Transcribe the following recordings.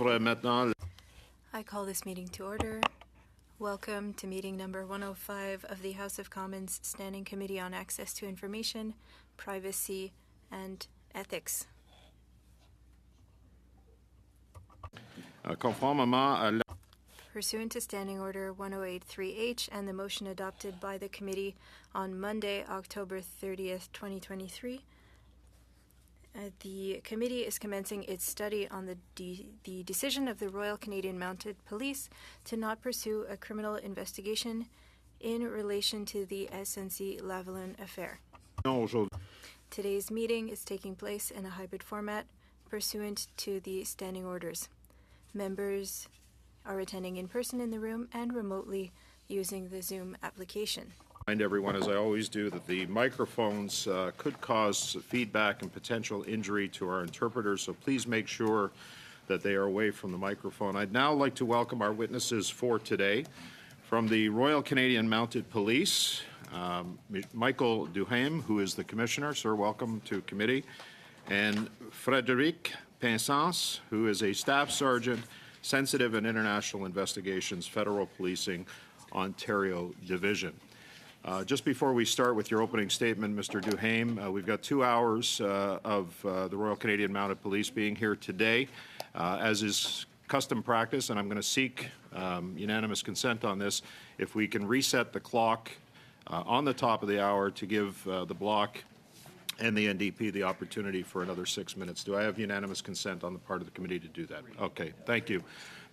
J'ouvre maintenant. I call this meeting to order. Welcome to meeting number 105 of the House of Commons Standing Committee on Access to Information, Privacy, and Ethics. Conformément à la... Pursuant to Standing Order 1083H and the motion adopted by the committee on Monday, October 30th, 2023, the committee is commencing its study on the decision of the Royal Canadian Mounted Police to not pursue a criminal investigation in relation to the SNC-Lavalin affair. Today's meeting is taking place in a hybrid format pursuant to the standing orders. Members are attending in person in the room and remotely using the Zoom application. Remind everyone, as I always do, that the microphones could cause feedback and potential injury to our interpreters, so please make sure that they are away from the microphone. I'd now like to welcome our witnesses for today. From the Royal Canadian Mounted Police, Michael Duhaime, who is the Commissioner. Sir, welcome to committee. And Frédéric Pinsance, who is a Staff Sergeant, Sensitive and International Investigations, Federal Policing, Ontario Division. Just before we start with your opening statement, Mr. Duhaime, we've got 2 hours of the Royal Canadian Mounted Police being here today, as is custom practice, and I'm going to seek unanimous consent on this. If we can reset the clock on the top of the hour to give the block and the NDP the opportunity for another 6 minutes. Do I have unanimous consent on the part of the committee to do that? Okay, thank you.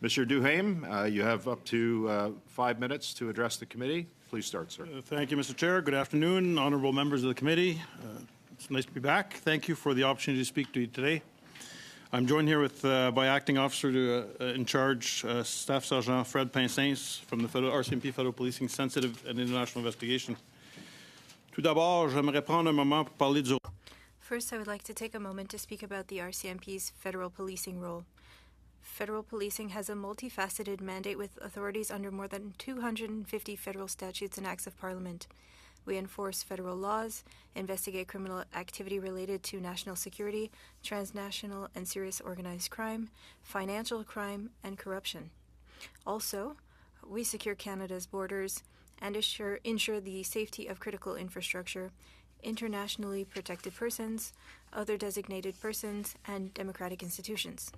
Mr. Duhaime, you have up to 5 minutes to address the committee. Please start, sir. Thank you, Mr. Chair. Good afternoon, honourable members of the committee. It's nice to be back. Thank you for the opportunity to speak to you today. I'm joined here with by Acting Officer in Charge, Staff Sergeant Fred Pinsance from the RCMP Federal Policing Sensitive and International Investigation. Tout d'abord, j'aimerais prendre un moment pour parler du... First, I would like to take a moment to speak about the RCMP's federal policing role. Federal policing has a multifaceted mandate with authorities under more than 250 federal statutes and acts of parliament. We enforce federal laws, investigate criminal activity related to national security, transnational and serious organized crime, financial crime, and corruption. Also, we secure Canada's borders and ensure the safety of critical infrastructure, internationally protected persons, other designated persons, and democratic institutions.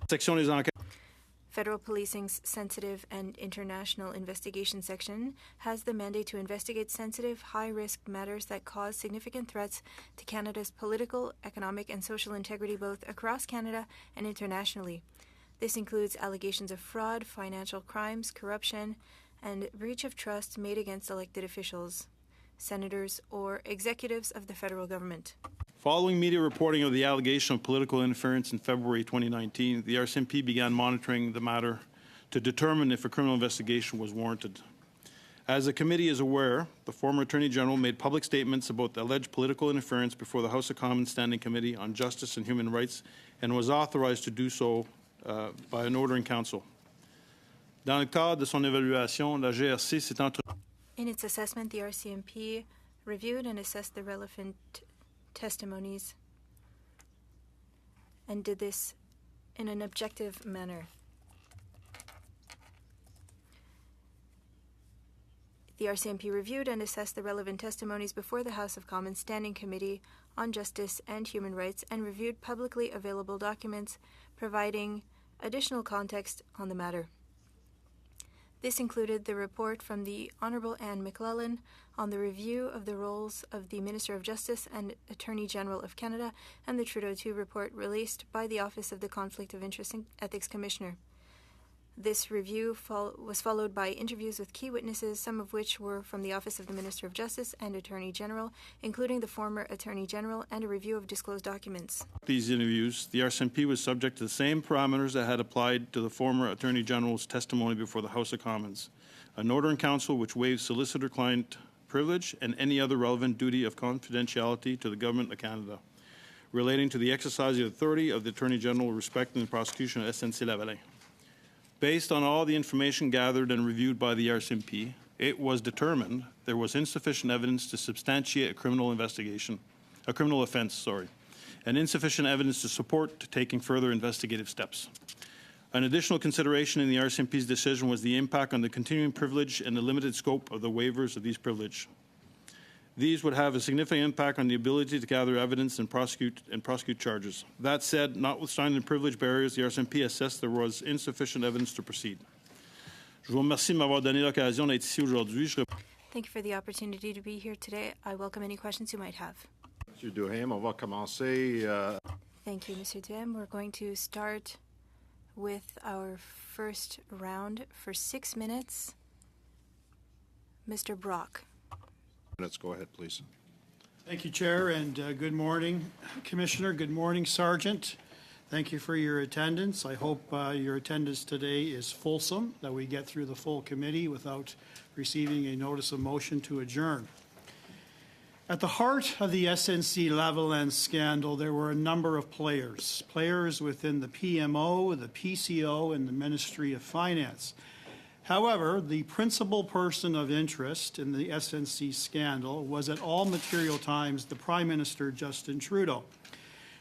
Federal Policing's Sensitive and International Investigation Section has the mandate to investigate sensitive, high-risk matters that cause significant threats to Canada's political, economic, and social integrity both across Canada and internationally. This includes allegations of fraud, financial crimes, corruption, and breach of trust made against elected officials, senators, or executives of the federal government. Following media reporting of the allegation of political interference in February 2019, the RCMP began monitoring the matter to determine if a criminal investigation was warranted. As the committee is aware, the former Attorney General made public statements about the alleged political interference before the House of Commons Standing Committee on Justice and Human Rights and was authorized to do so by an order in council. Dans le cadre de son évaluation, la GRC s'est entretenue. In its assessment, the RCMP reviewed and assessed the relevant testimonies and did this in an objective manner. The RCMP reviewed and assessed the relevant testimonies before the House of Commons Standing Committee on Justice and Human Rights and reviewed publicly available documents providing additional context on the matter. This included the report from the Honourable Anne McLellan on the review of the roles of the Minister of Justice and Attorney General of Canada and the Trudeau II report released by the Office of the Conflict of Interest and Ethics Commissioner. This review was followed by interviews with key witnesses, some of which were from the Office of the Minister of Justice and Attorney General, including the former Attorney General, and a review of disclosed documents. These interviews, the RCMP was subject to the same parameters that had applied to the former Attorney General's testimony before the House of Commons. An order in council which waives solicitor-client privilege and any other relevant duty of confidentiality to the Government of Canada relating to the exercise of authority of the Attorney General respecting the prosecution of SNC-Lavalin. Based on all the information gathered and reviewed by the RCMP, it was determined there was insufficient evidence to substantiate a criminal offense, and insufficient evidence to support taking further investigative steps. An additional consideration in the RCMP's decision was the impact on the continuing privilege and the limited scope of the waivers of these privilege. These would have a significant impact on the ability to gather evidence and prosecute charges. That said, notwithstanding the privilege barriers, the RCMP assessed there was insufficient evidence to proceed. Je vous remercie de m'avoir donné l'occasion d'être ici aujourd'hui. Thank you for the opportunity to be here today. I welcome any questions you might have. Monsieur Duhaime, on va commencer. Thank you, Mr. Duhaime. We're going to start with our first round for 6 minutes. Mr. Brock. Let's go ahead, please. Thank you, Chair, and good morning, Commissioner. Good morning, Sergeant. Thank you for your attendance. I hope your attendance today is fulsome, that we get through the full committee without receiving a notice of motion to adjourn. At the heart of the SNC-Lavalin scandal, there were a number of players within the PMO, the PCO, and the Ministry of Finance. However, the principal person of interest in the SNC scandal was at all material times the Prime Minister, Justin Trudeau.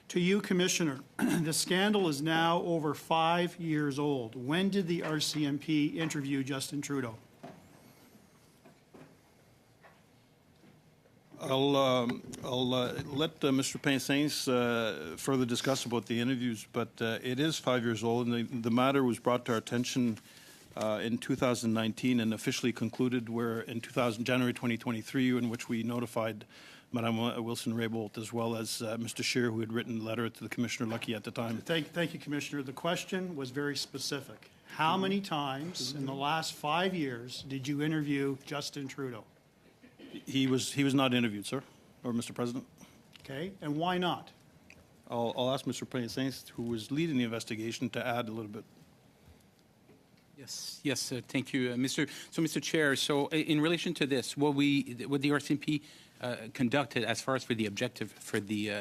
To you, Commissioner, the scandal is now over 5 years old. When did the RCMP interview Justin Trudeau? I'll let Mr. Pinsens further discuss about the interviews, but it is 5 years old, and the matter was brought to our attention in 2019 and officially concluded in January 2023, in which we notified Madame Wilson-Raybould as well as Mr. Scheer, who had written a letter to the Commissioner Lucky at the time. Thank you, Commissioner. The question was very specific. How many times in the last 5 years did you interview Justin Trudeau? He was not interviewed, sir, or Mr. President. Okay, and why not? I'll ask Mr. Pinsens, who was leading the investigation, to add a little bit. Yes, thank you, Mr. Chair. So, in relation to this, what the RCMP conducted as far as for the objective for the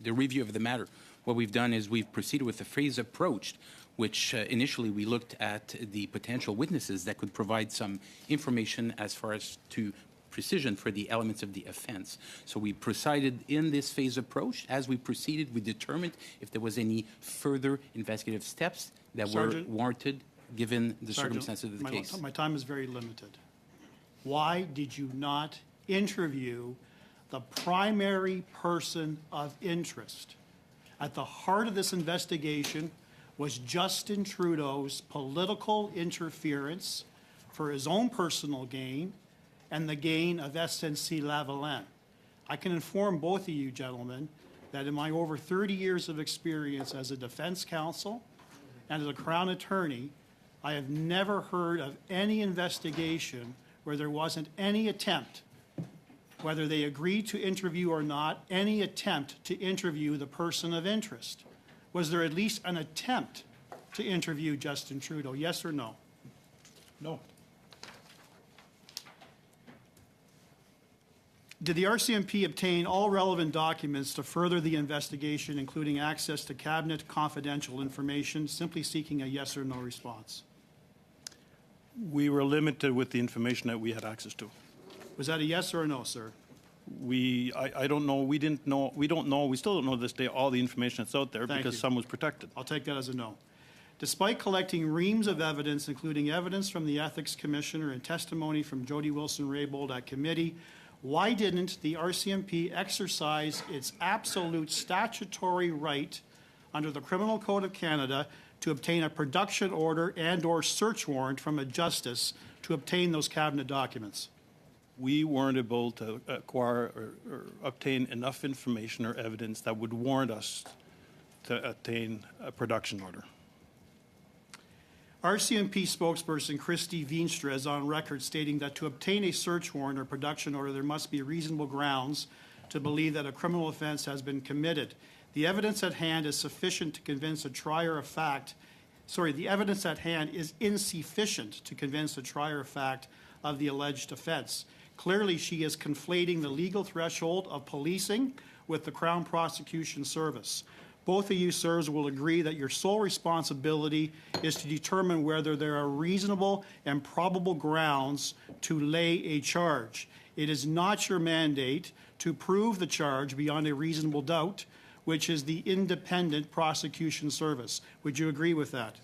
review of the matter, what we've done is we've proceeded with a phased approach, which initially we looked at the potential witnesses that could provide some information as far as to precision for the elements of the offense. So we proceeded in this phased approach. As we proceeded, we determined if there was any further investigative steps that Sergeant, were warranted given the Sergeant, circumstances of the case. My time is very limited. Why did you not interview the primary person of interest? At the heart of this investigation was Justin Trudeau's political interference for his own personal gain and the gain of SNC-Lavalin. I can inform both of you gentlemen that in my over 30 years of experience as a defense counsel and as a Crown attorney, I have never heard of any investigation where there wasn't any attempt, whether they agreed to interview or not, any attempt to interview the person of interest. Was there at least an attempt to interview Justin Trudeau, yes or no? No. Did the RCMP obtain all relevant documents to further the investigation, including access to cabinet confidential information, simply seeking a yes or no response? We were limited with the information that we had access to. Was that a yes or a no, sir? I don't know. We didn't know. We don't know. We still don't know to this day all the information that's out there because some was protected. I'll take that as a no. Despite collecting reams of evidence, including evidence from the Ethics Commissioner and testimony from Jody Wilson-Raybould at committee, why didn't the RCMP exercise its absolute statutory right under the Criminal Code of Canada to obtain a production order and/or search warrant from a justice to obtain those cabinet documents? We weren't able to acquire or obtain enough information or evidence that would warrant us to obtain a production order. RCMP spokesperson Christy Veenstra is on record stating that to obtain a search warrant or production order, there must be reasonable grounds to believe that a criminal offense has been committed. The evidence at hand is sufficient to convince a trier of fact. The evidence at hand is insufficient to convince a trier of fact of the alleged offense. Clearly, she is conflating the legal threshold of policing with the Crown Prosecution Service. Both of you, sirs, will agree that your sole responsibility is to determine whether there are reasonable and probable grounds to lay a charge. It is not your mandate to prove the charge beyond a reasonable doubt, which is the independent prosecution service. Would you agree with that?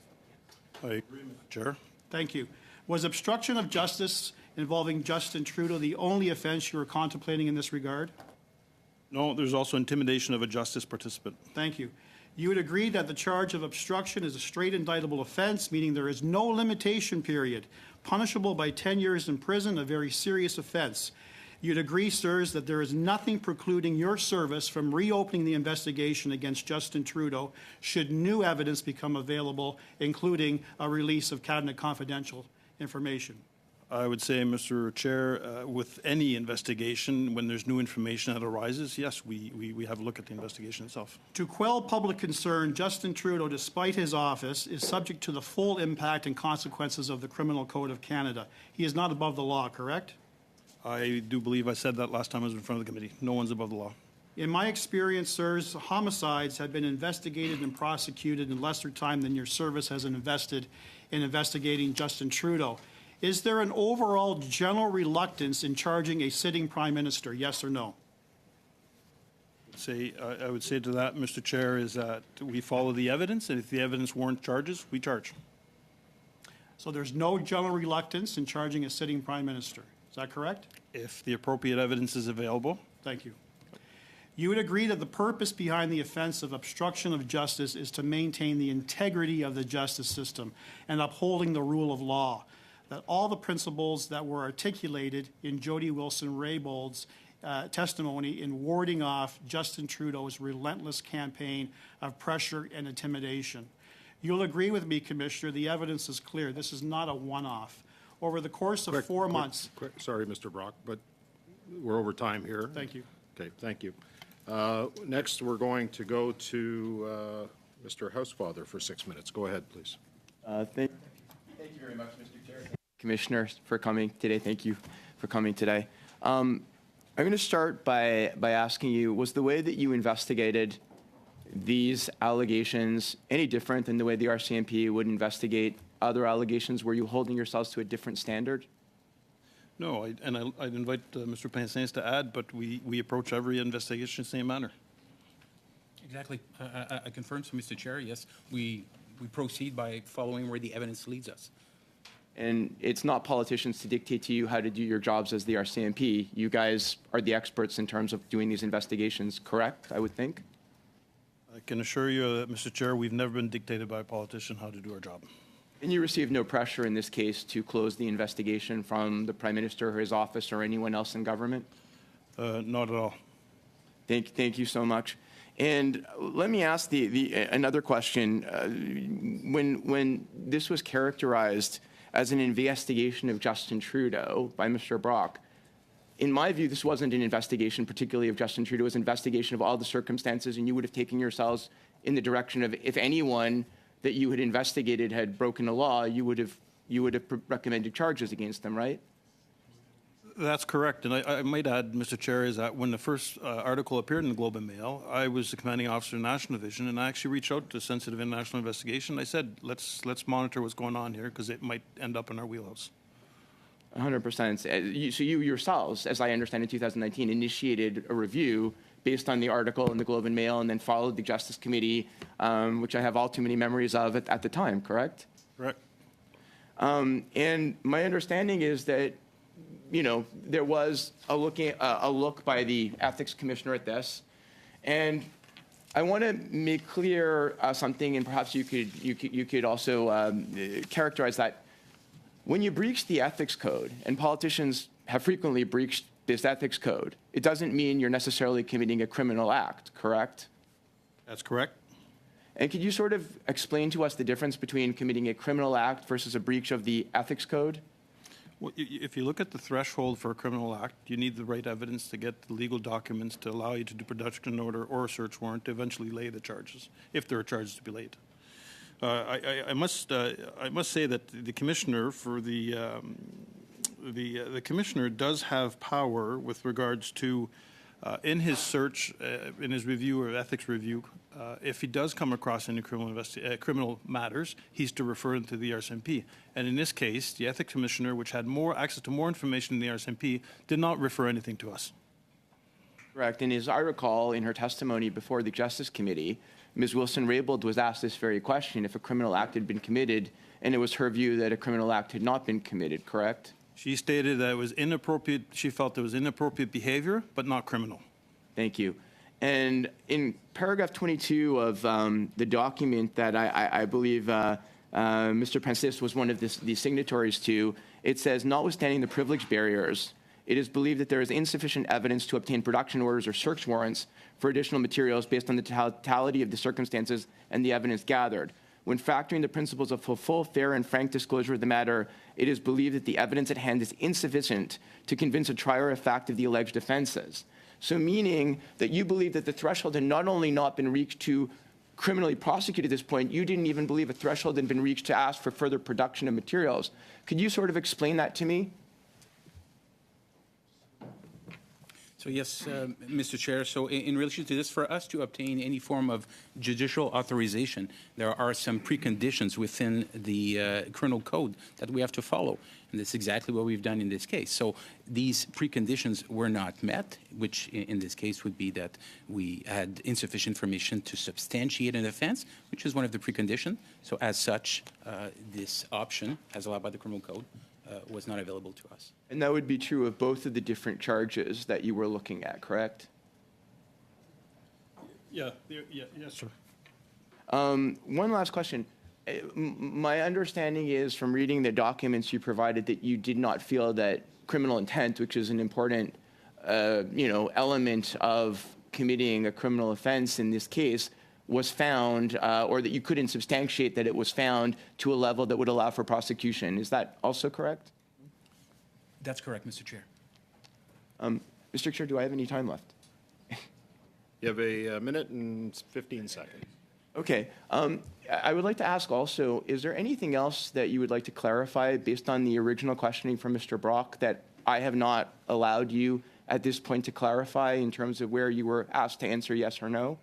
I agree, Mr. Chair. Thank you. Was obstruction of justice involving Justin Trudeau the only offense you were contemplating in this regard? No, there's also intimidation of a justice participant. Thank you. You would agree that the charge of obstruction is a straight indictable offense, meaning there is no limitation period, punishable by 10 years in prison, a very serious offense. You'd agree, sirs, that there is nothing precluding your service from reopening the investigation against Justin Trudeau should new evidence become available, including a release of cabinet confidential information. I would say, Mr. Chair, with any investigation, when there's new information that arises, yes, we have a look at the investigation itself. To quell public concern, Justin Trudeau, despite his office, is subject to the full impact and consequences of the Criminal Code of Canada. He is not above the law, correct? I do believe I said that last time I was in front of the committee. No one's above the law. In my experience, sirs, homicides have been investigated and prosecuted in lesser time than your service has invested in investigating Justin Trudeau. Is there an overall general reluctance in charging a sitting prime minister, yes or no? I would say to that, Mr. Chair, is that we follow the evidence, and if the evidence warrants charges, we charge. So there's no general reluctance in charging a sitting prime minister. Is that correct? If the appropriate evidence is available. Thank you. You would agree that the purpose behind the offense of obstruction of justice is to maintain the integrity of the justice system and upholding the rule of law, that all the principles that were articulated in Jody Wilson-Raybould's testimony in warding off Justin Trudeau's relentless campaign of pressure and intimidation. You'll agree with me, Commissioner, the evidence is clear. This is not a one-off. Over the course of 4 months. Sorry, Mr. Brock, but we're over time here. Thank you. Okay, thank you. Next, we're going to go to Mr. Housefather for 6 minutes. Go ahead, please. Thank you very much, Mr. Chair. Commissioner, for coming today. Thank you for coming today. I'm going to start by asking you, was the way that you investigated these allegations any different than the way the RCMP would investigate other allegations? Were you holding yourselves to a different standard? No, I'd invite Mr. Pincins to add, but we approach every investigation in the same manner. Exactly. I confirm, so Mr. Chair, yes, we proceed by following where the evidence leads us. And it's not politicians to dictate to you how to do your jobs as the RCMP. You guys are the experts in terms of doing these investigations, correct, I would think? I can assure you that, Mr. Chair, we've never been dictated by a politician how to do our job. And you received no pressure in this case to close the investigation from the Prime Minister or his office or anyone else in government? Not at all. Thank you so much. And let me ask another question. When this was characterized as an investigation of Justin Trudeau by Mr. Brock, in my view, this wasn't an investigation particularly of Justin Trudeau. It was an investigation of all the circumstances, and you would have taken yourselves in the direction of if anyone that you had investigated had broken the law, you would have recommended charges against them, right? That's correct. And I might add, Mr. Chair, is that when the first article appeared in the Globe and Mail, I was the commanding officer of National Division, and I actually reached out to Sensitive International Investigation. I said, let's monitor what's going on here because it might end up in our wheelhouse. 100%. So you yourselves, as I understand in 2019, initiated a review based on the article in the Globe and Mail and then followed the Justice Committee, which I have all too many memories of at the time, correct? Correct. And my understanding is that, you know, there was a look by the Ethics Commissioner at this. And I want to make clear something, and perhaps you could also characterize that. When you breach the ethics code, and politicians have frequently breached this ethics code, it doesn't mean you're necessarily committing a criminal act, correct? That's correct. And could you sort of explain to us the difference between committing a criminal act versus a breach of the ethics code? Well, if you look at the threshold for a criminal act, you need the right evidence to get the legal documents to allow you to do production order or a search warrant to eventually lay the charges, if there are charges to be laid. I must say that the commissioner for the commissioner does have power with regards to in his search, in his review or ethics review, if he does come across any criminal matters, he's to refer them to the RCMP. And in this case, the ethics commissioner, which had more access to more information than the RCMP, did not refer anything to us. Correct. And as I recall, in her testimony before the Justice Committee, Ms. Wilson-Raybould was asked this very question, if a criminal act had been committed, and it was her view that a criminal act had not been committed, correct? She stated that it was inappropriate, she felt it was inappropriate behavior, but not criminal. Thank you. And in paragraph 22 of the document that I believe Mr. Pensis was one of the signatories to, it says, notwithstanding the privilege barriers, it is believed that there is insufficient evidence to obtain production orders or search warrants for additional materials based on the totality of the circumstances and the evidence gathered. When factoring the principles of full, fair, and frank disclosure of the matter, it is believed that the evidence at hand is insufficient to convince a trier of fact of the alleged offenses. So meaning that you believe that the threshold had not only not been reached to criminally prosecute at this point, you didn't even believe a threshold had been reached to ask for further production of materials. Could you sort of explain that to me? So yes, Mr. Chair, so in relation to this, for us to obtain any form of judicial authorization, there are some preconditions within the criminal code that we have to follow, and that's exactly what we've done in this case. So these preconditions were not met, which in this case would be that we had insufficient information to substantiate an offense, which is one of the preconditions. So as such, this option, as allowed by the criminal code, was not available to us. And that would be true of both of the different charges that you were looking at, correct? Yes, sir. One last question. My understanding is from reading the documents you provided that you did not feel that criminal intent, which is an important element of committing a criminal offense in this case, was found, or that you couldn't substantiate that it was found to a level that would allow for prosecution. Is that also correct? That's correct, Mr. Chair. Mr. Chair, do I have any time left? You have a minute and 15 seconds. Okay. I would like to ask also, is there anything else that you would like to clarify based on the original questioning from Mr. Brock that I have not allowed you at this point to clarify in terms of where you were asked to answer yes or no?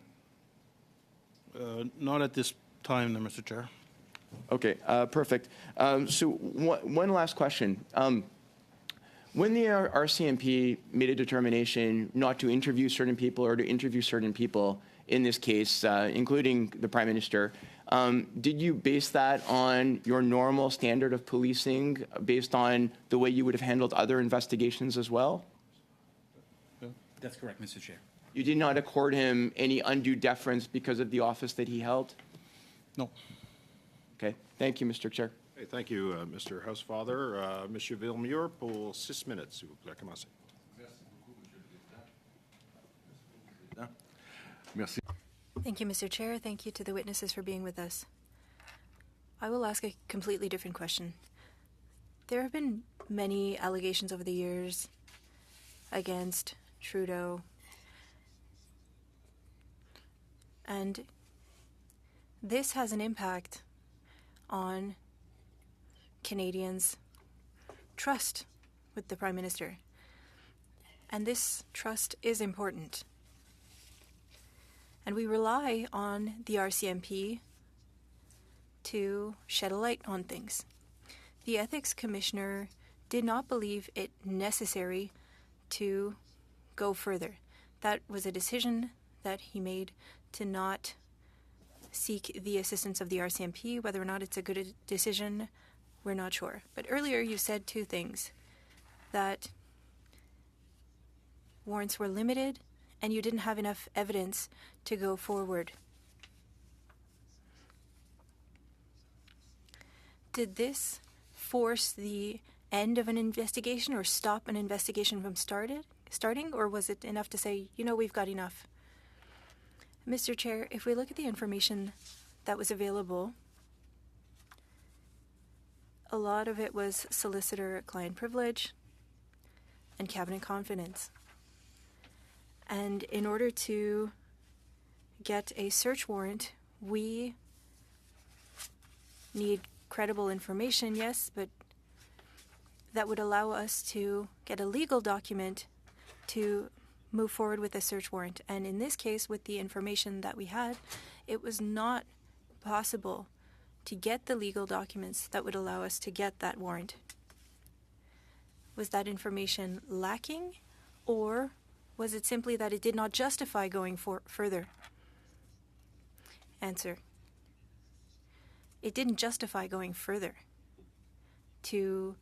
Not at this time, Mr. Chair. Okay, perfect. So one last question. When the RCMP made a determination not to interview certain people or to interview certain people, in this case, including the Prime Minister, did you base that on your normal standard of policing, based on the way you would have handled other investigations as well? That's correct, Mr. Chair. You did not accord him any undue deference because of the office that he held? No. Okay. Thank you, Mr. Chair. Okay, thank you, Mr. Housefather. Monsieur Villemure, pour 6 minutes, s'il vous plaît. Commencez. Merci. Thank you, Mr. Chair. Thank you to the witnesses for being with us. I will ask a completely different question. There have been many allegations over the years against Trudeau, and this has an impact on Canadians' trust with the Prime Minister. And this trust is important. And we rely on the RCMP to shed a light on things. The Ethics Commissioner did not believe it necessary to go further. That was a decision that he made to not seek the assistance of the RCMP. Whether or not it's a good decision, we're not sure. But earlier you said two things, that warrants were limited and you didn't have enough evidence to go forward. Did this force the end of an investigation or stop an investigation from starting, or was it enough to say, we've got enough? Mr. Chair, if we look at the information that was available, a lot of it was solicitor-client privilege and cabinet confidence. And in order to get a search warrant, we need credible information, yes, but that would allow us to get a legal document to move forward with a search warrant. And in this case, with the information that we had, it was not possible to get the legal documents that would allow us to get that warrant. Was that information lacking, or Was it simply that it did not justify going further? Answer. It didn't justify going further to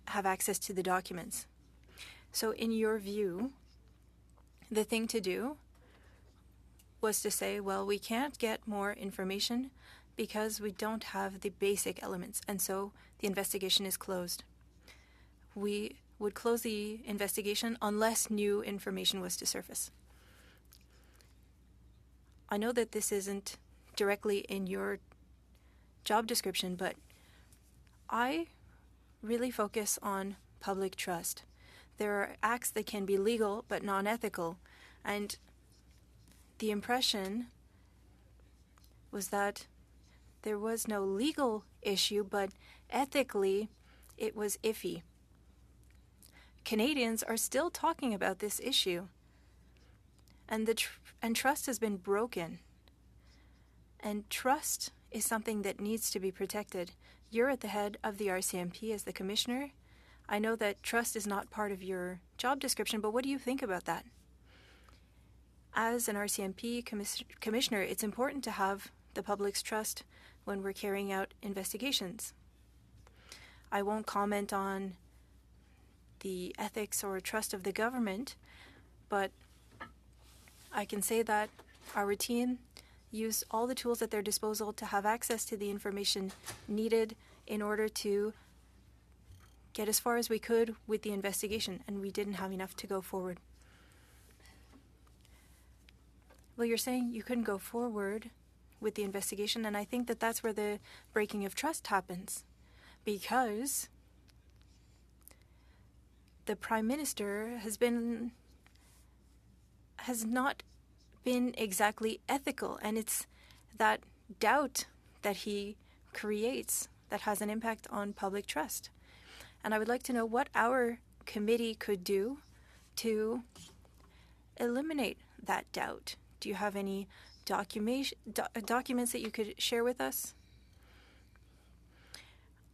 have access to the documents. So in your view, the thing to do was to say, well, we can't get more information because we don't have the basic elements, and so the investigation is closed. We would close the investigation unless new information was to surface. I know that this isn't directly in your job description, but I really focus on public trust. There are acts that can be legal but non-ethical, and the impression was that there was no legal issue, but ethically it was iffy. Canadians are still talking about this issue, and trust has been broken. And trust is something that needs to be protected. You're at the head of the RCMP as the commissioner. I know that trust is not part of your job description, but what do you think about that? As an RCMP commissioner, it's important to have the public's trust when we're carrying out investigations. I won't comment on the ethics or trust of the government, but I can say that our team used all the tools at their disposal to have access to the information needed in order to get as far as we could with the investigation, and we didn't have enough to go forward. Well, you're saying you couldn't go forward with the investigation, and I think that that's where the breaking of trust happens, because the Prime Minister has not been exactly ethical, and it's that doubt that he creates that has an impact on public trust. And I would like to know what our committee could do to eliminate that doubt. Do you have any documents that you could share with us?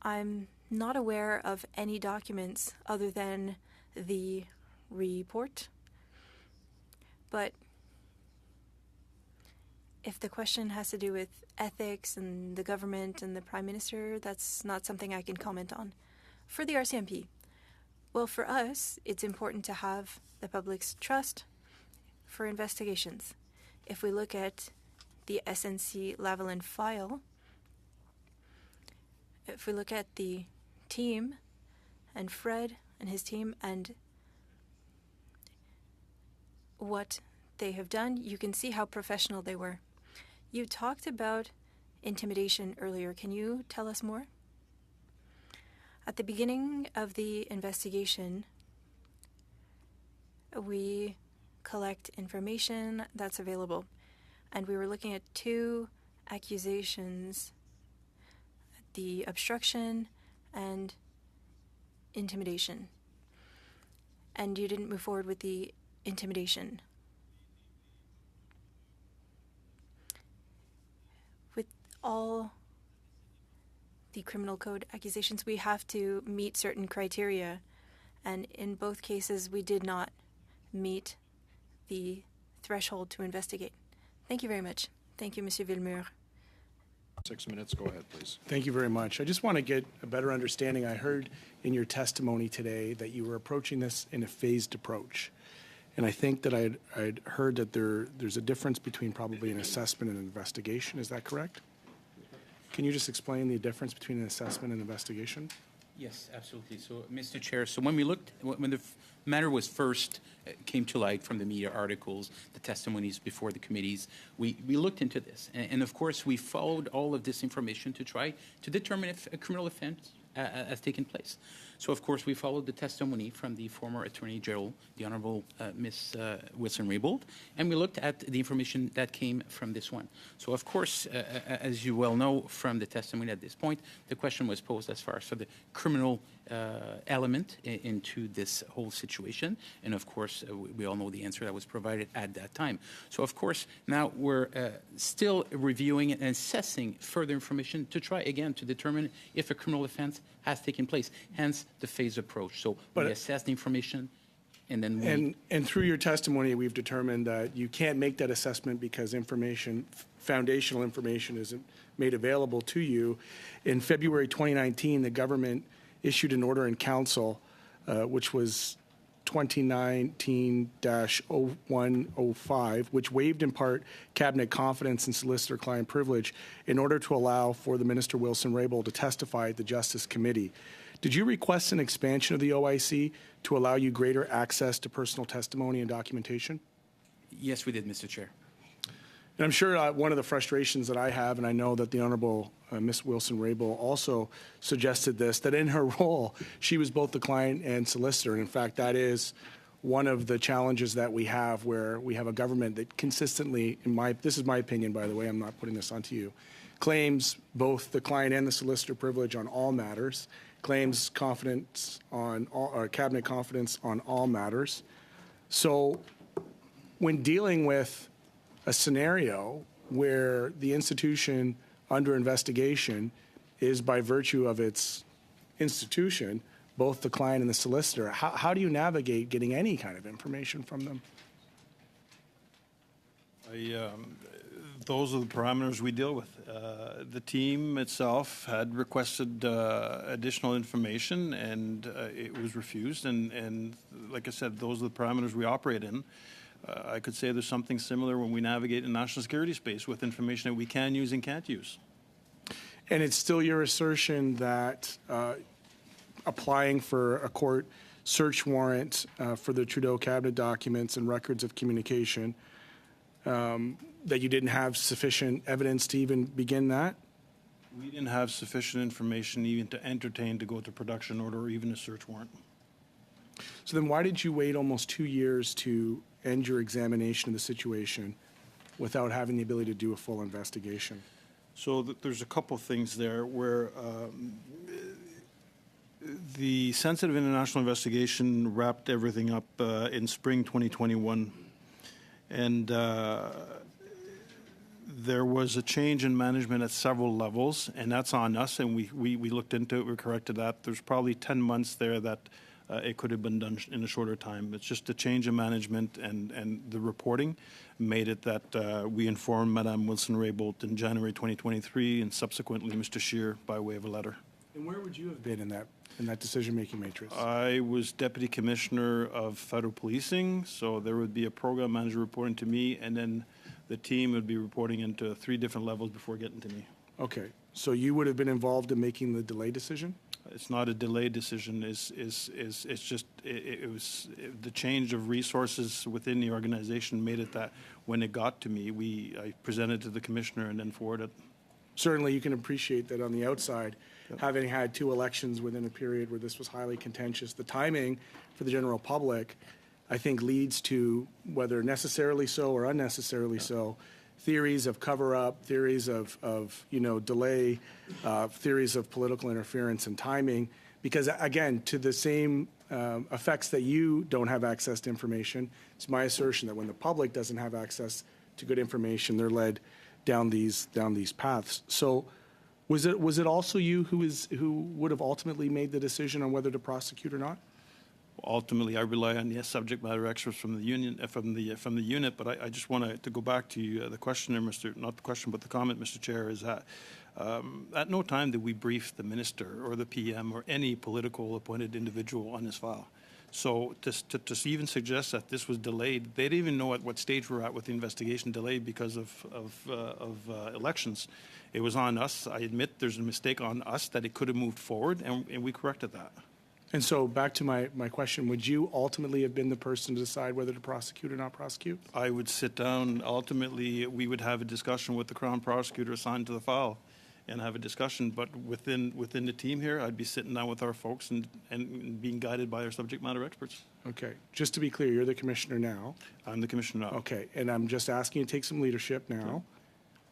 I'm not aware of any documents other than the report, but if the question has to do with ethics and the government and the Prime Minister, that's not something I can comment on. For the RCMP, well, for us, it's important to have the public's trust for investigations. If we look at the SNC Lavalin file, if we look at the team and Fred and his team and what they have done, you can see how professional they were. You talked about intimidation earlier. Can you tell us more? At the beginning of the investigation, we collect information that's available, and we were looking at two accusations: the obstruction and intimidation. And you didn't move forward with the intimidation. With all the criminal code accusations, we have to meet certain criteria, and in both cases we did not meet the threshold to investigate. Thank you very much. Thank you, Monsieur Villemur. 6 minutes, go ahead, please. Thank you very much. I just want to get a better understanding. I heard in your testimony today that you were approaching this in a phased approach. And I think that I'd heard that there's a difference between probably an assessment and an investigation. Is that correct? Can you just explain the difference between an assessment and investigation? Yes, absolutely. So, Mr. Chair, so when the matter was first came to light from the media articles, the testimonies before the committees, we looked into this. And of course, we followed all of this information to try to determine if a criminal offense has taken place. So, of course, we followed the testimony from the former Attorney General, the Honorable Ms. Wilson-Raybould, and we looked at the information that came from this one. So, of course, as you well know from the testimony at this point, the question was posed as far as for the criminal element into this whole situation. And, of course, we all know the answer that was provided at that time. So, of course, now we're still reviewing and assessing further information to try, again, to determine if a criminal offense has taken place, hence the phased approach. So we assess the information and then we... And through your testimony, we've determined that you can't make that assessment because foundational information isn't made available to you. In February 2019, the government issued an order in council, which was 2019-0105, which waived in part cabinet confidence and solicitor-client privilege in order to allow for the Minister Wilson-Raybould to testify at the Justice Committee. Did you request an expansion of the OIC to allow you greater access to personal testimony and documentation? Yes, we did, Mr. Chair. And I'm sure one of the frustrations that I have, and I know that the Honourable Ms. Wilson-Raybould also suggested this, that in her role, she was both the client and solicitor. And in fact, that is one of the challenges that we have, where we have a government that consistently, this is my opinion, by the way, I'm not putting this onto you, claims both the client and the solicitor privilege on all matters, claims confidence on all, or cabinet confidence on all matters. So when dealing with a scenario where the institution under investigation is, by virtue of its institution, both the client and the solicitor, how do you navigate getting any kind of information from them? Those are the parameters we deal with. The team itself had requested additional information, and it was refused. And like I said, those are the parameters we operate in. I could say there's something similar when we navigate in national security space with information that we can use and can't use. And it's still your assertion that applying for a court search warrant for the Trudeau cabinet documents and records of communication, that you didn't have sufficient evidence to even begin that? We didn't have sufficient information even to entertain to go to production order or even a search warrant. So then why did you wait almost 2 years to end your examination of the situation without having the ability to do a full investigation? So there's a couple things there where the sensitive international investigation wrapped everything up in spring 2021. And there was a change in management at several levels, and that's on us, and we looked into it, we corrected that. There's probably 10 months there that it could have been done in a shorter time. It's just a change in management, and the reporting made it that we informed Madame Wilson-Raybould in January 2023, and subsequently Mr. Scheer by way of a letter. And where would you have been in that decision-making matrix? I was Deputy Commissioner of Federal Policing, so there would be a program manager reporting to me, and then the team would be reporting into 3 different levels before getting to me. Okay, so you would have been involved in making the delay decision? It's not a delayed decision. It's just it was the change of resources within the organization made it that when it got to me, I presented to the commissioner and then forwarded. Certainly, you can appreciate that on the outside, having had 2 elections within a period where this was highly contentious, the timing for the general public, I think, leads to, whether necessarily so or unnecessarily so, theories of cover-up, theories of delay, theories of political interference and timing, because, again, to the same effects that you don't have access to information, it's my assertion that when the public doesn't have access to good information, they're led down these paths. So was it also you who would have ultimately made the decision on whether to prosecute or not? Ultimately, I rely on the subject matter experts from the union, from the unit. But I just want to go back to the questioner, not the question, but the comment, Mr. Chair, is that at no time did we brief the minister or the PM or any political appointed individual on this file. So to even suggest that this was delayed, they didn't even know at what stage we're at with the investigation, delayed because of elections. It was on us. I admit there's a mistake on us that it could have moved forward, and we corrected that. And so back to my question, would you ultimately have been the person to decide whether to prosecute or not prosecute? I would sit down. Ultimately, we would have a discussion with the Crown prosecutor assigned to the file and have a discussion. But within the team here, I'd be sitting down with our folks and being guided by our subject matter experts. Okay. Just to be clear, you're the commissioner now. I'm the commissioner now. Okay. And I'm just asking you to take some leadership now. Okay.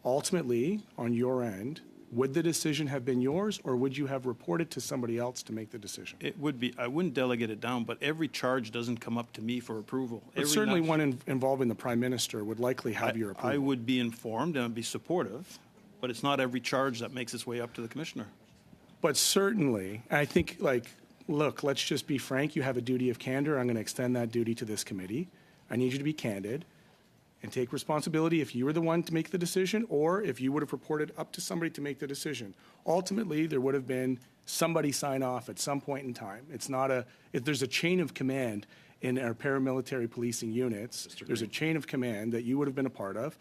Ultimately, on your end, would the decision have been yours, or would you have reported to somebody else to make the decision? It would be. I wouldn't delegate it down, but every charge doesn't come up to me for approval. But certainly one involving the Prime Minister would likely have your approval. I would be informed and I'd be supportive, but it's not every charge that makes its way up to the Commissioner. But certainly, I think, like, look, let's just be frank. You have a duty of candor. I'm going to extend that duty to this committee. I need you to be candid and take responsibility if you were the one to make the decision or if you would have reported up to somebody to make the decision. Ultimately, there would have been somebody sign off at some point in time. It's not if there's a chain of command in our paramilitary policing units, there's a chain of command that you would have been a part of.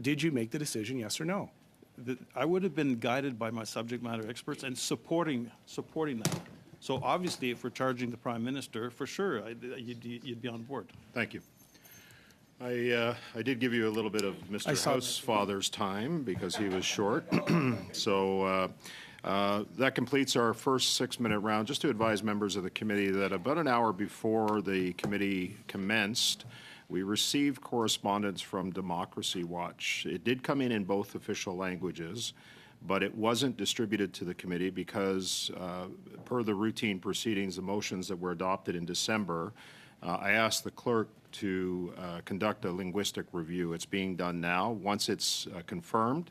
Did you make the decision, yes or no? I would have been guided by my subject matter experts and supporting that. So obviously, if we're charging the Prime Minister, for sure, you'd be on board. Thank you. I did give you a little bit of Mr. Housefather's time because he was short. So that completes our first 6-minute round. Just to advise members of the committee that about an hour before the committee commenced, we received correspondence from Democracy Watch. It did come in both official languages, but it wasn't distributed to the committee because, per the routine proceedings, the motions that were adopted in December, I asked the clerk to conduct a linguistic review. It's being done now. Once it's confirmed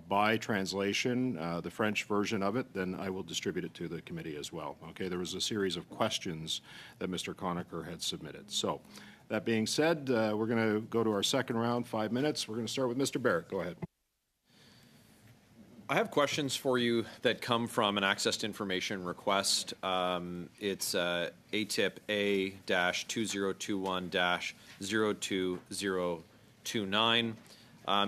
by translation, the French version of it, then I will distribute it to the committee as well. Okay, there was a series of questions that Mr. Conacher had submitted. So, that being said, we're going to go to our second round, 5 minutes. We're going to start with Mr. Barrett. Go ahead. I have questions for you that come from an access to information request. It's ATIP A-2021-02029.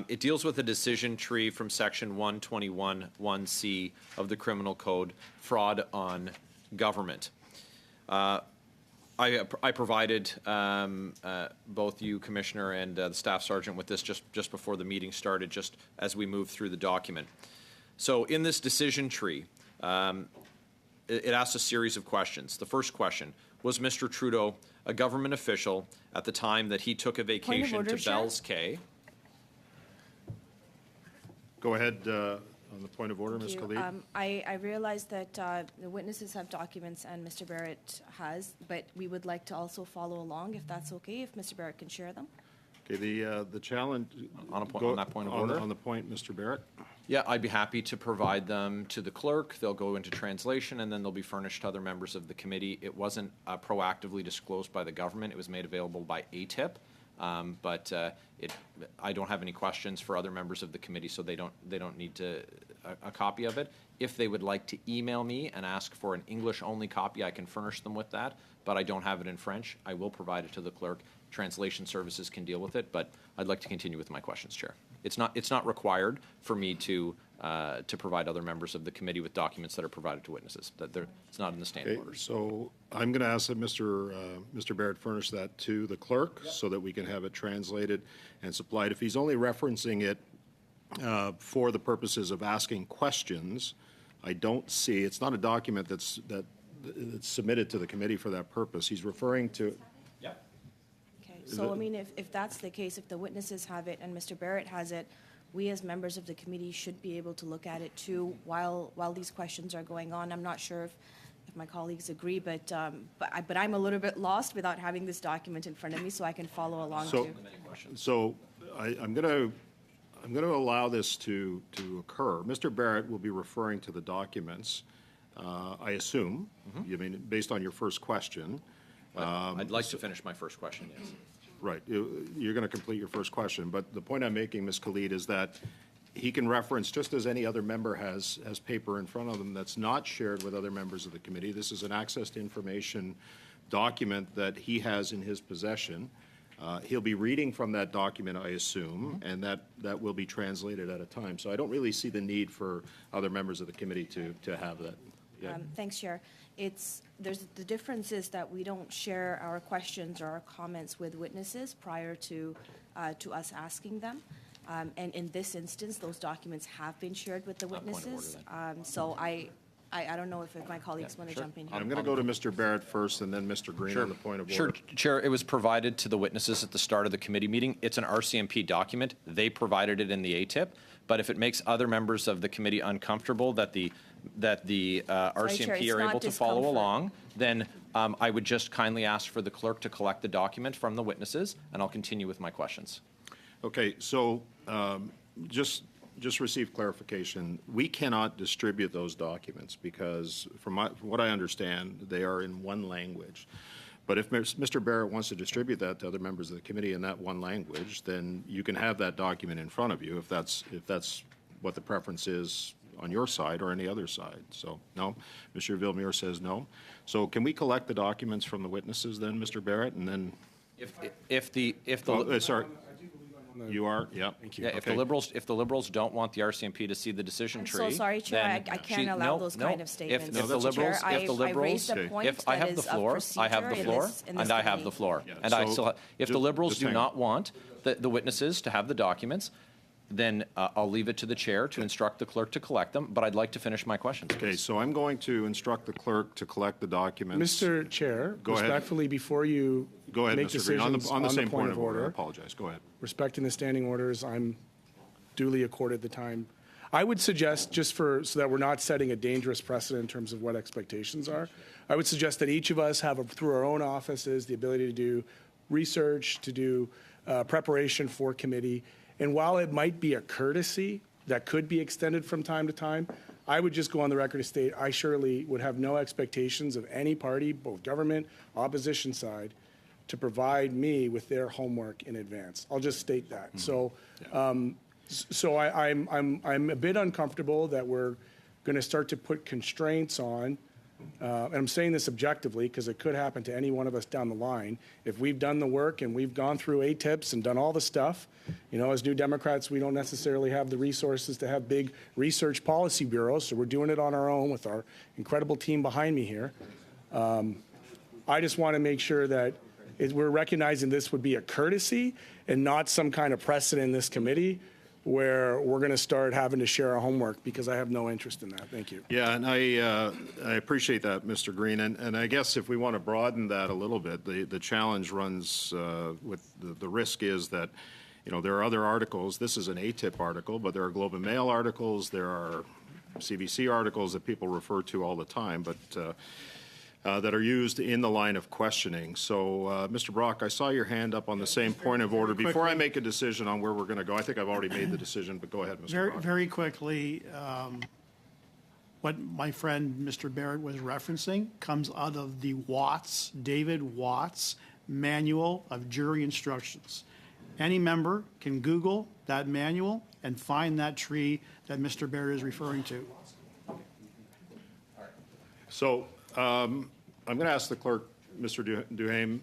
It deals with a decision tree from Section 121(1)(c) of the Criminal Code, fraud on government. I provided both you, Commissioner, and the Staff Sergeant with this just before the meeting started, just as we moved through the document. So in this decision tree, it asks a series of questions. The first question, was Mr. Trudeau a government official at the time that he took a vacation to Bell's Cay? Go ahead on the point of order, Ms. Khalid. I realize that the witnesses have documents and Mr. Barrett has, but we would like to also follow along, if that's okay, if Mr. Barrett can share them. Okay, the challenge On that point of order? On the point, Mr. Barrett. Yeah, I'd be happy to provide them to the clerk. They'll go into translation, and then they'll be furnished to other members of the committee. It wasn't proactively disclosed by the government. It was made available by ATIP. But I don't have any questions for other members of the committee, so they don't need a copy of it. If they would like to email me and ask for an English-only copy, I can furnish them with that, but I don't have it in French. I will provide it to the clerk. Translation services can deal with it, but I'd like to continue with my questions, Chair. It's not required for me to provide other members of the committee with documents that are provided to witnesses. It's not in the standing orders. So I'm going to ask that Mr. Barrett furnish that to the clerk so that we can have it translated and supplied. If he's only referencing it for the purposes of asking questions, I don't see, it's not a document that's submitted to the committee for that purpose. He's referring to. Okay, so I mean, if that's the case, if the witnesses have it and Mr. Barrett has it, we as members of the committee should be able to look at it too while these questions are going on. I'm not sure if my colleagues agree, but I'm a little bit lost without having this document in front of me, so I can follow along too. So I'm going to allow this to occur. Mr. Barrett will be referring to the documents, I assume. You mean based on your first question. I'd like to finish my first question, yes. Right. You're going to complete your first question. But the point I'm making, Ms. Khalid, is that he can reference, just as any other member has paper in front of them that's not shared with other members of the committee. This is an access to information document that he has in his possession. He'll be reading from that document, I assume, and that will be translated at a time. So I don't really see the need for other members of the committee to have that. Yeah. Thanks, Chair. The difference is that we don't share our questions or our comments with witnesses prior to us asking them. And in this instance, those documents have been shared with the witnesses. So I don't know if my colleagues want to jump in here. I'm going to go to Mr. Barrett first and then Mr. Green on the point of order. Sure, Chair. It was provided to the witnesses at the start of the committee meeting. It's an RCMP document. They provided it in the ATIP. But if it makes other members of the committee uncomfortable that the RCMP are able to follow along, then I would just kindly ask for the clerk to collect the document from the witnesses, and I'll continue with my questions. Okay, so just just received clarification. We cannot distribute those documents because, from what I understand, they are in one language. But if Mr. Barrett wants to distribute that to other members of the committee in that one language, then you can have that document in front of you if that's what the preference is on your side or any other side. So, no. Mr. Villemure says no. So can we collect the documents from the witnesses then, Mr. Barrett, and then? Sorry. You are? Yeah. Thank you. Yeah, if the liberals don't want the RCMP to see the decision I'm tree, so sorry, Chair. then I can't allow those kind of statements. If the Mr. liberals, Chair, I raised a point if I that have the is of floor, I have the procedure floor, in this and I have committee. the floor, Yeah, and I so still. If the just- liberals just do hang not on. want the witnesses to have the documents, then I'll leave it to the chair to instruct the clerk to collect them. But I'd like to finish my questions. Okay, please. so I'm going to instruct the clerk to collect the documents. Mr. Chair, Go ahead. respectfully, before you Go ahead, make Mr. Green. decisions On the same point of I order, apologize. Go ahead. respecting the standing orders, I'm duly accorded the time. I would suggest, so that we're not setting a dangerous precedent in terms of what expectations are, I would suggest that each of us have, through our own offices, the ability to do research, to do preparation for committee. And while it might be a courtesy that could be extended from time to time, I would just go on the record to state I surely would have no expectations of any party, both government, opposition side, to provide me with their homework in advance. I'll just state that. So, I'm a bit uncomfortable that we're going to start to put constraints on, and I'm saying this objectively because it could happen to any one of us down the line. If we've done the work and we've gone through ATIPs and done all the stuff, as New Democrats, we don't necessarily have the resources to have big research policy bureaus, so we're doing it on our own with our incredible team behind me here. I just want to make sure that we're recognizing this would be a courtesy and not some kind of precedent in this committee where we're going to start having to share our homework, because I have no interest in that. Thank you. Yeah, and I appreciate that, Mr. Green. And I guess if we want to broaden that a little bit, the challenge runs with the risk is that, there are other articles. This is an ATIP article, but there are Globe and Mail articles. There are CBC articles that people refer to all the time, but that are used in the line of questioning. So, Mr. Brock, I saw your hand up on the same point of order. Before I make a decision on where we're going to go, I think I've already made the decision, but go ahead, Mr. Brock. Very quickly, what my friend Mr. Barrett was referencing comes out of the David Watts Manual of Jury Instructions. Any member can Google that manual and find that tree that Mr. Barrett is referring to. So I'm going to ask the clerk, Mr. Duhaime.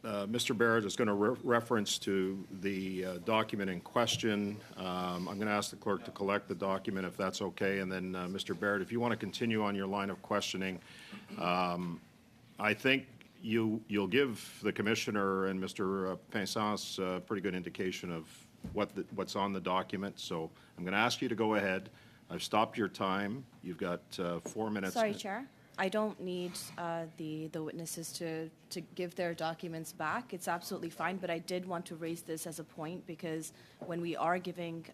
Mr. Barrett is going to reference to the document in question. I'm going to ask the clerk to collect the document if that's okay. And then, Mr. Barrett, if you want to continue on your line of questioning, I think you'll give the commissioner and Mr. Pinsance a pretty good indication of what's on the document. So I'm going to ask you to go ahead. I've stopped your time. You've got 4 minutes. Sorry, Chair. I don't need the witnesses to give their documents back. It's absolutely fine, but I did want to raise this as a point because when we are giving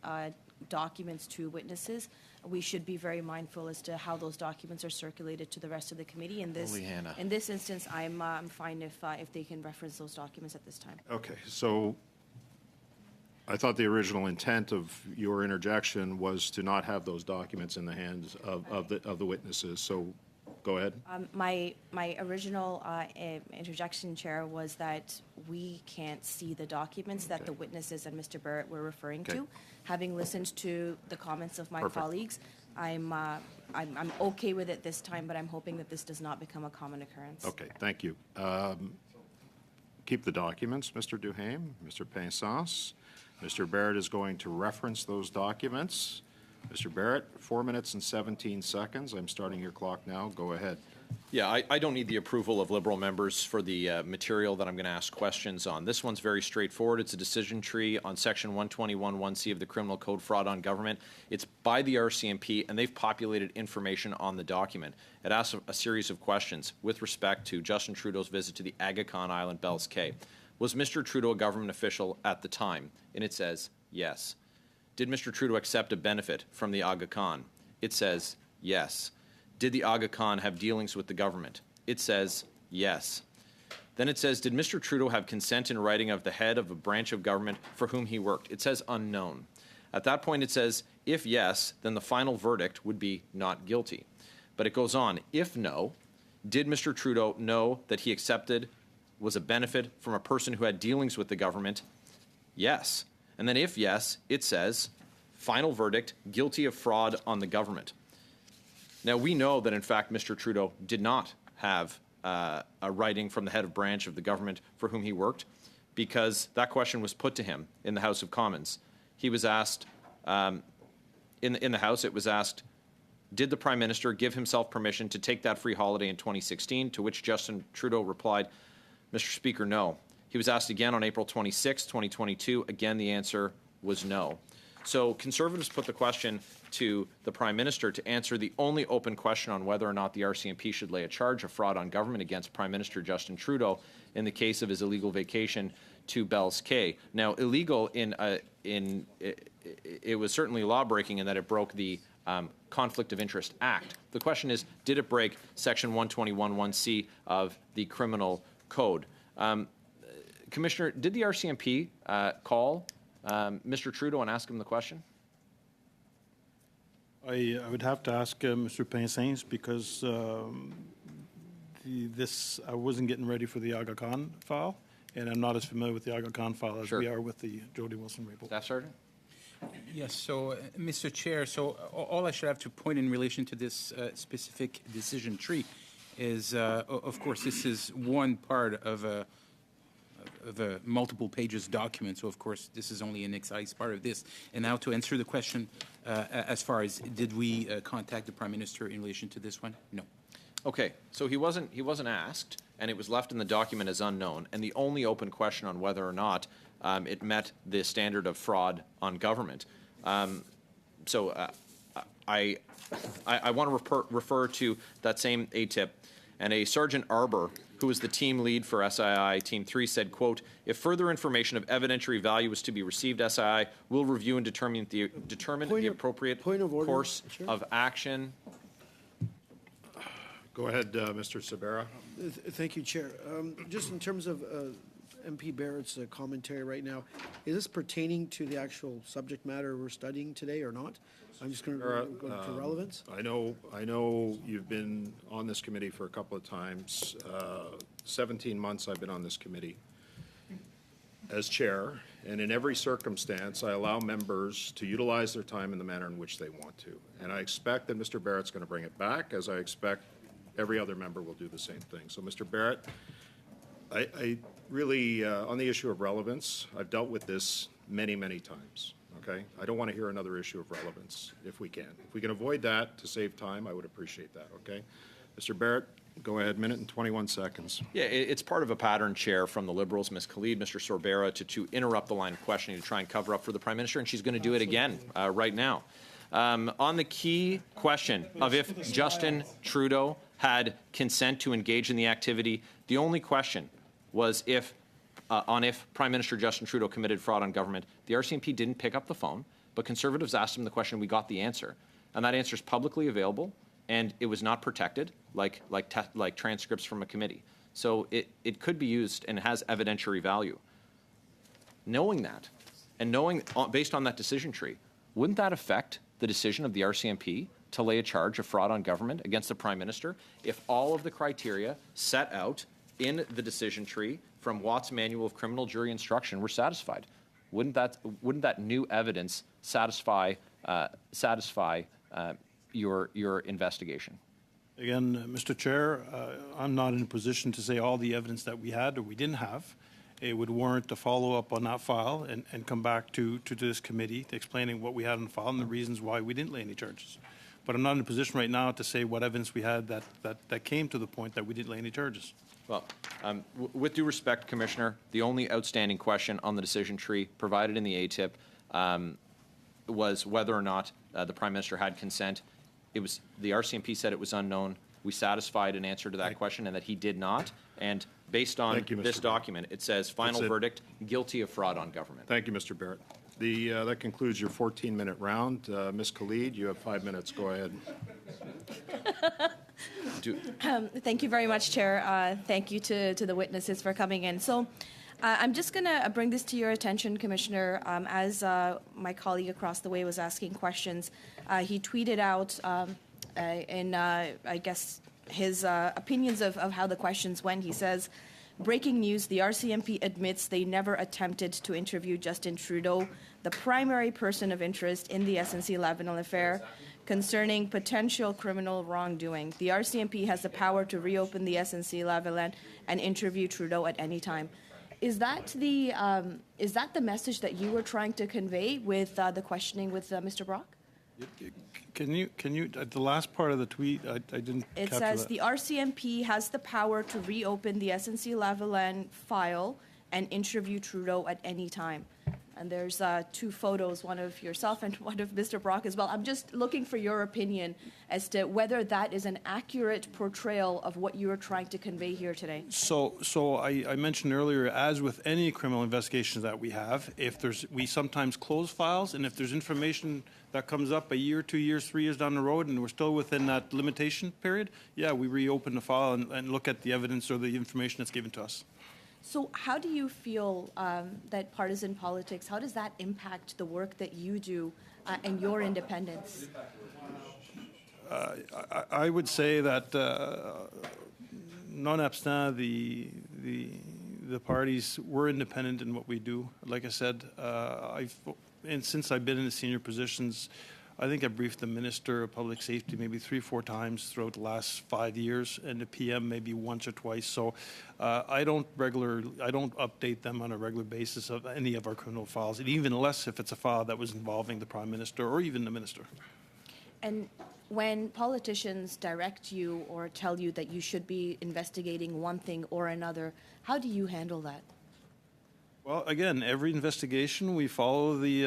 documents to witnesses, we should be very mindful as to how those documents are circulated to the rest of the committee. In this instance, I'm fine if they can reference those documents at this time. Okay, so I thought the original intent of your interjection was to not have those documents in the hands of the witnesses. So go ahead. My original interjection, Chair, was that we can't see the documents that the witnesses and Mr. Barrett were referring to. Having listened to the comments of my colleagues, I'm okay with it this time, but I'm hoping that this does not become a common occurrence. Okay, thank you. Keep the documents, Mr. Duhaime, Mr. Pinsance. Mr. Barrett is going to reference those documents. Mr. Barrett, 4 minutes and 17 seconds. I'm starting your clock now. Go ahead. Yeah, I don't need the approval of Liberal members for the material that I'm going to ask questions on. This one's very straightforward. It's a decision tree on Section 121(1)(c) of the Criminal Code, Fraud on Government. It's by the RCMP, and they've populated information on the document. It asks a series of questions with respect to Justin Trudeau's visit to the Aga Khan Island, Bells Cay. Was Mr. Trudeau a government official at the time? And it says yes. Did Mr. Trudeau accept a benefit from the Aga Khan? It says yes. Did the Aga Khan have dealings with the government? It says yes. Then it says, did Mr. Trudeau have consent in writing of the head of a branch of government for whom he worked? It says unknown. At that point, it says, if yes, then the final verdict would be not guilty. But it goes on, if no, did Mr. Trudeau know that he accepted was a benefit from a person who had dealings with the government? Yes. And then if yes, it says, final verdict, guilty of fraud on the government. Now, we know that, in fact, Mr. Trudeau did not have a writing from the head of branch of the government for whom he worked, because that question was put to him in the House of Commons. He was asked, in the House, it was asked, did the Prime Minister give himself permission to take that free holiday in 2016, to which Justin Trudeau replied, Mr. Speaker, no. He was asked again on April 26, 2022. Again, the answer was no. So Conservatives put the question to the Prime Minister to answer the only open question on whether or not the RCMP should lay a charge of fraud on government against Prime Minister Justin Trudeau in the case of his illegal vacation to Bell's Cay. Now, illegal it was certainly law-breaking in that it broke the Conflict of Interest Act. The question is, did it break Section 121(1)(c) of the Criminal Code? Commissioner, did the RCMP call Mr. Trudeau and ask him the question? I would have to ask Mr. Pinsins, because I wasn't getting ready for the Aga Khan file, and I'm not as familiar with the Aga Khan file as we are with the Jody Wilson-Raybould. Staff Sergeant? Yes, so, Mr. Chair, so all I should have to point in relation to this specific decision tree is, of course, this is one part of a multiple pages document, so of course this is only an excise part of this. And now to answer the question, as far as did we contact the Prime Minister in relation to this one? No. Okay, so he wasn't asked, and it was left in the document as unknown. And the only open question on whether or not it met the standard of fraud on government. I want to refer to that same ATIP, and a Sergeant Arbor, who was the team lead for SII Team 3, said, quote, if further information of evidentiary value is to be received, SII will review and determine the appropriate course of action. Go ahead, Mr. Sabera. Thank you, Chair. Just in terms of MP Barrett's commentary right now, is this pertaining to the actual subject matter we're studying today or not? I'm just going to go to relevance. I know you've been on this committee for a couple of times. 17 months I've been on this committee as chair, and in every circumstance, I allow members to utilize their time in the manner in which they want to. And I expect that Mr. Barrett's going to bring it back, as I expect every other member will do the same thing. So, Mr. Barrett, I really, on the issue of relevance, I've dealt with this many, many times, okay? I don't want to hear another issue of relevance if we can. If we can avoid that to save time, I would appreciate that, okay? Mr. Barrett, go ahead, minute and 21 seconds. Yeah, it's part of a pattern, Chair, from the Liberals, Ms. Khalid, Mr. Sorbera, to interrupt the line of questioning to try and cover up for the Prime Minister, and she's going to do it again right now. On the key question of if Justin Trudeau had consent to engage in the activity, the only question was if Prime Minister Justin Trudeau committed fraud on government. The RCMP didn't pick up the phone, but Conservatives asked him the question, we got the answer. And that answer is publicly available, and it was not protected like transcripts from a committee. So it could be used and has evidentiary value. Knowing that, and knowing based on that decision tree, wouldn't that affect the decision of the RCMP to lay a charge of fraud on government against the Prime Minister if all of the criteria set out in the decision tree from Watt's Manual of Criminal Jury Instruction were satisfied? Wouldn't that new evidence satisfy your investigation? Again, Mr. Chair, I'm not in a position to say all the evidence that we had or we didn't have. It would warrant a follow-up on that file and come back to this committee explaining what we had on the file and the reasons why we didn't lay any charges. But I'm not in a position right now to say what evidence we had that came to the point that we didn't lay any charges. Well, with due respect, Commissioner, the only outstanding question on the decision tree provided in the ATIP was whether or not the Prime Minister had consent. It was the RCMP said it was unknown. We satisfied an answer to that question and that he did not. And based on this document, it says final verdict, guilty of fraud on government. Thank you, Mr. Barrett. That concludes your 14-minute round. Ms. Khalid, you have 5 minutes. Go ahead. Thank you very much, Chair. Thank you to the witnesses for coming in. So I'm just going to bring this to your attention, Commissioner. As my colleague across the way was asking questions, he tweeted out I guess, his opinions of how the questions went. He says, breaking news, the RCMP admits they never attempted to interview Justin Trudeau, the primary person of interest in the SNC-Lavalin affair, concerning potential criminal wrongdoing. The RCMP has the power to reopen the SNC-Lavalin and interview Trudeau at any time. Is that the message that you were trying to convey with the questioning with Mr. Brock? Can you, the last part of the tweet, I didn't It capture says that. the RCMP has the power to reopen the SNC-Lavalin file and interview Trudeau at any time. And there's two photos, one of yourself and one of Mr. Brock as well. I'm just looking for your opinion as to whether that is an accurate portrayal of what you were trying to convey here today. So I mentioned earlier, as with any criminal investigations that we have, we sometimes close files, and if there's information that comes up a year, 2 years, 3 years down the road, and we're still within that limitation period, yeah, we reopen the file and look at the evidence or the information that's given to us. So how do you feel that partisan politics, how does that impact the work that you do and your independence? I would say that nonobstant the parties were independent in what we do. Like I said, and since I've been in the senior positions, I think I briefed the Minister of Public Safety maybe 3 or 4 times throughout the last 5 years, and the PM maybe once or twice. So I don't update them on a regular basis of any of our criminal files, and even less if it's a file that was involving the Prime Minister or even the Minister. And when politicians direct you or tell you that you should be investigating one thing or another, how do you handle that? Well, again, every investigation we follow the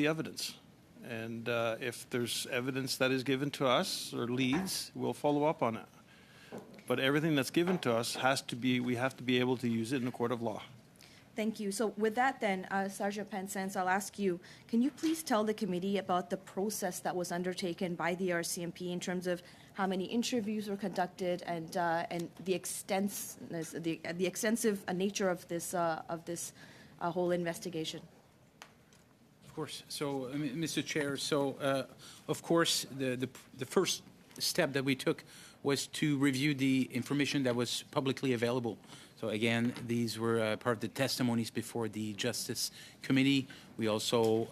evidence. And if there's evidence that is given to us or leads, we'll follow up on it. But everything that's given to us we have to be able to use it in a court of law. Thank you. So with that then, Sergeant Pensens, I'll ask you, can you please tell the committee about the process that was undertaken by the RCMP in terms of how many interviews were conducted and the extensive nature of this whole investigation? Of course. So, Mr. Chair, of course, the first step that we took was to review the information that was publicly available. So again, these were part of the testimonies before the Justice Committee. We also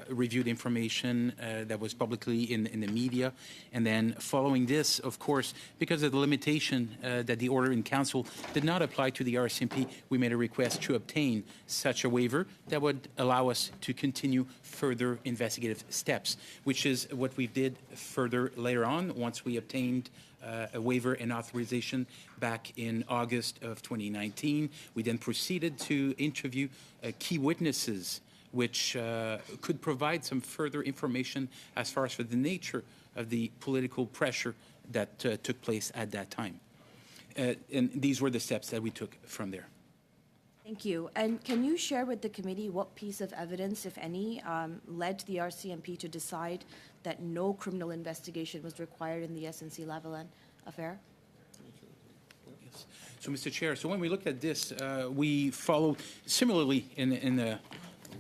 reviewed information that was publicly in the media. And then following this, of course, because of the limitation that the order in council did not apply to the RCMP, we made a request to obtain such a waiver that would allow us to continue further investigative steps, which is what we did further later on once we obtained a waiver and authorization back in August of 2019. We then proceeded to interview key witnesses which could provide some further information as far as for the nature of the political pressure that took place at that time. And these were the steps that we took from there. Thank you. And can you share with the committee what piece of evidence, if any, led the RCMP to decide that no criminal investigation was required in the SNC-Lavalin affair? Yes. So, Mr. Chair, so when we looked at this, we followed similarly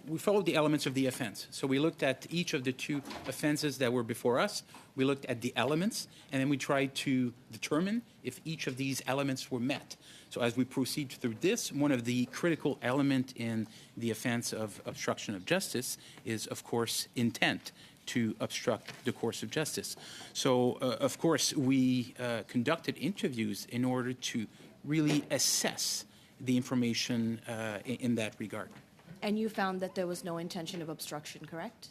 we followed the elements of the offense. So we looked at each of the 2 offenses that were before us. We looked at the elements, and then we tried to determine if each of these elements were met. So as we proceed through this, one of the critical elements in the offense of obstruction of justice is, of course, intent to obstruct the course of justice. So, of course, we conducted interviews in order to really assess the information in that regard. And you found that there was no intention of obstruction, correct?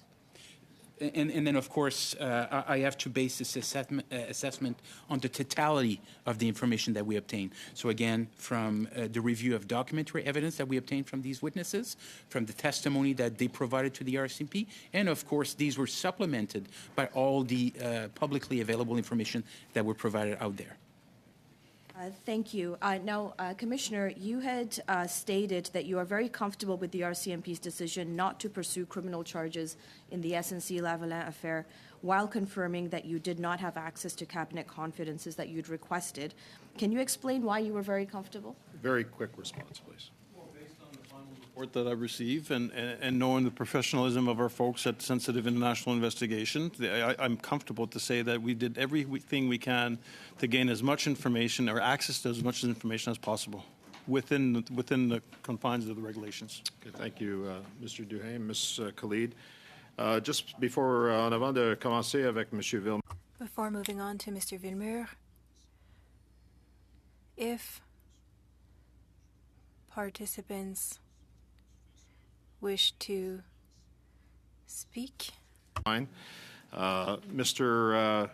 And then, of course, I have to base this assessment on the totality of the information that we obtained. So again, from the review of documentary evidence that we obtained from these witnesses, from the testimony that they provided to the RCMP, and of course, these were supplemented by all the publicly available information that were provided out there. Thank you. Now, Commissioner, you had stated that you are very comfortable with the RCMP's decision not to pursue criminal charges in the SNC-Lavalin affair, while confirming that you did not have access to cabinet confidences that you'd requested. Can you explain why you were very comfortable? very quick response, please. Report that I receive and knowing the professionalism of our folks at Sensitive International Investigation, I'm comfortable to say that we did everything we can to gain as much information or access to as much information as possible within the confines of the regulations. Okay, thank you, Mr. Duhaime. Ms. Khalid, just before, en avant de commencer avec M. Villemur. Before moving on to Mr. Villemur, if participants wish to speak. Fine. Monsieur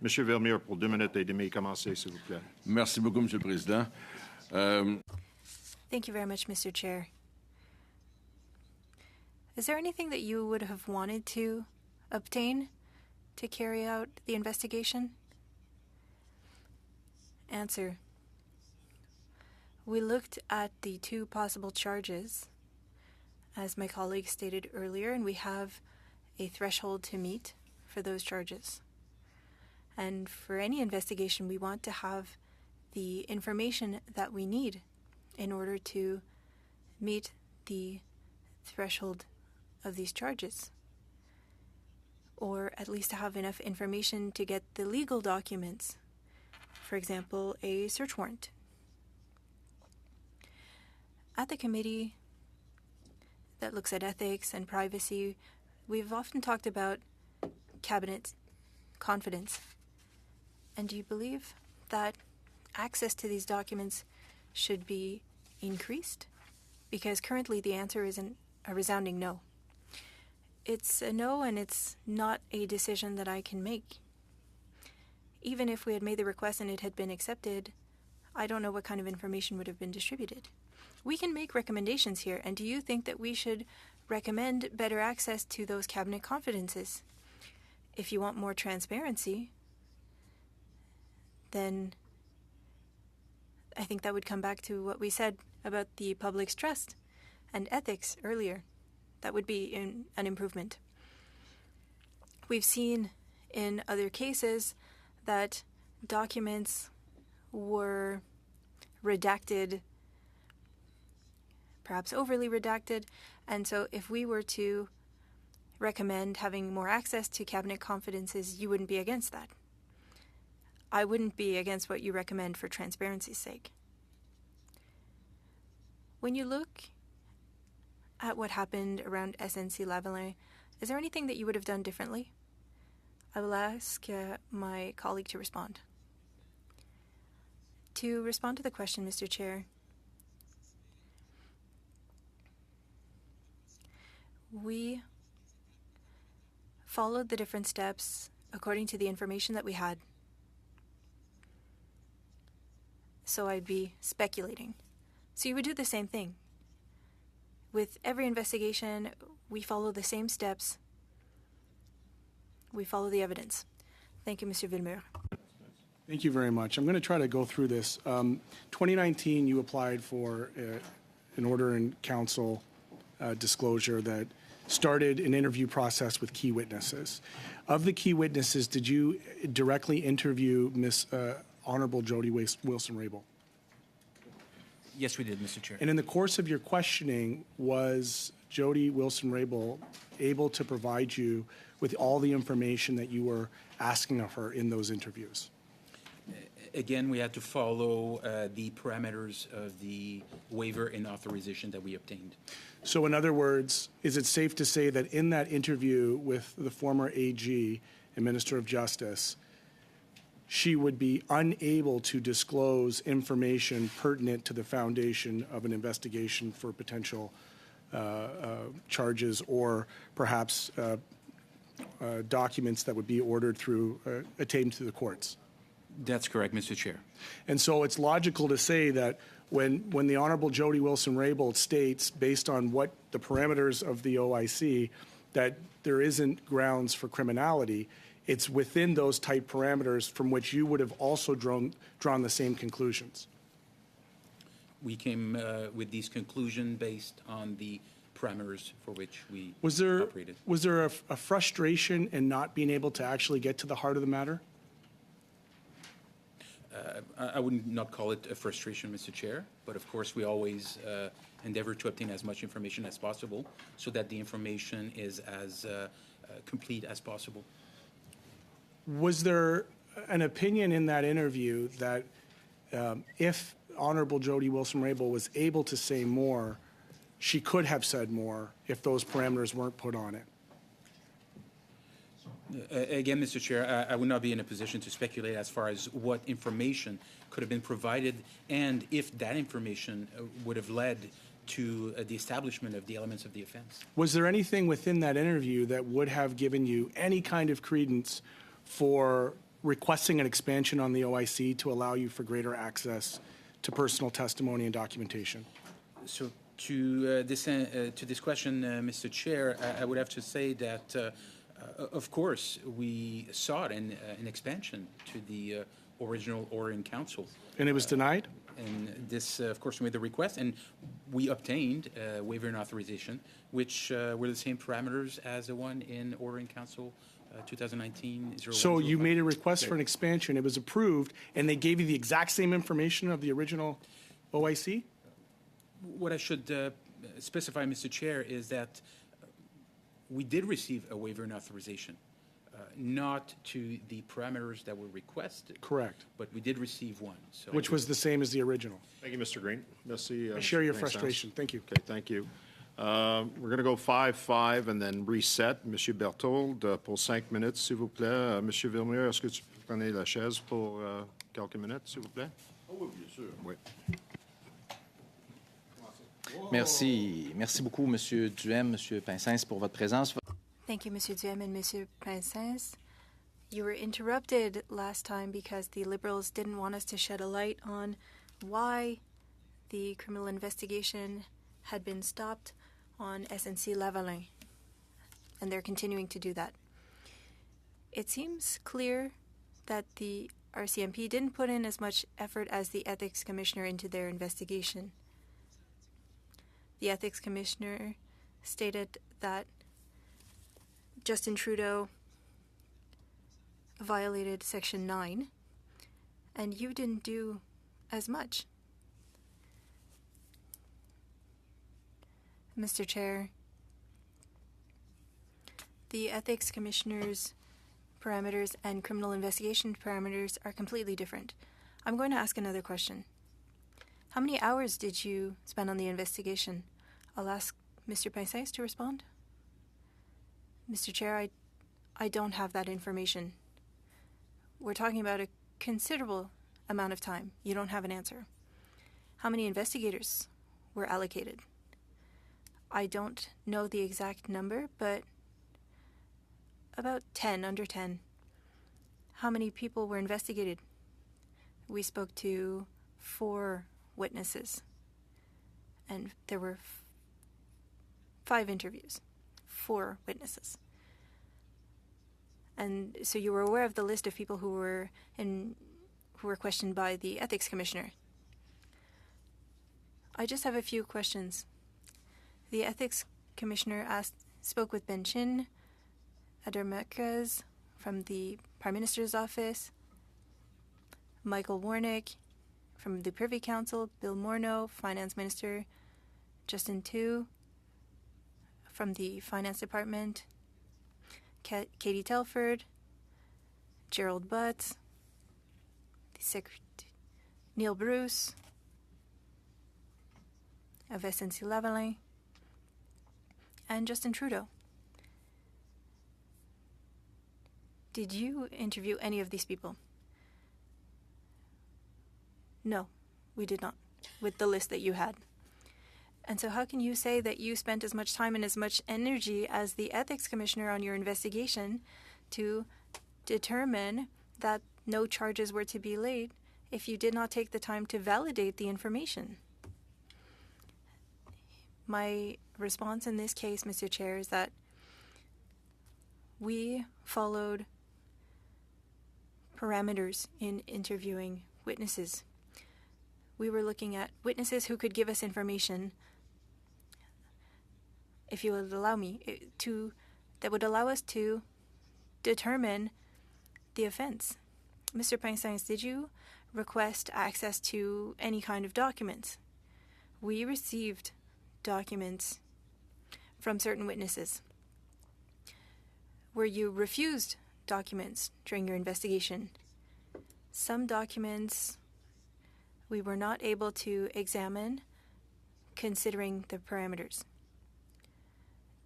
Villemur, pour 2 minutes et demie, commencez, s'il vous plaît. Merci beaucoup, Monsieur le Président. Thank you very much, Mr. Chair. Is there anything that you would have wanted to obtain to carry out the investigation? Answer. We looked at the 2 possible charges, as my colleague stated earlier, and we have a threshold to meet for those charges. And for any investigation, we want to have the information that we need in order to meet the threshold of these charges, or at least to have enough information to get the legal documents, for example, a search warrant. At the committee that looks at ethics and privacy, we've often talked about cabinet confidence. And do you believe that access to these documents should be increased? Because currently the answer is a resounding no. It's a no, and it's not a decision that I can make. Even if we had made the request and it had been accepted, I don't know what kind of information would have been distributed. We can make recommendations here, and do you think that we should recommend better access to those cabinet confidences? If you want more transparency, then I think that would come back to what we said about the public's trust and ethics earlier. That would be an improvement. We've seen in other cases that documents were redacted, perhaps overly redacted, and so if we were to recommend having more access to cabinet confidences, you wouldn't be against that. I wouldn't be against what you recommend for transparency's sake. When you look at what happened around SNC-Lavalin, is there anything that you would have done differently? I will ask my colleague to respond. To respond to the question, Mr. Chair, we followed the different steps according to the information that we had. So I'd be speculating. So you would do the same thing. With every investigation, we follow the same steps. We follow the evidence. Thank you, Mr. Villemur. Thank you very much. I'm going to try to go through this. 2019, you applied for an order in council disclosure that started an interview process with key witnesses. Of the key witnesses, did you directly interview Miss Honorable Jody Wilson-Raybould? Yes, we did, Mr. Chair. And in the course of your questioning, was Jody Wilson-Raybould able to provide you with all the information that you were asking of her in those interviews? Again, we had to follow the parameters of the waiver and authorization that we obtained. So in other words, is it safe to say that in that interview with the former AG and Minister of Justice, she would be unable to disclose information pertinent to the foundation of an investigation for potential charges or perhaps documents that would be ordered through, attained to the courts? That's correct, Mr. Chair. And so it's logical to say that when the Honorable Jody Wilson-Raybould states, based on what the parameters of the OIC, that there isn't grounds for criminality, it's within those tight parameters from which you would have also drawn the same conclusions. We came with these conclusions based on the parameters for which we operated. Was there a frustration in not being able to actually get to the heart of the matter? I would not call it a frustration, Mr. Chair, but of course we always endeavor to obtain as much information as possible so that the information is as complete as possible. Was there an opinion in that interview that if Honorable Jody Wilson-Raybould was able to say more, she could have said more if those parameters weren't put on it? Again, Mr. Chair, I would not be in a position to speculate as far as what information could have been provided and if that information would have led to the establishment of the elements of the offense. Was there anything within that interview that would have given you any kind of credence for requesting an expansion on the OIC to allow you for greater access to personal testimony and documentation? So to this question, Mr. Chair, I would have to say that, of course, we sought an expansion to the original order in council. And it was denied? And this, of course, we made the request, and we obtained a waiver and authorization, which were the same parameters as the one in order in council 2019-0105. So you made a request for an expansion, it was approved, and they gave you the exact same information of the original OIC? What I should specify, Mr. Chair, is that we did receive a waiver and authorization, not to the parameters that were requested. Correct. But we did receive one. So Which was the same as the original. Thank you, Mr. Green. Merci, I share your Vincent. frustration. Thank you. Okay, thank you. We're going to go 5-5 and then reset. Monsieur Berthold, pour 5 minutes, s'il vous plaît. Monsieur Vernier, est-ce que tu peux prendre la chaise pour quelques minutes, s'il vous plaît? Oui, bien sûr. Oui. Merci. Merci beaucoup, Monsieur Duhem, Monsieur Pincens, pour votre présence. Thank you, Monsieur Duhem and Monsieur Pincens. You were interrupted last time because the Liberals didn't want us to shed a light on why the criminal investigation had been stopped on SNC Lavalin, and they're continuing to do that. It seems clear that the RCMP didn't put in as much effort as the Ethics Commissioner into their investigation. The Ethics Commissioner stated that Justin Trudeau violated Section 9, and you didn't do as much. Mr. Chair, the Ethics Commissioner's parameters and criminal investigation parameters are completely different. I'm going to ask another question. How many hours did you spend on the investigation? I'll ask Mr. Pincens to respond. Mr. Chair, I don't have that information. We're talking about a considerable amount of time. You don't have an answer. How many investigators were allocated? I don't know the exact number, but about 10, under 10. How many people were investigated? We spoke to 4 witnesses, and there were 5 interviews, 4 witnesses. And so you were aware of the list of people who were questioned by the Ethics Commissioner. I just have a few questions. The Ethics Commissioner spoke with Ben Chin, Adair Mekaz from the Prime Minister's Office, Michael Warnick from the Privy Council, Bill Morneau, Finance Minister, Justin Tu from the Finance Department, Katie Telford, Gerald Butts, Neil Bruce of SNC Lavalin, and Justin Trudeau. Did you interview any of these people? No, we did not, with the list that you had. And so how can you say that you spent as much time and as much energy as the Ethics Commissioner on your investigation to determine that no charges were to be laid if you did not take the time to validate the information? My response in this case, Mr. Chair, is that we followed parameters in interviewing witnesses. We were looking at witnesses who could give us information, if you would allow me, that would allow us to determine the offense. Mr. Pincens, did you request access to any kind of documents. We received documents from certain witnesses. Were you refused documents during your investigation? Some documents we were not able to examine considering the parameters.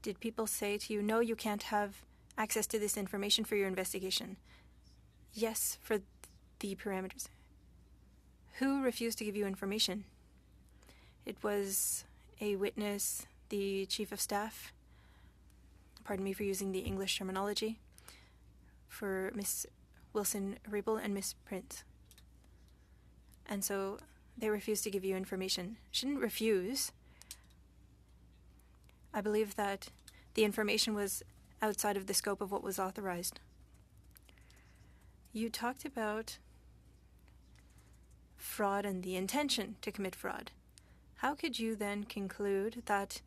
Did people say to you, no, you can't have access to this information for your investigation? Yes, for the parameters. Who refused to give you information? It was a witness, the chief of staff, pardon me for using the English terminology, for Miss Wilson-Raybould and Miss Prince. And so they refused to give you information. Shouldn't refuse. I believe that the information was outside of the scope of what was authorized. You talked about fraud and the intention to commit fraud. How could you then conclude that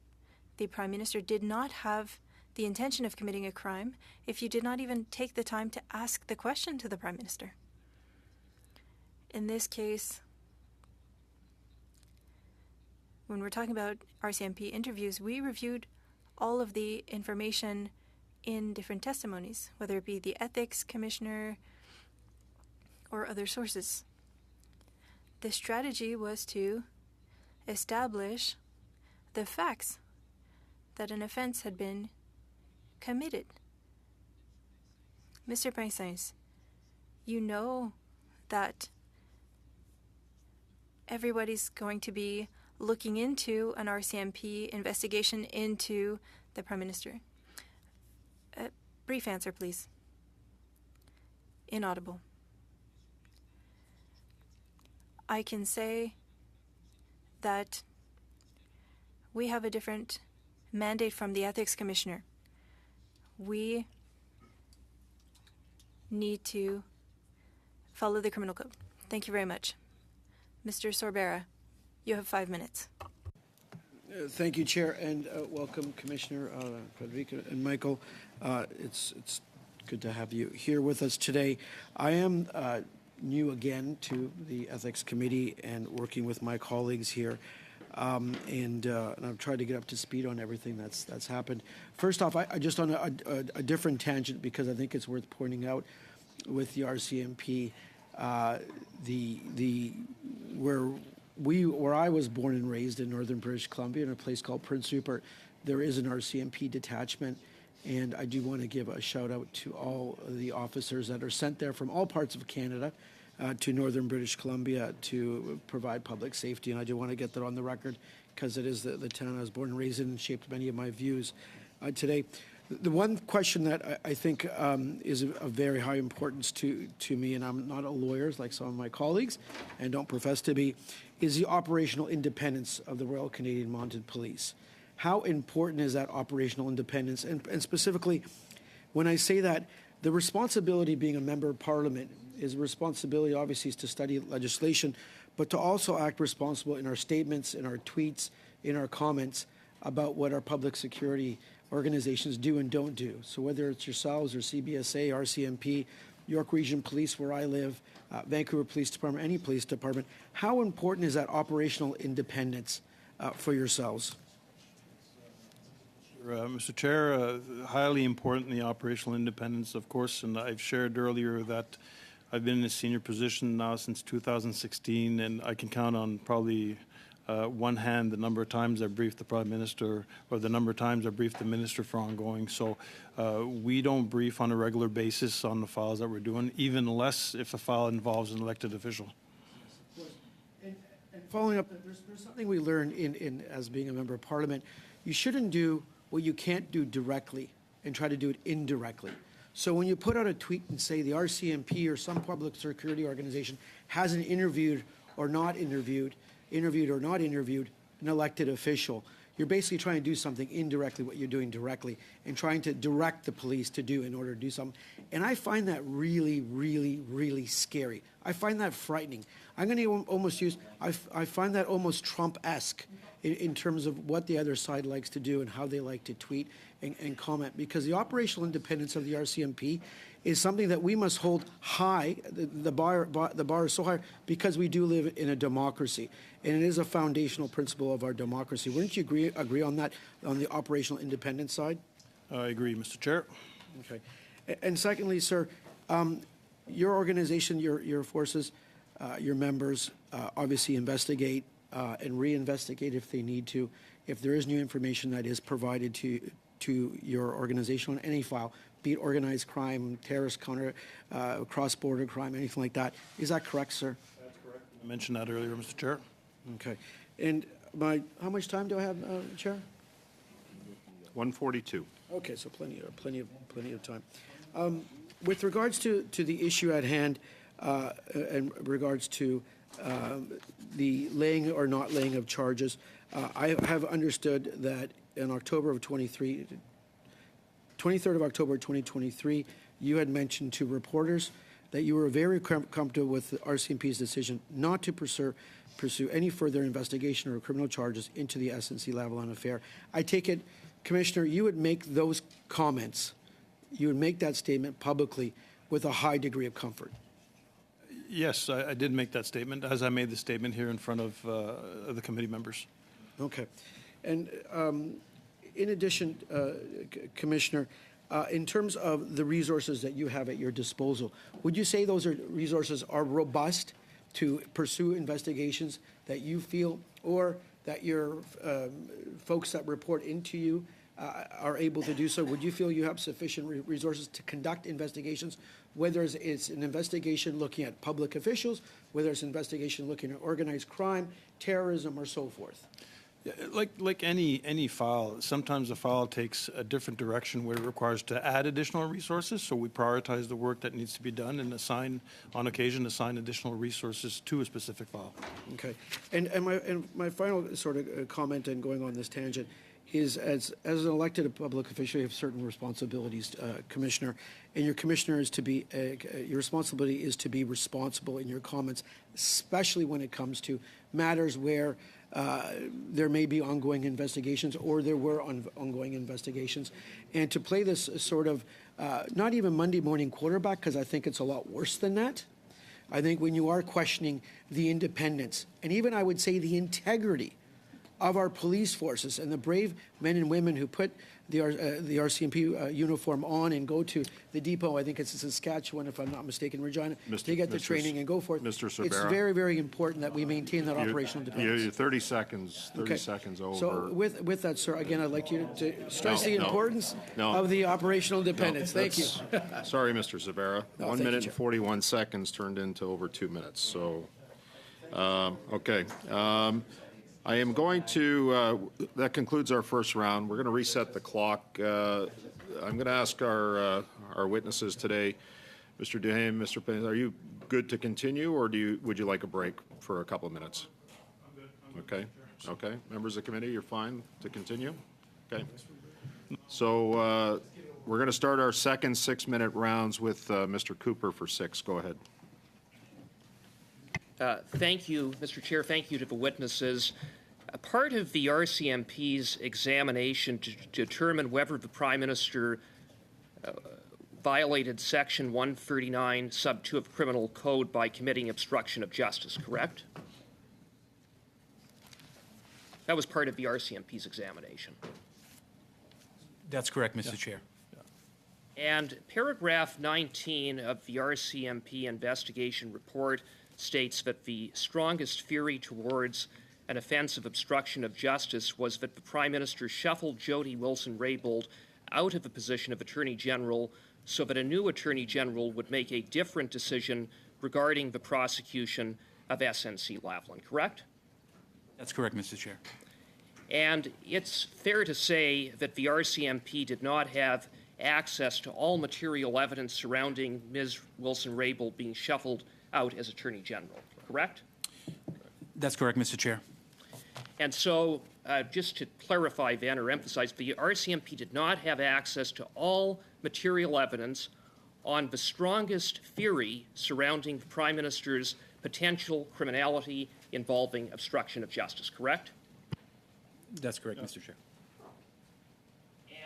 the Prime Minister did not have the intention of committing a crime if you did not even take the time to ask the question to the Prime Minister? In this case, when we're talking about RCMP interviews, we reviewed all of the information in different testimonies, whether it be the Ethics Commissioner or other sources. The strategy was to establish the facts that an offense had been committed. Mr. Pinsins, you know that everybody's going to be looking into an RCMP investigation into the Prime Minister. Brief answer, please. Inaudible. I can say that we have a different mandate from the Ethics Commissioner. We need to follow the criminal code. Thank you very much. Mr. Sorbera, you have 5 minutes. Thank you, Chair, and welcome, Commissioner Frederica and Michael. It's good to have you here with us today. I am new again to the Ethics Committee and working with my colleagues here, and I've tried to get up to speed on everything that's happened. First off, I just on a different tangent, because I think it's worth pointing out with the RCMP, where I was born and raised in northern British Columbia in a place called Prince Rupert, there is an RCMP detachment, and I do want to give a shout out to all of the officers that are sent there from all parts of Canada to northern British Columbia to provide public safety, and I do want to get that on the record because it is the town I was born and raised in and shaped many of my views today. The one question that I think is of very high importance to me, and I'm not a lawyer like some of my colleagues and don't profess to be, is the operational independence of the Royal Canadian Mounted Police. How important is that operational independence? And specifically, when I say that, the responsibility being a member of Parliament is a responsibility, obviously, is to study legislation, but to also act responsible in our statements, in our tweets, in our comments about what our public security organizations do and don't do. So whether it's yourselves or CBSA, RCMP, York Region Police, where I live, Vancouver Police Department, any police department, how important is that operational independence for yourselves? Mr. Chair, highly important, the operational independence, of course, and I've shared earlier that I've been in a senior position now since 2016, and I can count on probably one hand the number of times I briefed the Prime Minister or the number of times I briefed the Minister for ongoing. So we don't brief on a regular basis on the files that we're doing, even less if a file involves an elected official. And following up, there's something we learned in as being a member of Parliament. You shouldn't do what you can't do directly and try to do it indirectly. So when you put out a tweet and say the RCMP or some public security organization hasn't interviewed or not interviewed an elected official, you're basically trying to do something indirectly what you're doing directly and trying to direct the police to do in order to do something. And I find that really, really, really scary. I find that frightening. I'm going to almost use, I find that almost Trump-esque in terms of what the other side likes to do and how they like to tweet and comment, because the operational independence of the RCMP is something that we must hold high. The bar is so high because we do live in a democracy, and it is a foundational principle of our democracy. Wouldn't you agree on that, on the operational independence side? I agree, Mr. Chair. Okay. And secondly, sir, your organization, your forces, your members obviously investigate and reinvestigate if they need to. If there is new information that is provided to your organization on any file, be it organized crime, terrorist counter, cross-border crime, anything like that. Is that correct, sir? That's correct. I mentioned that earlier, Mr. Chair. Okay. And how much time do I have, Chair? 1:42. Okay, so plenty of time. With regards to the issue at hand, and regards to the laying or not laying of charges, I have understood that in October of 23rd of October 2023, you had mentioned to reporters that you were very comfortable with the RCMP's decision not to pursue any further investigation or criminal charges into the SNC-Lavalin affair. I take it, Commissioner, you would make those comments, you would make that statement publicly with a high degree of comfort. Yes, I did make that statement, as I made the statement here in front of the committee members. Okay. And in addition, Commissioner, in terms of the resources that you have at your disposal, would you say those resources are robust to pursue investigations that you feel, or that your folks that report into you are able to do so? Would you feel you have sufficient resources to conduct investigations, whether it's an investigation looking at public officials, whether it's an investigation looking at organized crime, terrorism, or so forth? Yeah, like any file, sometimes the file takes a different direction where it requires to add additional resources, so we prioritize the work that needs to be done and assign additional resources to a specific file. Okay. And my final sort of comment, and going on this tangent, is as an elected public official, you have certain responsibilities, Commissioner, and your commissioner is to be, your responsibility is to be responsible in your comments, especially when it comes to matters where there may be ongoing investigations, or there were ongoing investigations. And to play this sort of, not even Monday morning quarterback, because I think it's a lot worse than that. I think when you are questioning the independence, and even I would say the integrity of our police forces and the brave men and women who put the RCMP uniform on and go to the depot, I think it's in Saskatchewan, if I'm not mistaken, Regina, to get the training and go forth. Mr. Cervera. It's very, very important that we maintain that operational independence. You're 30 seconds over. So with that, sir, again, I'd like you to stress the importance of the operational independence. Thank you. Sorry, Mr. Cervera. 1 minute and 41 seconds turned into over 2 minutes. So, okay. I am going to, that concludes our first round. We're going to reset the clock. I'm going to ask our witnesses today, Mr. Duhaime, Mr. Payne, are you good to continue, or would you like a break for a couple of minutes? I'm good. Okay. Okay. Members of the committee, you're fine to continue? Okay. So we're going to start our second 6-minute rounds with Mr. Cooper for 6. Go ahead. Thank you, Mr. Chair. Thank you to the witnesses. A part of the RCMP's examination to determine whether the Prime Minister violated Section 139, Sub 2 of Criminal Code by committing obstruction of justice, correct? That was part of the RCMP's examination. That's correct, Mr. Chair. And paragraph 19 of the RCMP investigation report states that the strongest theory towards an offense of obstruction of justice was that the Prime Minister shuffled Jody Wilson-Raybould out of the position of Attorney General so that a new Attorney General would make a different decision regarding the prosecution of SNC-Lavalin, correct? That's correct, Mr. Chair. And it's fair to say that the RCMP did not have access to all material evidence surrounding Ms. Wilson-Raybould being shuffled out as Attorney General, correct? That's correct, Mr. Chair. And so, just to clarify then, or emphasize, the RCMP did not have access to all material evidence on the strongest theory surrounding the Prime Minister's potential criminality involving obstruction of justice, correct? That's correct, Mr. Chair.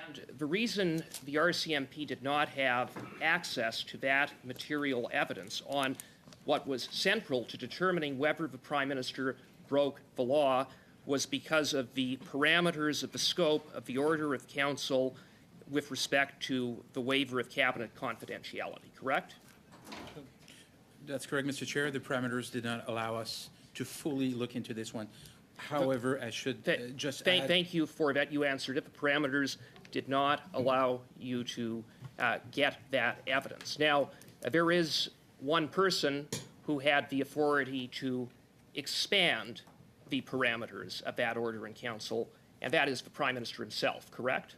And the reason the RCMP did not have access to that material evidence on what was central to determining whether the Prime Minister broke the law was because of the parameters of the scope of the Order of Council with respect to the waiver of cabinet confidentiality, correct? That's correct, Mr. Chair. The parameters did not allow us to fully look into this one. However, I should just add... Thank you for that. You answered it. The parameters did not allow you to get that evidence. Now, there is one person who had the authority to expand the parameters of that Order in Council, and that is the Prime Minister himself, correct?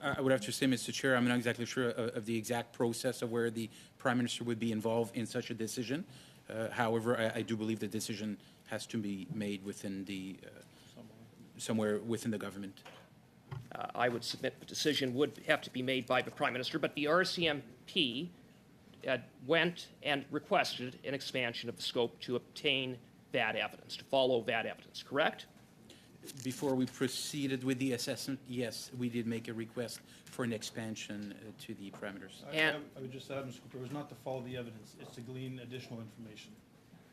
I would have to say, Mr. Chair, I'm not exactly sure of the exact process of where the Prime Minister would be involved in such a decision. However, I do believe the decision has to be made within the, somewhere within the government. I would submit the decision would have to be made by the Prime Minister, but the RCMP went and requested an expansion of the scope to obtain that evidence, to follow that evidence, correct? Before we proceeded with the assessment, yes, we did make a request for an expansion to the parameters. I would just add, Mr. Cooper, it was not to follow the evidence, it's to glean additional information.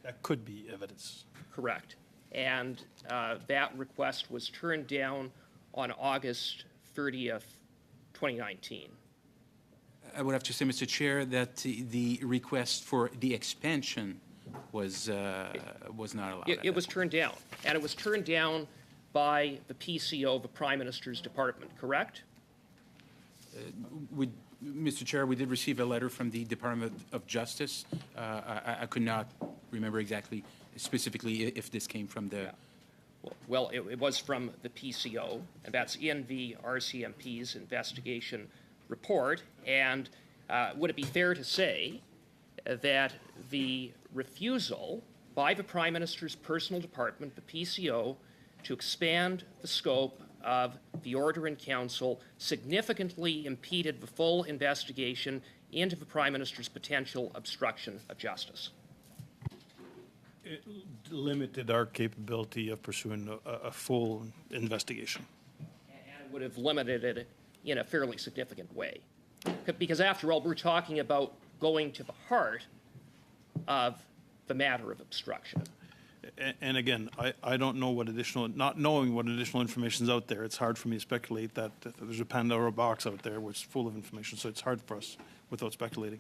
That could be evidence. Correct. And that request was turned down on August 30th, 2019. I would have to say, Mr. Chair, that the request for the expansion was not allowed. It was turned down, and it was turned down by the PCO, the Prime Minister's Department, correct? Mr. Chair, we did receive a letter from the Department of Justice. I could not remember exactly, specifically, if this came from the... Well, it was from the PCO, and that's in the RCMP's investigation report. And would it be fair to say that the refusal by the Prime Minister's personal department, the PCO, to expand the scope of the Order in Council significantly impeded the full investigation into the Prime Minister's potential obstruction of justice? It limited our capability of pursuing a full investigation. And it would have limited it in a fairly significant way. Because after all, we're talking about going to the heart of the matter of obstruction. And again, I don't know what additional, not knowing what additional information is out there, it's hard for me to speculate that there's a Pandora box out there which is full of information, so it's hard for us without speculating.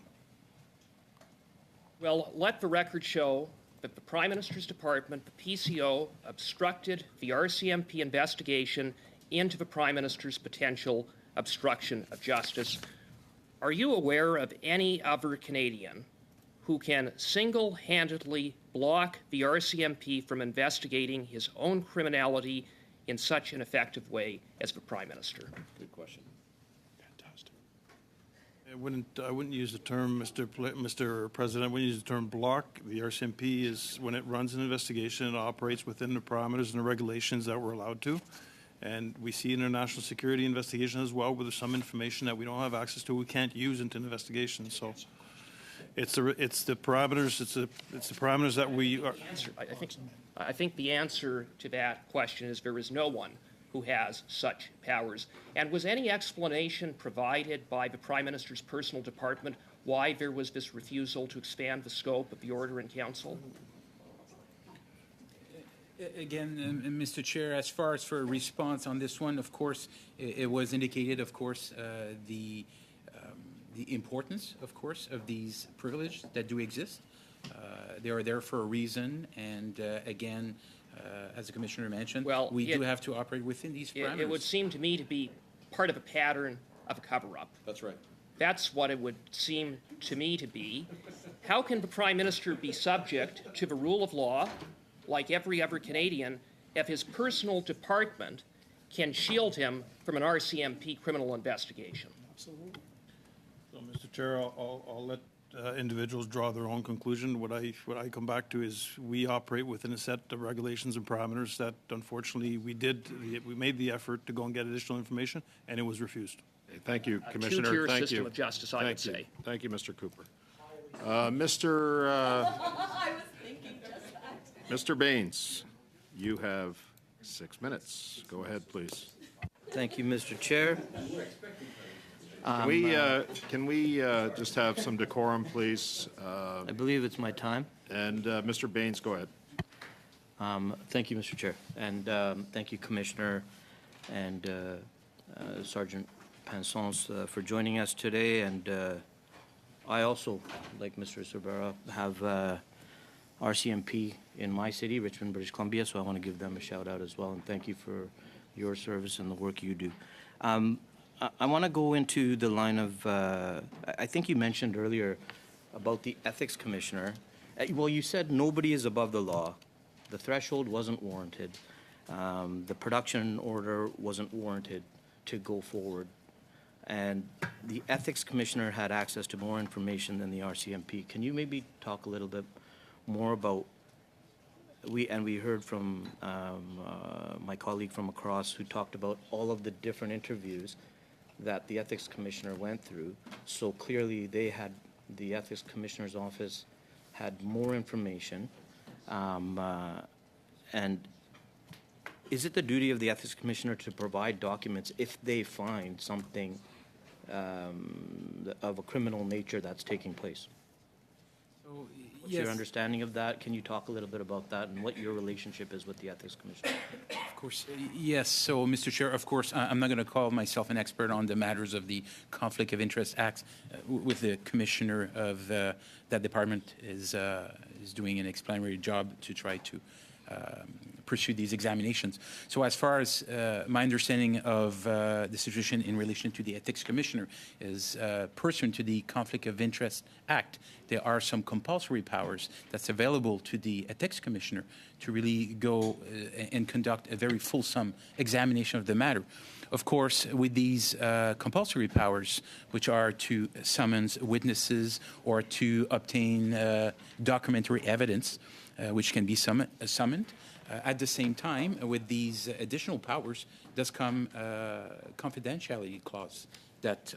Well, let the record show that the Prime Minister's Department, the PCO, obstructed the RCMP investigation into the Prime Minister's potential obstruction of justice. Are you aware of any other Canadian who can single-handedly block the RCMP from investigating his own criminality in such an effective way as the Prime Minister? Good question. Fantastic. I wouldn't use the term, Mr. President, I wouldn't use the term block. The RCMP is, when it runs an investigation, it operates within the parameters and the regulations that we're allowed to. And we see international security investigation as well, where there's some information that we don't have access to, we can't use into an investigation. So it's the parameters. It's the parameters that we are. I think the answer to that question is there is no one who has such powers. And was any explanation provided by the Prime Minister's personal department why there was this refusal to expand the scope of the Order in Council? Again, Mr. Chair, as far as for a response on this one, of course, it was indicated, of course, the importance, of course, of these privileges that do exist. They are there for a reason, and again, as the Commissioner mentioned, we do have to operate within these parameters. It would seem to me to be part of a pattern of a cover-up. That's right. That's what it would seem to me to be. How can the Prime Minister be subject to the rule of law, like every other Canadian, if his personal department can shield him from an RCMP criminal investigation? Absolutely. So, Mr. Chair, I'll let individuals draw their own conclusion. What I come back to is we operate within a set of regulations and parameters that, unfortunately, we made the effort to go and get additional information, and it was refused. Thank you, Commissioner. Two-tier system of justice, I would say. Thank you, Mr. Cooper. Mr. Baines, you have 6 minutes. Go ahead, please. Thank you, Mr. Chair. Can we just have some decorum, please? I believe it's my time. And Mr. Baines, go ahead. Thank you, Mr. Chair. And thank you, Commissioner and Sergeant Pensons, for joining us today. And I also, like Mr. Cervera, have RCMP in my city, Richmond, British Columbia, so I want to give them a shout out as well. And thank you for your service and the work you do. I want to go into the line of, I think you mentioned earlier about the Ethics Commissioner. Well, you said nobody is above the law. The threshold wasn't warranted. The production order wasn't warranted to go forward. And the Ethics Commissioner had access to more information than the RCMP. Can you maybe talk a little bit more about, we heard from my colleague from across who talked about all of the different interviews that the Ethics Commissioner went through. So clearly the Ethics Commissioner's office had more information. And is it the duty of the Ethics Commissioner to provide documents if they find something of a criminal nature that's taking place? What's your understanding of that? Can you talk a little bit about that and what your relationship is with the Ethics Commissioner? Of course, yes. So, Mr. Chair, of course, I'm not going to call myself an expert on the matters of the Conflict of Interest Acts. With the Commissioner of that department is doing an exemplary job to try to pursue these examinations. So as far as my understanding of the situation in relation to the Ethics Commissioner is pursuant to the Conflict of Interest Act, there are some compulsory powers that's available to the Ethics Commissioner to really go and conduct a very fulsome examination of the matter. Of course, with these compulsory powers, which are to summons witnesses or to obtain documentary evidence, which can be summoned. At the same time, with these additional powers, does come confidentiality clause that's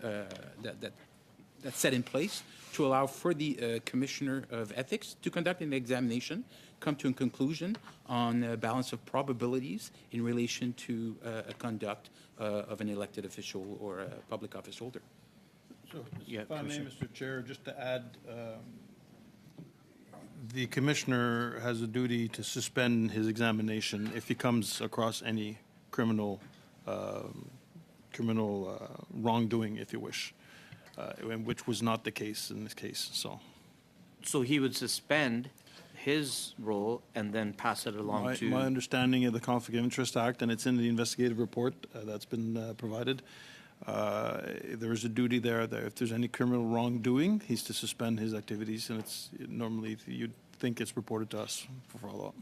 set in place to allow for the Commissioner of Ethics to conduct an examination, come to a conclusion on a balance of probabilities in relation to a conduct of an elected official or a public office holder. So, if I may, Mr. Chair, just to add, the Commissioner has a duty to suspend his examination if he comes across any criminal wrongdoing, if you wish, which was not the case in this case. So he would suspend his role and then pass it along to... My understanding of the Conflict of Interest Act, and it's in the investigative report that's been provided, there is a duty there that if there's any criminal wrongdoing, he's to suspend his activities, and it's normally you'd think it's reported to us for follow-up.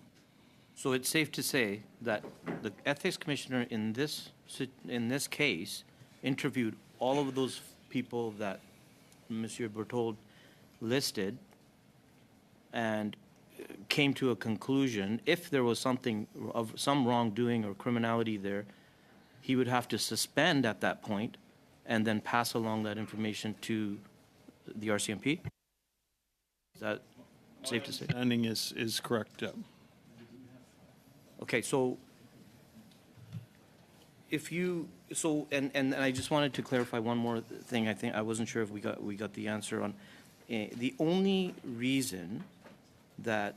So it's safe to say that the Ethics Commissioner in this case interviewed all of those people that Monsieur Berthold listed and came to a conclusion. If there was something of some wrongdoing or criminality there, he would have to suspend at that point and then pass along that information to the RCMP? Is that safe to say? My understanding is correct, yeah. Okay, so if you, so, and I just wanted to clarify one more thing. I think I wasn't sure if we got the answer on. The only reason that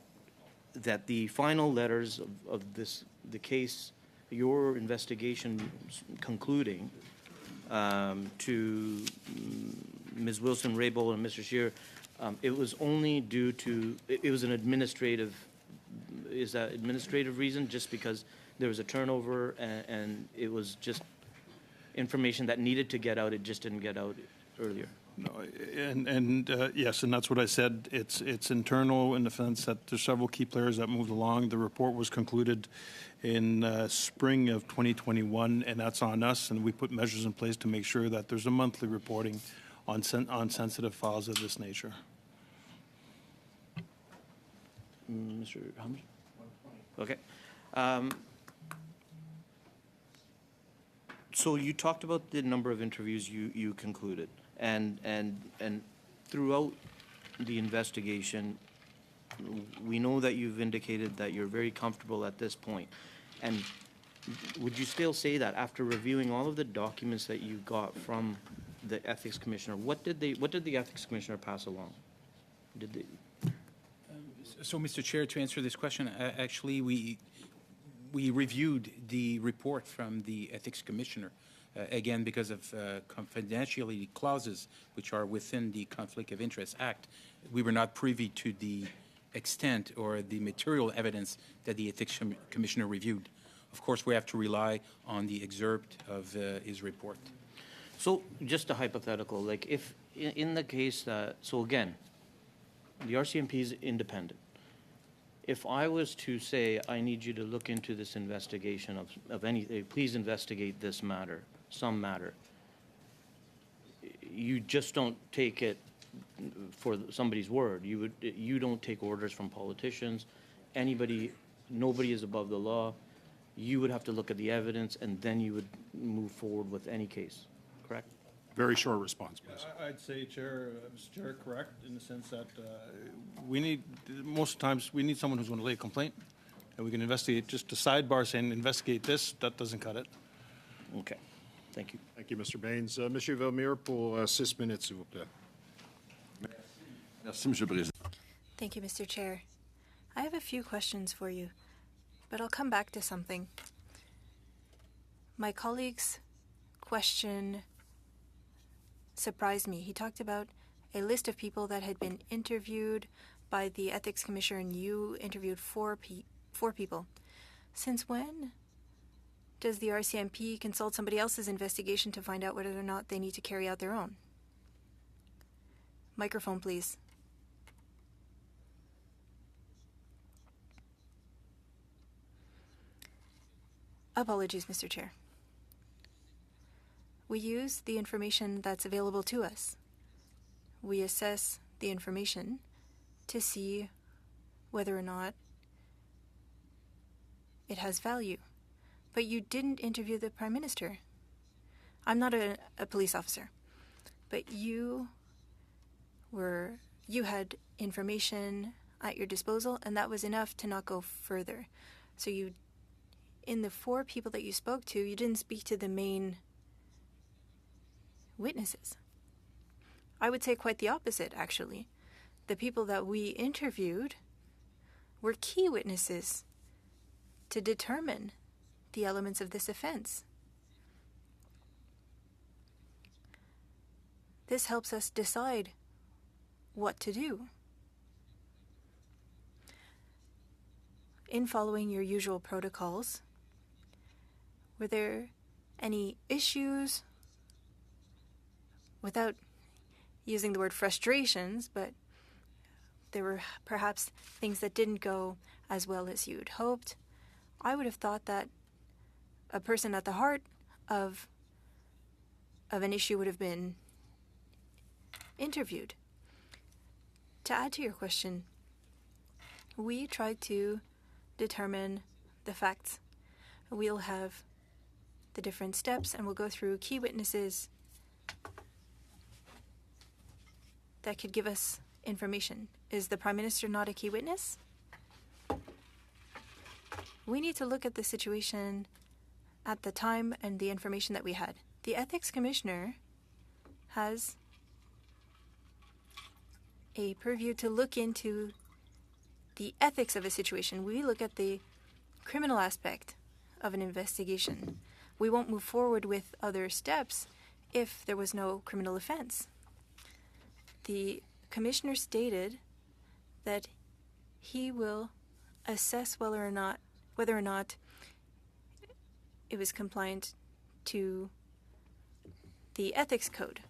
the final letters of the case, your investigation concluding to Ms. Wilson-Raybould and Mr. Scheer, it was only due to, it was an administrative, is that administrative reason, just because there was a turnover and it was just information that needed to get out, it just didn't get out earlier? No, and yes, and that's what I said. It's internal in the sense that there's several key players that moved along. The report was concluded in spring of 2021, and that's on us. And we put measures in place to make sure that there's a monthly reporting on sensitive files of this nature. Mr. Helms? Okay. So you talked about the number of interviews you concluded. And throughout the investigation. We know that you've indicated that you're very comfortable at this point. And would you still say that after reviewing all of the documents that you got from the Ethics Commissioner, what did the Ethics Commissioner pass along? Did they? So, Mr. Chair, to answer this question, actually, we reviewed the report from the Ethics Commissioner, again, because of confidentiality clauses which are within the Conflict of Interest Act. We were not privy to the extent or the material evidence that the Ethics Commissioner reviewed. Of course, we have to rely on the excerpt of his report. So, just a hypothetical, like if in the case that, so again, the RCMP is independent. If I was to say, I need you to look into this investigation of anything, please investigate this matter, some matter, you just don't take it for somebody's word. You don't take orders from politicians, nobody is above the law. You would have to look at the evidence, and then you would move forward with any case, correct? Very short response, please. I'd say, Mr. Chair, correct, in the sense that we need, most times, we need someone who's going to lay a complaint, and we can investigate. Just a sidebar saying, investigate this, that doesn't cut it. Okay, thank you. Thank you, Mr. Baines. Monsieur Vermeer, pour 6 minutes, s'il vous plaît. Merci, Monsieur le Président. Thank you, Mr. Chair. I have a few questions for you, but I'll come back to something. My colleague's question surprised me. He talked about a list of people that had been interviewed by the Ethics Commissioner, and you interviewed four people. Since when does the RCMP consult somebody else's investigation to find out whether or not they need to carry out their own? Microphone, please. Apologies, Mr. Chair. We use the information that's available to us. We assess the information to see whether or not it has value. But you didn't interview the Prime Minister. I'm not a police officer, but you had information at your disposal, and that was enough to not go further. So in the four people that you spoke to, you didn't speak to the main witnesses. I would say quite the opposite, actually. The people that we interviewed were key witnesses to determine the elements of this offense. This helps us decide what to do. In following your usual protocols, were there any issues, without using the word frustrations, but there were perhaps things that didn't go as well as you'd hoped? I would have thought that a person at the heart of an issue would have been interviewed. To add to your question, we tried to determine the facts. We'll have the different steps, and we'll go through key witnesses that could give us information. Is the Prime Minister not a key witness? We need to look at the situation at the time and the information that we had. The Ethics Commissioner has a purview to look into the ethics of a situation. We look at the criminal aspect of an investigation. We won't move forward with other steps if there was no criminal offense. The Commissioner stated that he will assess whether or not it was compliant to the ethics code.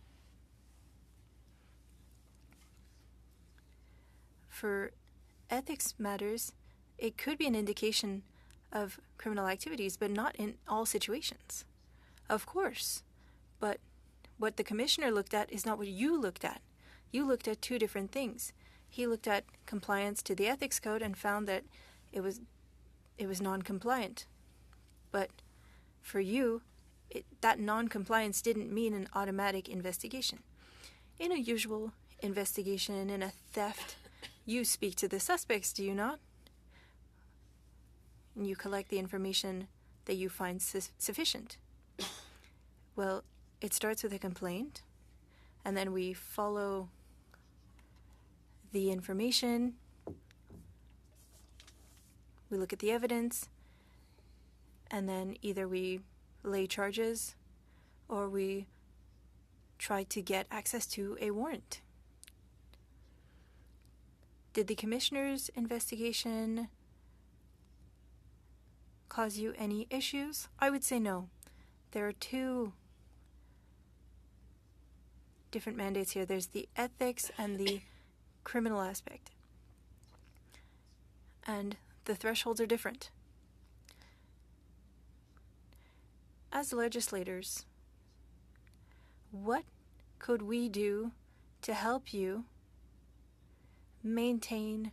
For ethics matters, it could be an indication of criminal activities, but not in all situations. Of course, but what the Commissioner looked at is not what you looked at. You looked at two different things. He looked at compliance to the ethics code and found that it was non-compliant. But for you, that non-compliance didn't mean an automatic investigation. In a usual investigation in a theft, you speak to the suspects, do you not? And you collect the information that you find sufficient. Well, it starts with a complaint, and then we follow the information, we look at the evidence, and then either we lay charges or we try to get access to a warrant. Did the commissioner's investigation cause you any issues? I would say no. There are two different mandates here. There's the ethics and the criminal aspect. And the thresholds are different. As legislators, what could we do to help you maintain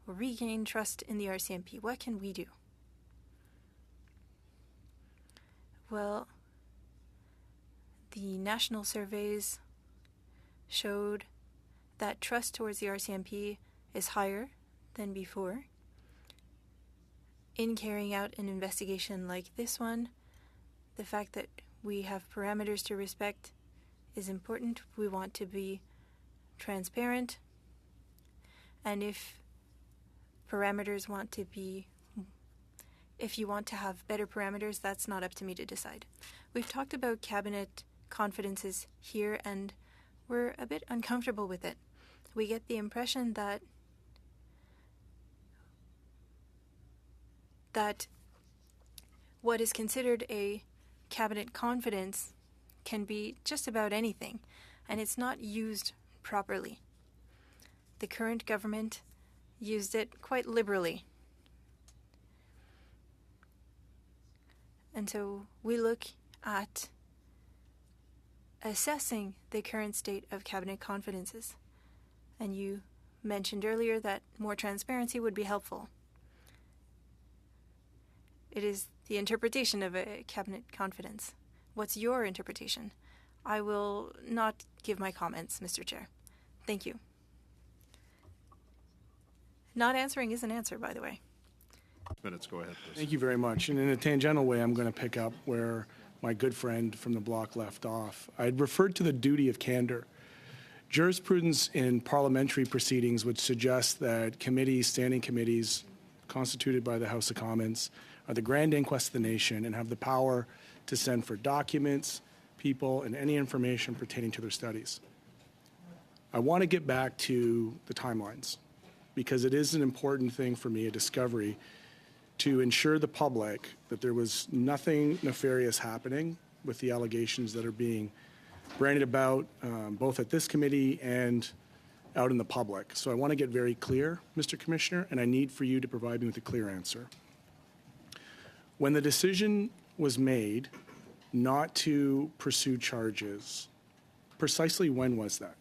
or regain trust in the RCMP? What can we do? Well, the national surveys showed that trust towards the RCMP is higher than before. In carrying out an investigation like this one, the fact that we have parameters to respect is important. We want to be transparent. And if you want to have better parameters, that's not up to me to decide. We've talked about cabinet confidences here, and we're a bit uncomfortable with it. We get the impression that what is considered a cabinet confidence can be just about anything, and it's not used properly. The current government used it quite liberally. And so we look at assessing the current state of cabinet confidences. And you mentioned earlier that more transparency would be helpful. It is the interpretation of a cabinet confidence. What's your interpretation? I will not give my comments, Mr. Chair. Thank you. Not answering is an answer, by the way. Minutes, go ahead, please. Thank you very much. And in a tangential way, I'm going to pick up where my good friend from the block left off. I'd referred to the duty of candor. Jurisprudence in parliamentary proceedings would suggest that committees, standing committees, constituted by the House of Commons, are the grand inquest of the nation and have the power to send for documents, people, and any information pertaining to their studies. I want to get back to the timelines, because it is an important thing for me, a discovery, to ensure the public that there was nothing nefarious happening with the allegations that are being branded about both at this committee and out in the public. So I want to get very clear, Mr. Commissioner, and I need for you to provide me with a clear answer. When the decision was made not to pursue charges, precisely when was that?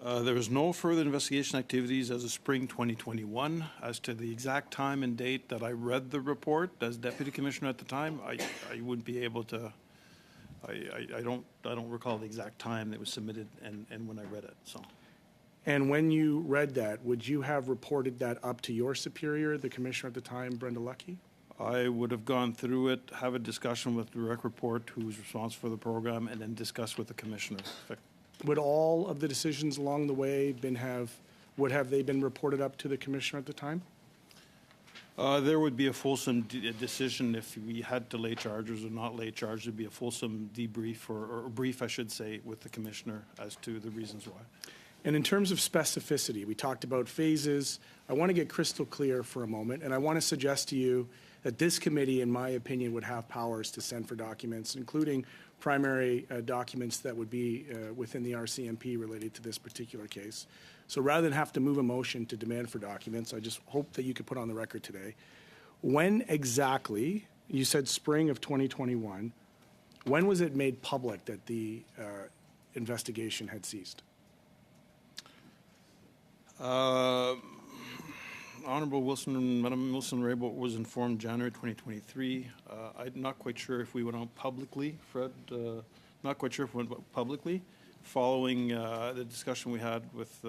There was no further investigation activities as of spring 2021. As to the exact time and date that I read the report as Deputy Commissioner at the time, I wouldn't be able to. I don't recall the exact time that was submitted and when I read it. So. And when you read that, would you have reported that up to your superior, the commissioner at the time, Brenda Lucky? I would have gone through it, have a discussion with the direct report, who was responsible for the program, and then discuss with the commissioner. Would all of the decisions along the way would have they been reported up to the commissioner at the time? There would be a fulsome decision if we had to lay charges or not lay charges. There'd be a fulsome debrief or brief, I should say, with the commissioner as to the reasons why. And in terms of specificity, we talked about phases. I want to get crystal clear for a moment, and I want to suggest to you that this committee, in my opinion, would have powers to send for documents, including primary documents that would be within the RCMP related to this particular case. So rather than have to move a motion to demand for documents, I just hope that you could put on the record today, when exactly, you said spring of 2021, when was it made public that the investigation had ceased? Honorable Madam Wilson-Raybould was informed January 2023. I'm not quite sure if we went out publicly, Fred. Not quite sure if we went out publicly, Following the discussion we had with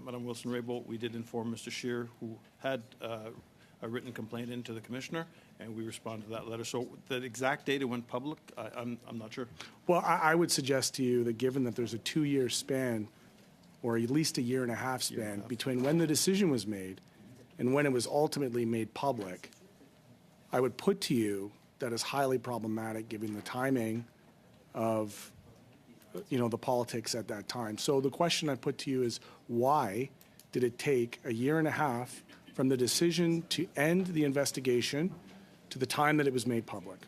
Madam Wilson-Raybould, we did inform Mr. Scheer, who had a written complaint into the commissioner, and we responded to that letter. So the exact date it went public, I'm not sure. Well, I would suggest to you that given that there's a 2-year span, or at least a 1.5-year span, between when the decision was made and when it was ultimately made public, I would put to you that is highly problematic given the timing of, the politics at that time. So the question I put to you is, why did it take a 1.5 years from the decision to end the investigation to the time that it was made public?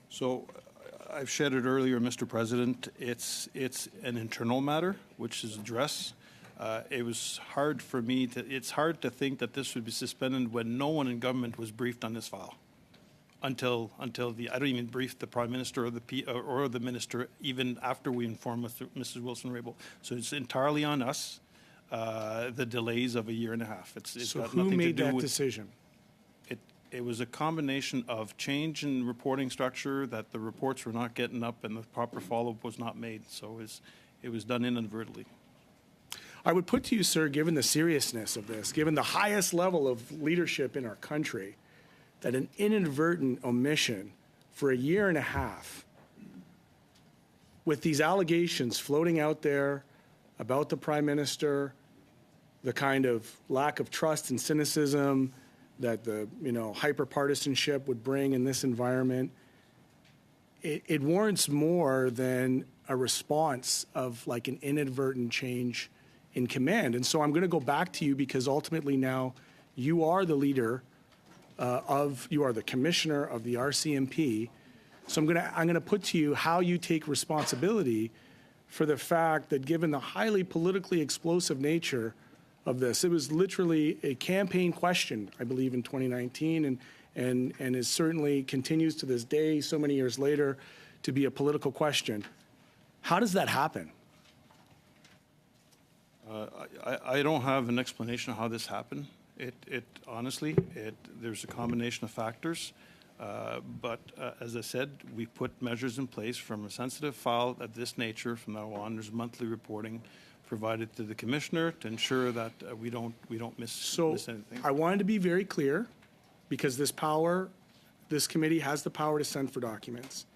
So I've shared it earlier, Mr. President. It's an internal matter, which is addressed. It was hard for me it's hard to think that this would be suspended when no one in government was briefed on this file. Until I don't even brief the Prime Minister or the Minister even after we informed Mrs. Wilson-Raybould. So it's entirely on us, the delays of a 1.5 years. It's So got who nothing to made do that with decision? It was a combination of change in reporting structure, that the reports were not getting up and the proper follow-up was not made. So it was done inadvertently. I would put to you, sir, given the seriousness of this, given the highest level of leadership in our country, that an inadvertent omission for a 1.5 years, with these allegations floating out there about the Prime Minister, the kind of lack of trust and cynicism that the hyper-partisanship would bring in this environment, it warrants more than a response of like an inadvertent change in command. And so I'm going to go back to you because ultimately now you are the leader you are the commissioner of the RCMP. So I'm going to put to you how you take responsibility for the fact that given the highly politically explosive nature of this, it was literally a campaign question, I believe, in 2019, and is certainly continues to this day, so many years later, to be a political question. How does that happen? I don't have an explanation of how this happened. Honestly, there's a combination of factors. But as I said, we put measures in place from a sensitive file of this nature from now on. There's monthly reporting provided to the commissioner to ensure that we don't miss anything. I wanted to be very clear because this committee has the power to send for documents.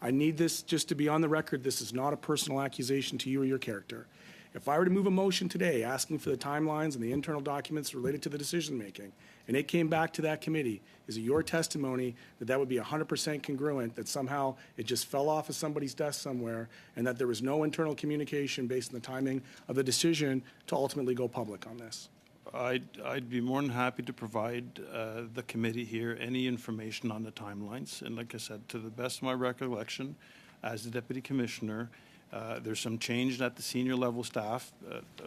I need this just to be on the record. This is not a personal accusation to you or your character. If I were to move a motion today asking for the timelines and the internal documents related to the decision-making, and it came back to that committee, is it your testimony that that would be 100% congruent, that somehow it just fell off of somebody's desk somewhere, and that there was no internal communication based on the timing of the decision to ultimately go public on this? I'd be more than happy to provide the committee here any information on the timelines. And like I said, to the best of my recollection, as the Deputy Commissioner, there's some change at the senior level staff,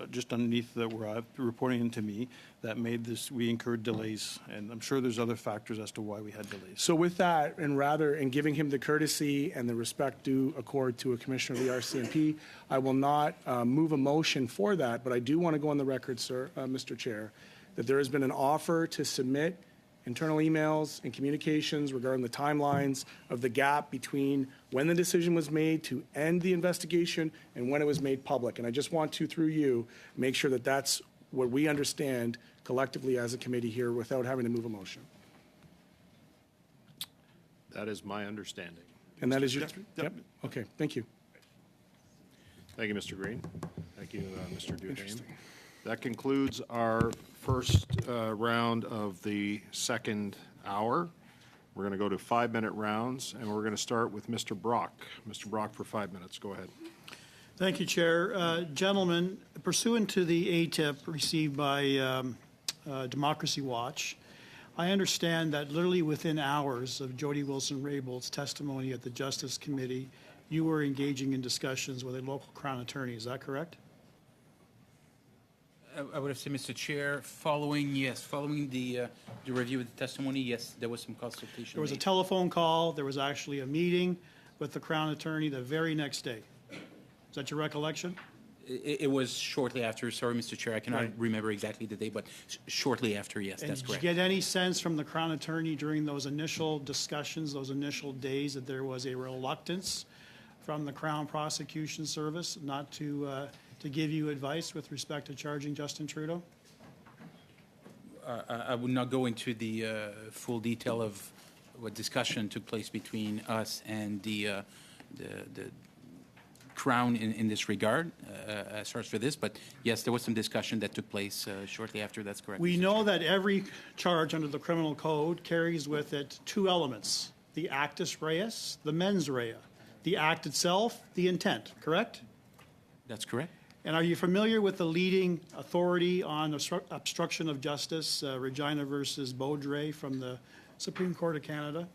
just underneath that were reporting into me, that made this, we incurred delays. And I'm sure there's other factors as to why we had delays. So with that, and giving him the courtesy and the respect due accord to a commissioner of the RCMP, I will not move a motion for that, but I do want to go on the record, sir, Mr. Chair, that there has been an offer to submit internal emails and communications regarding the timelines of the gap between when the decision was made to end the investigation and when it was made public. And I just want to, through you, make sure that that's what we understand collectively as a committee here without having to move a motion. That is my understanding. And that is your... Yep. Okay, thank you. Thank you, Mr. Green. Thank you, Mr. Duhane. That concludes our first round of the second hour. We're going to go to 5-minute rounds, and we're going to start with Mr. Brock. Mr. Brock for 5 minutes. Go ahead. Thank you, Chair. Gentlemen, pursuant to the ATIP received by Democracy Watch, I understand that literally within hours of Jody Wilson-Raybould's testimony at the Justice Committee, you were engaging in discussions with a local Crown attorney. Is that correct? I would have said, Mr. Chair, following the review of the testimony, yes, there was some consultation. There was a telephone call. There was actually a meeting with the Crown attorney the very next day. Is that your recollection? It was shortly after. Sorry, Mr. Chair, I cannot remember exactly the day, but shortly after, yes, that's correct. Did you get any sense from the Crown attorney during those initial discussions, those initial days, that there was a reluctance from the Crown Prosecution Service not to give you advice with respect to charging Justin Trudeau? I would not go into the full detail of what discussion took place between us and the Crown in this regard, as far as for this. But yes, there was some discussion that took place shortly after. That's correct. We know that every charge under the criminal code carries with it two elements: the actus reus, the mens rea, the act itself, the intent. Correct? That's correct. And are you familiar with the leading authority on obstruction of justice, Regina versus Beaudre from the Supreme Court of Canada?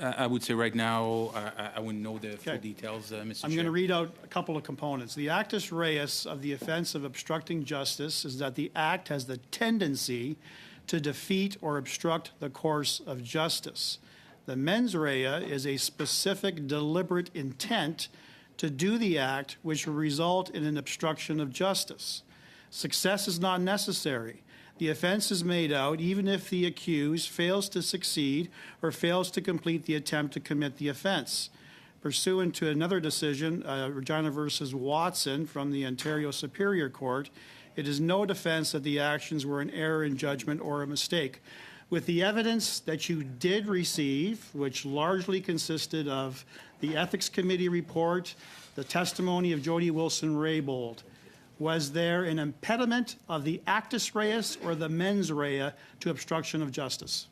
I would say right now, I wouldn't know the full details, Mr. I'm Chair. going to read out a couple of components. The actus reus of the offense of obstructing justice is that the act has the tendency to defeat or obstruct the course of justice. The mens rea is a specific, deliberate intent to do the act which will result in an obstruction of justice. Success is not necessary. The offense is made out even if the accused fails to succeed or fails to complete the attempt to commit the offense. Pursuant to another decision, Regina versus Watson from the Ontario Superior Court, it is no defense that the actions were an error in judgment or a mistake. With the evidence that you did receive, which largely consisted of the Ethics Committee report, the testimony of Jody Wilson-Raybould, was there an impediment of the actus reus or the mens rea to obstruction of justice?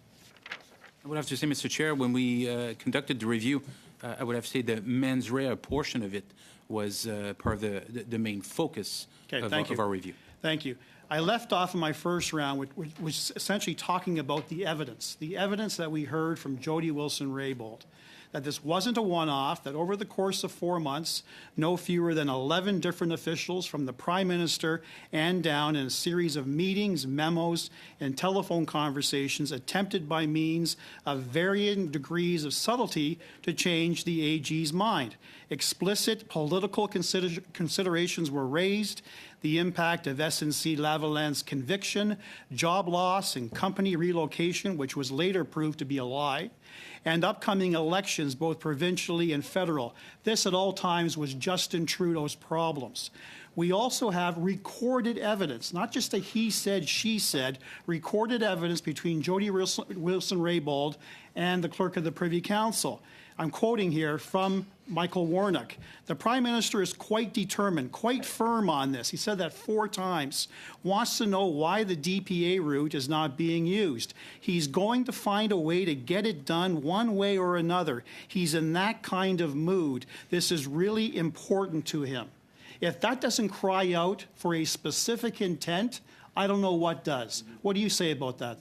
I would have to say, Mr. Chair, when we conducted the review, I would have to say the mens rea portion of it was part of the main focus of our review. Thank you. I left off in my first round, which was essentially talking about the evidence that we heard from Jody Wilson-Raybould, that this wasn't a one-off, that over the course of 4 months, no fewer than 11 different officials from the Prime Minister and down in a series of meetings, memos, and telephone conversations attempted by means of varying degrees of subtlety to change the AG's mind. Explicit political considerations were raised. The impact of SNC-Lavalin's conviction, job loss, and company relocation, which was later proved to be a lie, and upcoming elections, both provincially and federal. This at all times was Justin Trudeau's problems. We also have recorded evidence, not just a he said, she said, recorded evidence between Jody Wilson-Raybould and the Clerk of the Privy Council. I'm quoting here from Michael Warnock. The Prime Minister is quite determined, quite firm on this. He said that 4 times. Wants to know why the DPA route is not being used. He's going to find a way to get it done one way or another. He's in that kind of mood. This is really important to him. If that doesn't cry out for a specific intent, I don't know what does. What do you say about that?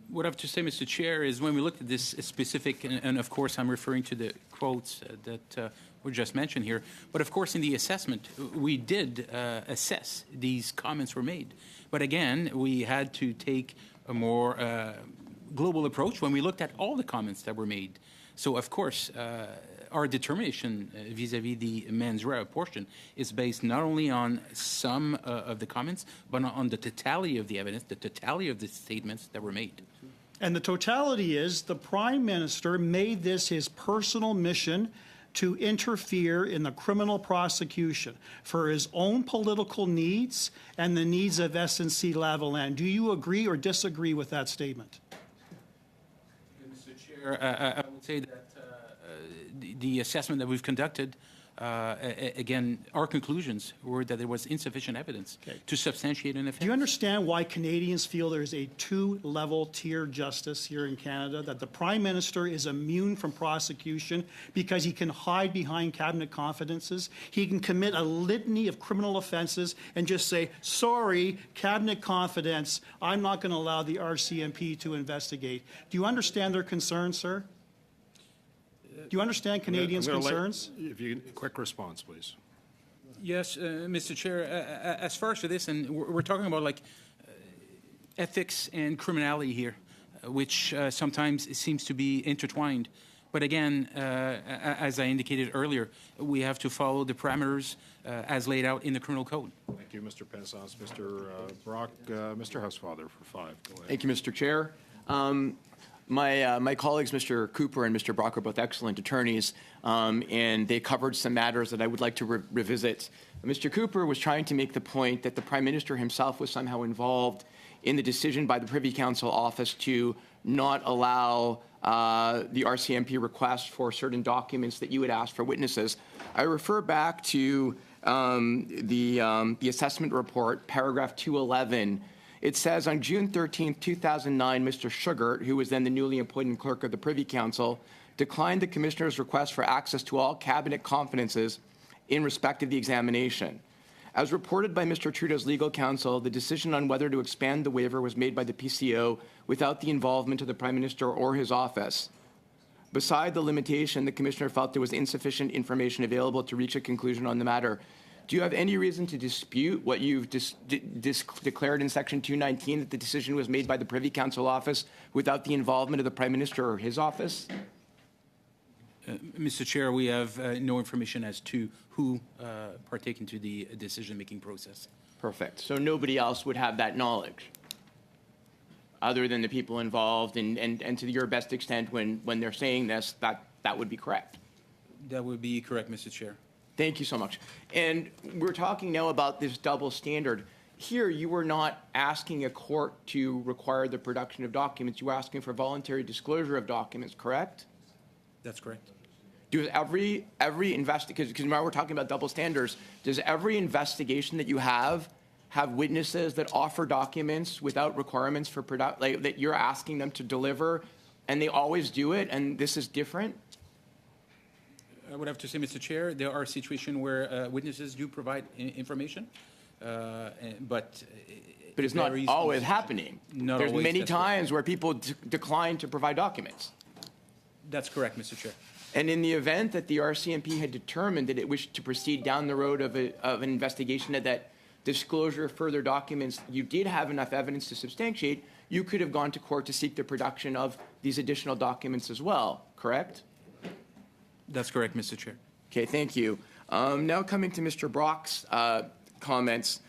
What I have to say, Mr. Chair, is when we looked at this specific, and of course I'm referring to the quotes that were just mentioned here, but of course in the assessment, we did assess these comments were made. But again, we had to take a more global approach when we looked at all the comments that were made. So of course, our determination vis-a-vis the mens rea portion is based not only on some of the comments, but on the totality of the evidence, the totality of the statements that were made. And the totality is the Prime Minister made this his personal mission to interfere in the criminal prosecution for his own political needs and the needs of SNC-Lavalin. Do you agree or disagree with that statement? Mr. Chair, I would say that the assessment that we've conducted, again, our conclusions were that there was insufficient evidence to substantiate an offense. Do you understand why Canadians feel there's a 2-level tier justice here in Canada, that the Prime Minister is immune from prosecution because he can hide behind cabinet confidences? He can commit a litany of criminal offenses and just say, sorry, cabinet confidence, I'm not going to allow the RCMP to investigate. Do you understand their concerns, sir? Do you understand Canadians' concerns? If you quick response, please. Yes, Mr. Chair. As far as for this, and we're talking about like ethics and criminality here, which sometimes seems to be intertwined. But again, as I indicated earlier, we have to follow the parameters as laid out in the criminal code. Thank you, Mr. Pensance. Mr. Brock, Mr. Housefather for 5. Go ahead. Thank you, Mr. Chair. My colleagues, Mr. Cooper and Mr. Brock, are both excellent attorneys, and they covered some matters that I would like to revisit. Mr. Cooper was trying to make the point that the Prime Minister himself was somehow involved in the decision by the Privy Council office to not allow the RCMP request for certain documents that you had asked for witnesses. I refer back to the assessment report, paragraph 211. It says, on June 13, 2009, Mr. Sugart, who was then the newly appointed clerk of the Privy Council, declined the Commissioner's request for access to all Cabinet confidences in respect of the examination. As reported by Mr. Trudeau's legal counsel, the decision on whether to expand the waiver was made by the PCO without the involvement of the Prime Minister or his office. Beside the limitation, the Commissioner felt there was insufficient information available to reach a conclusion on the matter. Do you have any reason to dispute what you've declared in Section 219, that the decision was made by the Privy Council office without the involvement of the Prime Minister or his office? Mr. Chair, we have no information as to who partake into the decision-making process. Perfect. So nobody else would have that knowledge other than the people involved, and to your best extent, when they're saying this, that would be correct. That would be correct, Mr. Chair. Thank you so much. And we're talking now about this double standard. Here, you were not asking a court to require the production of documents. You were asking for voluntary disclosure of documents, correct? That's correct. Does every investigation, because now we're talking about double standards, does every investigation that you have witnesses that offer documents without requirements for like that you're asking them to deliver, and they always do it, and this is different? I would have to say, Mr. Chair, there are situations where witnesses do provide information, but it's not always happening. There's always, many times where people decline to provide documents. That's correct, Mr. Chair. And in the event that the RCMP had determined that it wished to proceed down the road of an investigation that disclosure of further documents, you did have enough evidence to substantiate, you could have gone to court to seek the production of these additional documents as well, correct? That's correct, Mr. Chair. Okay, thank you. Now coming to Mr. Brock's comments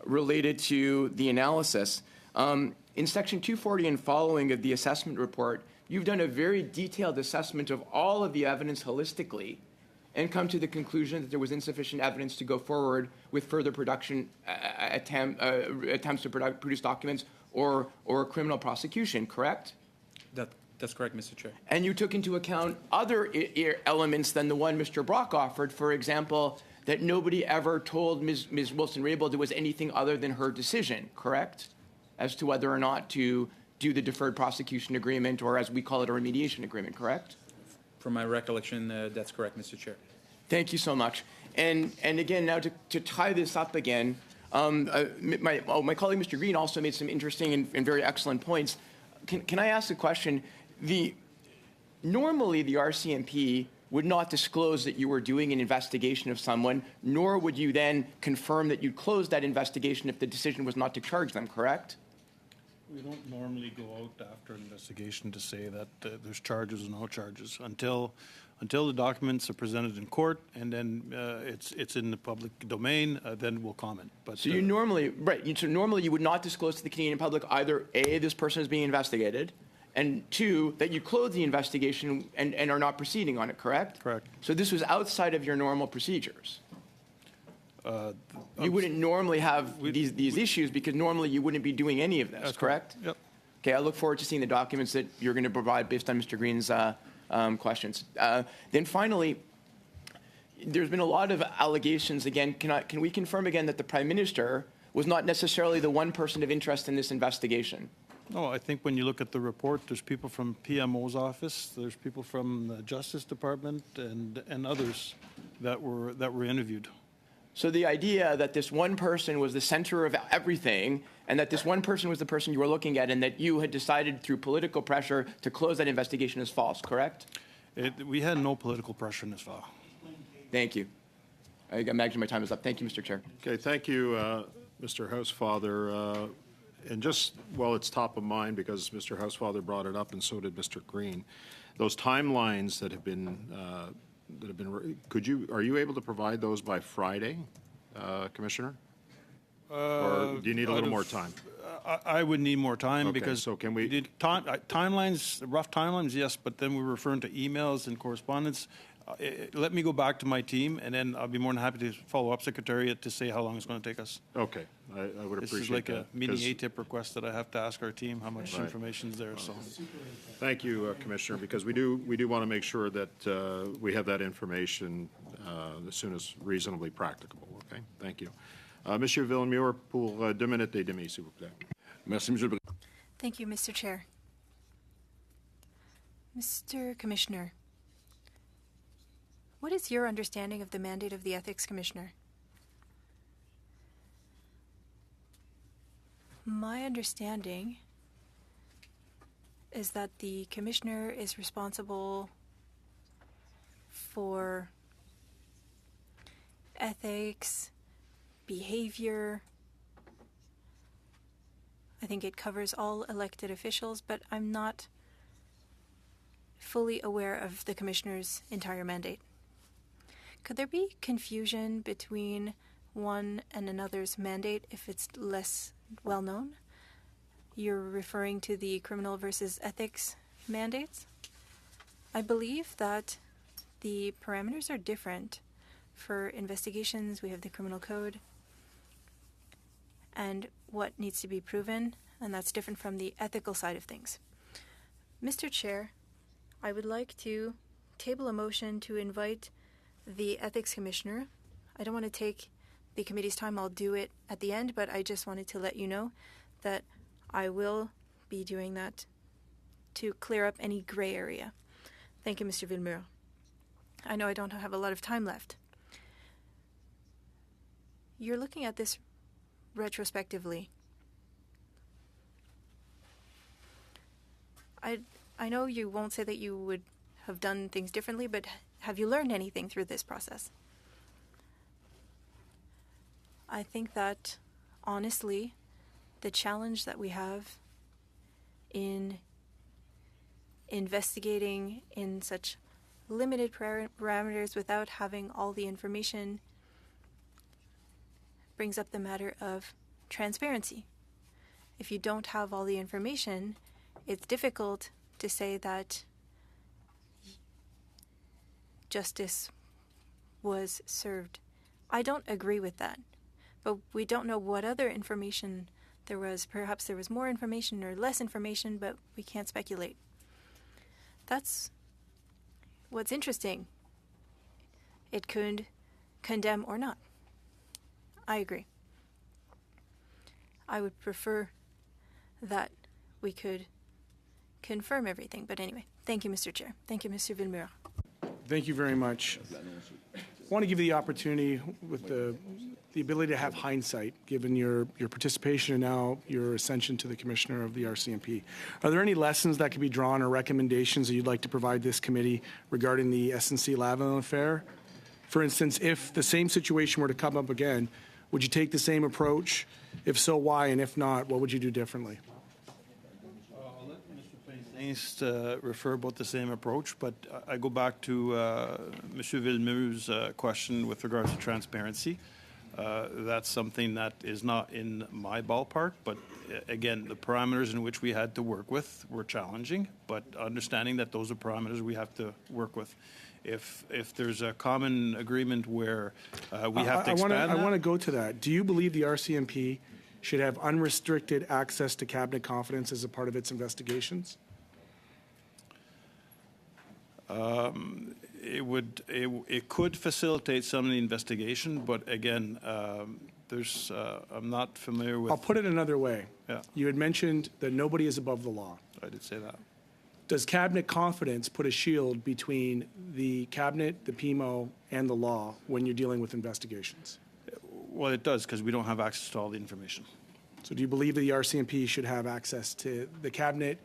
related to the analysis. In Section 240 and following of the assessment report, you've done a very detailed assessment of all of the evidence holistically and come to the conclusion that there was insufficient evidence to go forward with further production attempts to produce documents or a criminal prosecution, correct? That's correct, Mr. Chair. And you took into account other elements than the one Mr. Brock offered. For example, that nobody ever told Ms. Wilson-Raybould there was anything other than her decision, correct? As to whether or not to do the deferred prosecution agreement, or as we call it, a remediation agreement, correct? From my recollection, that's correct, Mr. Chair. Thank you so much. And again, now to tie this up again, my colleague Mr. Green also made some interesting and very excellent points. Can I ask a question? Normally, the RCMP would not disclose that you were doing an investigation of someone, nor would you then confirm that you'd closed that investigation if the decision was not to charge them, correct? We don't normally go out after an investigation to say that there's charges or no charges until the documents are presented in court, and then it's in the public domain. Then we'll comment. But so you normally So normally you would not disclose to the Canadian public either A, this person is being investigated, and two, that you closed the investigation and are not proceeding on it, correct? Correct. So this was outside of your normal procedures. You wouldn't normally have these issues because normally you wouldn't be doing any of this, correct? Yep. Okay, I look forward to seeing the documents that you're going to provide based on Mr. Green's questions. Then finally, there's been a lot of allegations. Again, can we confirm again that the Prime Minister was not necessarily the one person of interest in this investigation? No, I think when you look at the report, there's people from PMO's office, there's people from the Justice Department, and others that were interviewed. So the idea that this one person was the center of everything, and that this one person was the person you were looking at, and that you had decided through political pressure to close that investigation is false, correct? We had no political pressure in this file. Thank you. I imagine my time is up. Thank you, Mr. Chair. Okay, thank you, Mr. Housefather. And just while it's top of mind, because Mr. Housefather brought it up and so did Mr. Green, those timelines that have been are you able to provide those by Friday, Commissioner? Or do you need a little more time? I would need more time Okay, because so can we- the timelines, rough timelines, yes, but then we're referring to emails and correspondence. Let me go back to my team, and then I'll be more than happy to follow up Secretariat to say how long it's going to take us. Okay, I would This appreciate is like that. a mini 'cause- ATIP request that I have to ask our team how much Right. information is there. So, Thank you, Commissioner, because we do want to make sure that we have that information as soon as reasonably practicable, okay? Thank you. Monsieur Villemure, pour 2 minutes et demie, s'il vous plaît. Merci, Monsieur le Président. Thank you, Mr. Chair. Mr. Commissioner, what is your understanding of the mandate of the Ethics Commissioner? My understanding is that the Commissioner is responsible for ethics, behavior. I think it covers all elected officials, but I'm not fully aware of the Commissioner's entire mandate. Could there be confusion between one and another's mandate if it's less well known? You're referring to the criminal versus ethics mandates? I believe that the parameters are different. For investigations, we have the criminal code and what needs to be proven, and that's different from the ethical side of things. Mr. Chair, I would like to table a motion to invite the Ethics Commissioner. I don't want to take the committee's time. I'll do it at the end, but I just wanted to let you know that I will be doing that to clear up any gray area. Thank you, Mr. Villemure. I know I don't have a lot of time left. You're looking at this retrospectively. I know you won't say that you would have done things differently, but have you learned anything through this process? I think that, honestly, the challenge that we have in investigating in such limited parameters without having all the information brings up the matter of transparency. If you don't have all the information, it's difficult to say that justice was served. I don't agree with that, but we don't know what other information there was. Perhaps there was more information or less information, but we can't speculate. That's what's interesting. It could condemn or not. I agree. I would prefer that we could confirm everything. But anyway, thank you, Mr. Chair. Thank you, Mr. Villemure. Thank you very much. I want to give you the opportunity with the ability to have hindsight, given your participation and now your ascension to the Commissioner of the RCMP. Are there any lessons that could be drawn or recommendations that you'd like to provide this committee regarding the SNC Lavalin affair? For instance, if the same situation were to come up again, would you take the same approach? If so, why? And if not, what would you do differently? I'll let Mr. Painst refer about the same approach, but I go back to Monsieur Villemure's question with regards to transparency. That's something that is not in my ballpark, but again, the parameters in which we had to work with were challenging, but understanding that those are parameters we have to work with. If there's a common agreement where we have to expand I want to go to that. Do you believe the RCMP should have unrestricted access to cabinet confidence as a part of its investigations? It could facilitate some of the investigation, but again, I'm not familiar with. I'll put it another way. Yeah. You had mentioned that nobody is above the law. I did say that. Does cabinet confidence put a shield between the cabinet, the PMO, and the law when you're dealing with investigations? Well, it does, because we don't have access to all the information. So do you believe that the RCMP should have access to the cabinet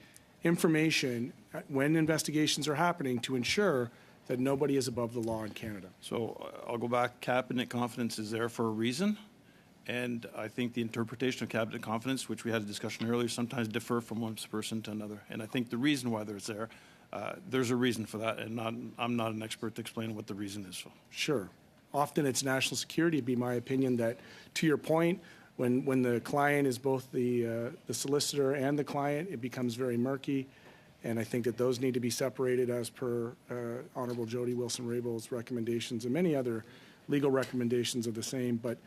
information when investigations are happening to ensure that nobody is above the law in Canada? So I'll go back. Cabinet confidence is there for a reason. And I think the interpretation of cabinet confidence, which we had a discussion earlier, sometimes differ from one person to another. And I think the reason why there's a reason for that. And I'm not an expert to explain what the reason is. Sure. Often it's national security, it'd be my opinion that, to your point, When the client is both the solicitor and the client, it becomes very murky. And I think that those need to be separated as per Honorable Jody Wilson-Raybould's recommendations and many other legal recommendations of the same. But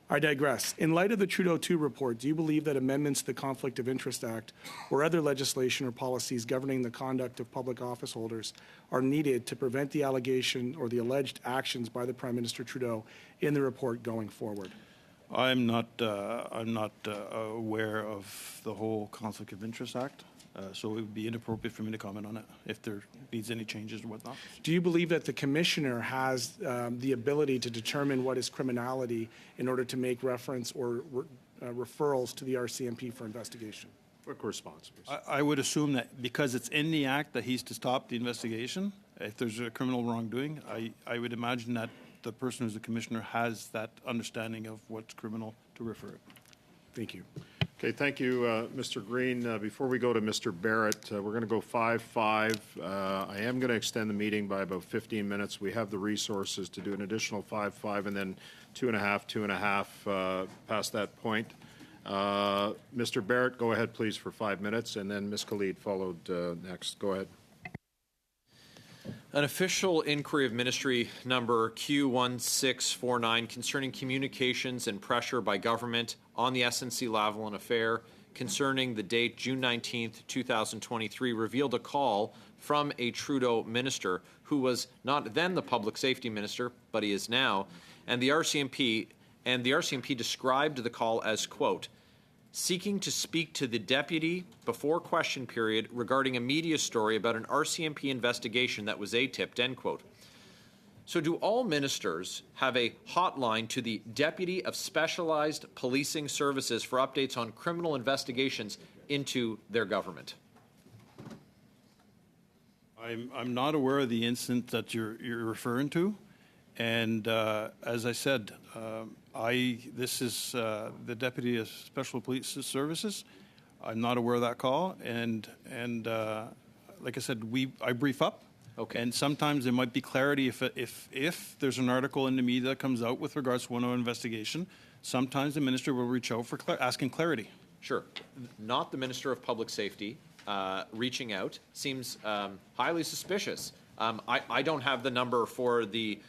I digress. In light of the Trudeau II report, do you believe that amendments to the Conflict of Interest Act or other legislation or policies governing the conduct of public office holders are needed to prevent the allegation or the alleged actions by the Prime Minister Trudeau in the report going forward? I'm not aware of the whole Conflict of Interest Act, so it would be inappropriate for me to comment on it if there needs any changes or whatnot. Do you believe that the commissioner has the ability to determine what is criminality in order to make reference or referrals to the RCMP for investigation? Quick response, please. I would assume that because it's in the act that he's to stop the investigation. If there's a criminal wrongdoing, I would imagine that the person who's the commissioner has that understanding of what's criminal to refer it. Thank you. Okay, thank you, Mr. Green. Before we go to Mr. Barrett, we're going to go 5-5. I am going to extend the meeting by about 15 minutes. We have the resources to do an additional 5-5 and then 2.5 past that point. Mr. Barrett, go ahead, please, for 5 minutes, and then Ms. Khalid followed next. Go ahead. An official inquiry of Ministry number Q1649 concerning communications and pressure by government on the SNC-Lavalin affair concerning the date June 19th, 2023 revealed a call from a Trudeau minister who was not then the public safety minister, but he is now, and the RCMP described the call as, quote, seeking to speak to the deputy before question period regarding a media story about an RCMP investigation that was ATIP'd, end quote. So do all ministers have a hotline to the Deputy of Specialized Policing Services for updates on criminal investigations into their government? I'm not aware of the incident that you're referring to. And as I said, this is the Deputy of Special Police Services. I'm not aware of that call, and like I said, I brief up. Okay. And sometimes there might be clarity if there's an article in the media that comes out with regards to one investigation. Sometimes the minister will reach out for asking clarity. Sure. Not the Minister of Public Safety reaching out seems highly suspicious. I don't have the number for the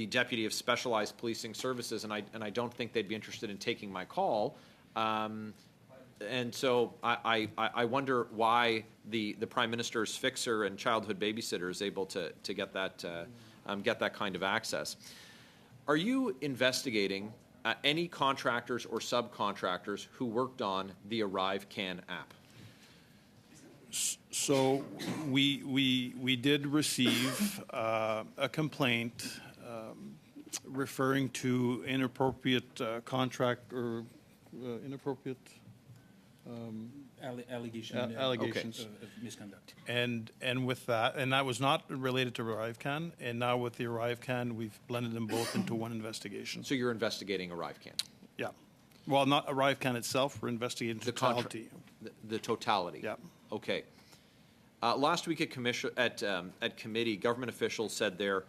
Deputy of Specialized Policing Services, and I don't think they'd be interested in taking my call. And so I wonder why the Prime Minister's fixer and childhood babysitter is able to get that kind of access. Are you investigating any contractors or subcontractors who worked on the ArriveCAN app? So we did receive a complaint referring to inappropriate contract or inappropriate allegations of misconduct. And with that, and that was not related to ArriveCAN, and now with the ArriveCAN, we've blended them both into one investigation. So you're investigating ArriveCAN? Yeah. Well, not ArriveCAN itself. We're investigating the totality. The totality. Yeah. Okay. Last week at committee, government officials said they're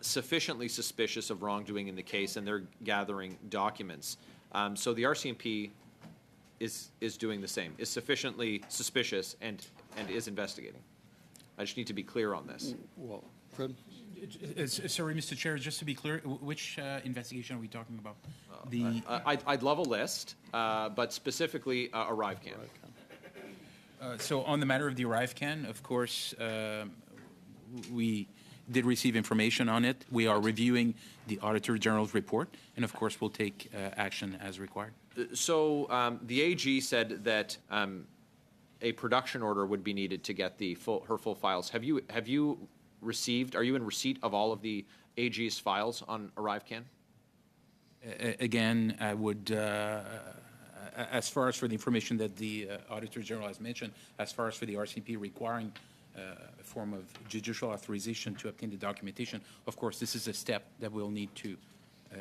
sufficiently suspicious of wrongdoing in the case, and they're gathering documents. So the RCMP is doing the same, is sufficiently suspicious and is investigating. I just need to be clear on this. Well, Fred? Sorry, Mr. Chair, just to be clear, which investigation are we talking about? I'd love a list, but specifically ArriveCAN. So on the matter of the ArriveCAN, of course, we did receive information on it. We are reviewing the Auditor General's report, and of course, we'll take action as required. So the AG said that a production order would be needed to get her full files. Have you received? Are you in receipt of all of the AG's files on ArriveCAN? Again, I would. As far as for the information that the Auditor General has mentioned, as far as for the RCMP requiring a form of judicial authorization to obtain the documentation, of course, this is a step that we'll need to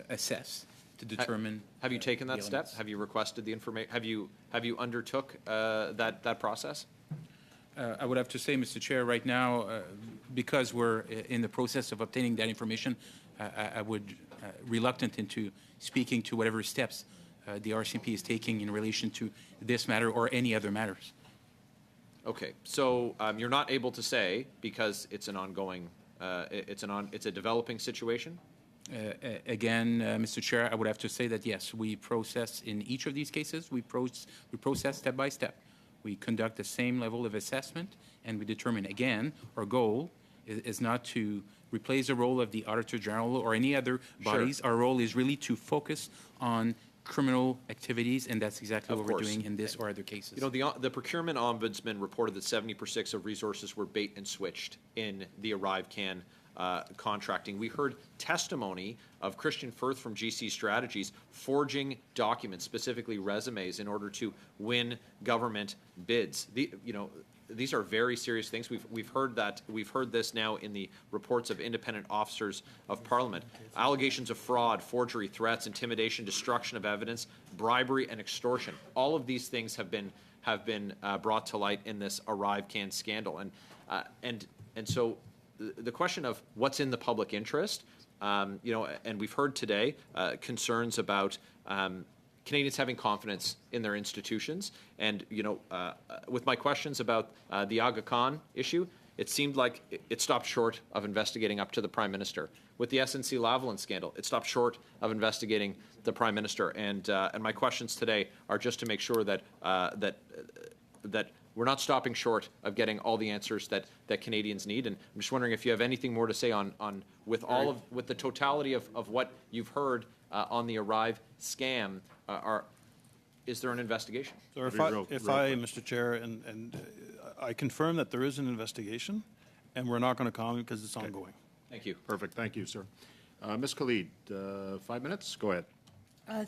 assess to determine. Have you taken that step? Have you requested the information? Have you undertook that process? I would have to say, Mr. Chair, right now, because we're in the process of obtaining that information, I would reluctant into speaking to whatever steps the RCMP is taking in relation to this matter or any other matters. Okay, so you're not able to say because it's an ongoing, it's a developing situation? Again, Mr. Chair, I would have to say that, yes, we process in each of these cases, we process step by step. We conduct the same level of assessment, and we determine, again, our goal is not to replace the role of the Auditor General or any other bodies. Sure. Our role is really to focus on criminal activities, and that's exactly Of what we're course. doing in this or other cases. You know, the procurement ombudsman reported that 70% of resources were bait and switched in the ArriveCAN contracting. We heard testimony of Christian Firth from GC Strategies forging documents, specifically resumes, in order to win government bids. These are very serious things. We've heard this now in the reports of independent officers of Parliament. Allegations of fraud, forgery, threats, intimidation, destruction of evidence, bribery, and extortion. All of these things have been brought to light in this ArriveCAN scandal, and so the question of what's in the public interest, and we've heard today concerns about Canadians having confidence in their institutions. And, with my questions about the Aga Khan issue, it seemed like it stopped short of investigating up to the Prime Minister. With the SNC-Lavalin scandal, it stopped short of investigating the Prime Minister. And my questions today are just to make sure that we're not stopping short of getting all the answers that Canadians need. And I'm just wondering if you have anything more to say on with the totality of what you've heard on the Arrive scam. Is there an investigation? So if I, Mr. Chair, and I confirm that there is an investigation, and we're not going to comment because it's ongoing. Thank you. Perfect. Thank you, sir. Ms. Khalid, 5 minutes. Go ahead.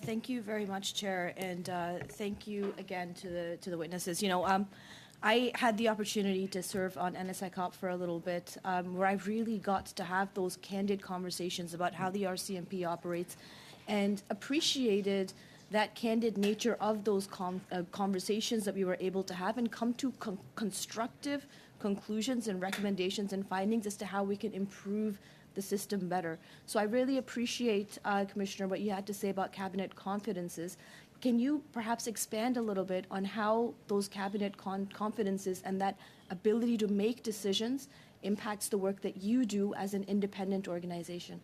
Thank you very much, Chair, and thank you again to the witnesses. I had the opportunity to serve on NSI COP for a little bit, where I really got to have those candid conversations about how the RCMP operates, and appreciated that candid nature of those conversations that we were able to have, and come to constructive conclusions and recommendations and findings as to how we can improve the system better. So I really appreciate, Commissioner, what you had to say about cabinet confidences. Can you perhaps expand a little bit on how those cabinet confidences and that ability to make decisions impacts the work that you do as an independent organization?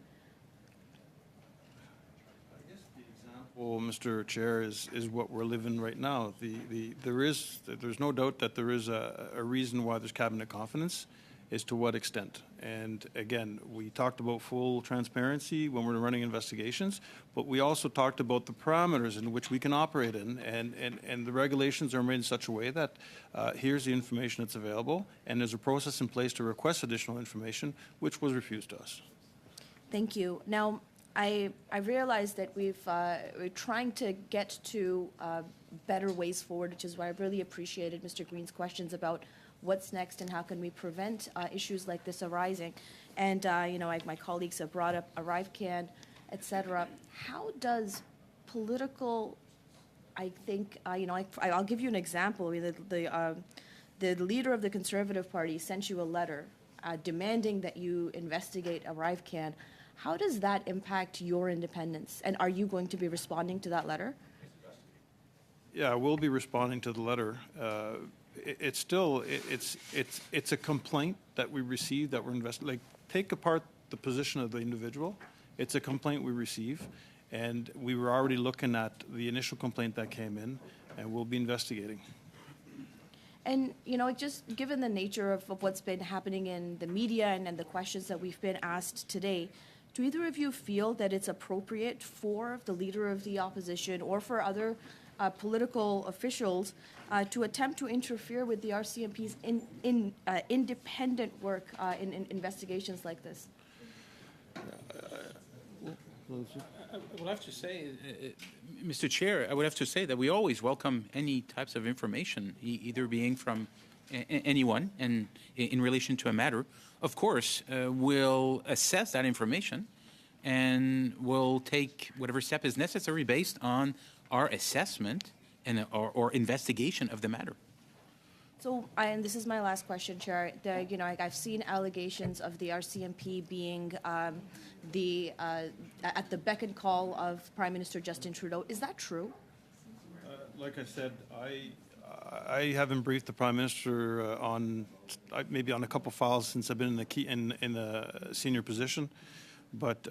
I guess the example, Mr. Chair, is what we're living right now. There's no doubt that there is a reason why there's cabinet confidence. As to what extent. And again, we talked about full transparency when we're running investigations, but we also talked about the parameters in which we can operate in, and the regulations are made in such a way that here's the information that's available, and there's a process in place to request additional information, which was refused to us. Thank you. Now, I realize that we're trying to get to better ways forward, which is why I really appreciated Mr. Green's questions about what's next and how can we prevent issues like this arising. And, my colleagues have brought up ArriveCAN, et cetera. How does political, I think, I'll give you an example. The leader of the Conservative Party sent you a letter demanding that you investigate ArriveCAN. How does that impact your independence? And are you going to be responding to that letter? Yeah, we'll be responding to the letter. It's a complaint that we received that we're investigating. Take apart the position of the individual. It's a complaint we receive, and we were already looking at the initial complaint that came in, and we'll be investigating. And, just given the nature of what's been happening in the media and the questions that we've been asked today, do either of you feel that it's appropriate for the leader of the opposition or for other political officials to attempt to interfere with the RCMP's independent work in investigations like this? I would have to say, Mr. Chair, I would have to say that we always welcome any types of information, either being from anyone and in relation to a matter. Of course, we'll assess that information and we'll take whatever step is necessary based on our assessment and or investigation of the matter. So, and this is my last question, Chair. I've seen allegations of the RCMP being at the beck and call of Prime Minister Justin Trudeau. Is that true? Like I said, I haven't briefed the Prime Minister maybe on a couple files since I've been in a senior position, but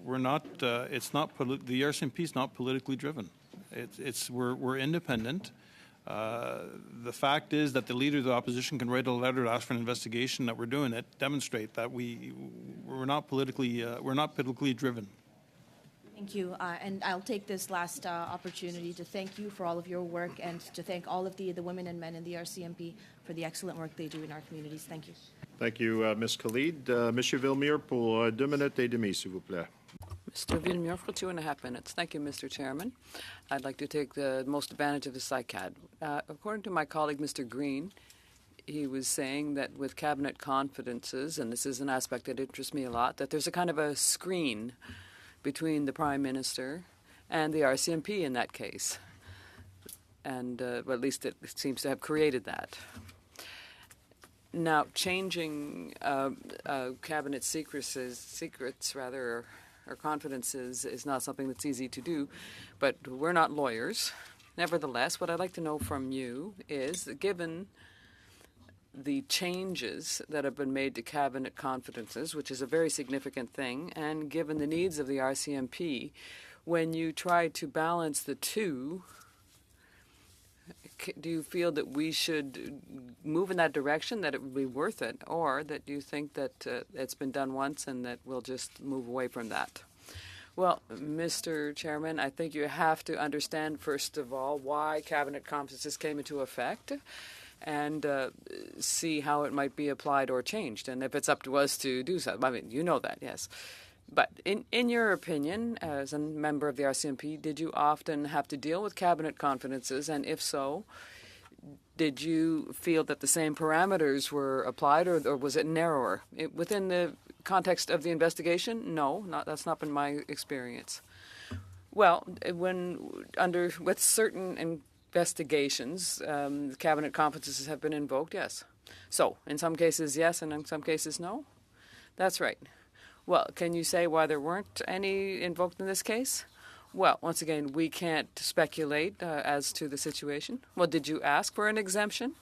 we're not. The RCMP is not politically driven. We're independent. The fact is that the leader of the opposition can write a letter to ask for an investigation. That we're doing it demonstrate that we're not politically driven. Thank you. And I'll take this last opportunity to thank you for all of your work and to thank all of the women and men in the RCMP for the excellent work they do in our communities. Thank you. Thank you, Ms. Khalid. Monsieur Villemure, pour 2 minutes et demie, s'il vous plaît. Mr. Villemure for 2.5 minutes. Thank you, Mr. Chairman. I'd like to take the most advantage of this I can. According to my colleague, Mr. Green, he was saying that with cabinet confidences, and this is an aspect that interests me a lot, that there's a kind of a screen between the Prime Minister and the RCMP in that case. And well, at least it seems to have created that. Now, changing cabinet secrets or confidences is not something that's easy to do, but we're not lawyers. Nevertheless, what I'd like to know from you is, given the changes that have been made to cabinet confidences, which is a very significant thing, and given the needs of the RCMP, when you try to balance the two, do you feel that we should move in that direction, that it would be worth it, or that you think that it's been done once and that we'll just move away from that? Well, Mr. Chairman, I think you have to understand, first of all, why cabinet conferences came into effect and see how it might be applied or changed, and if it's up to us to do so. I mean, you know that, yes. But in your opinion, as a member of the RCMP, did you often have to deal with cabinet confidences? And if so, did you feel that the same parameters were applied, or was it narrower? Within the context of the investigation, no, that's not been my experience. Well, with certain investigations, cabinet confidences have been invoked, yes. So, in some cases, yes, and in some cases, no? That's right. Well, can you say why there weren't any invoked in this case? Well, once again, we can't speculate as to the situation. Well, did you ask for an exemption?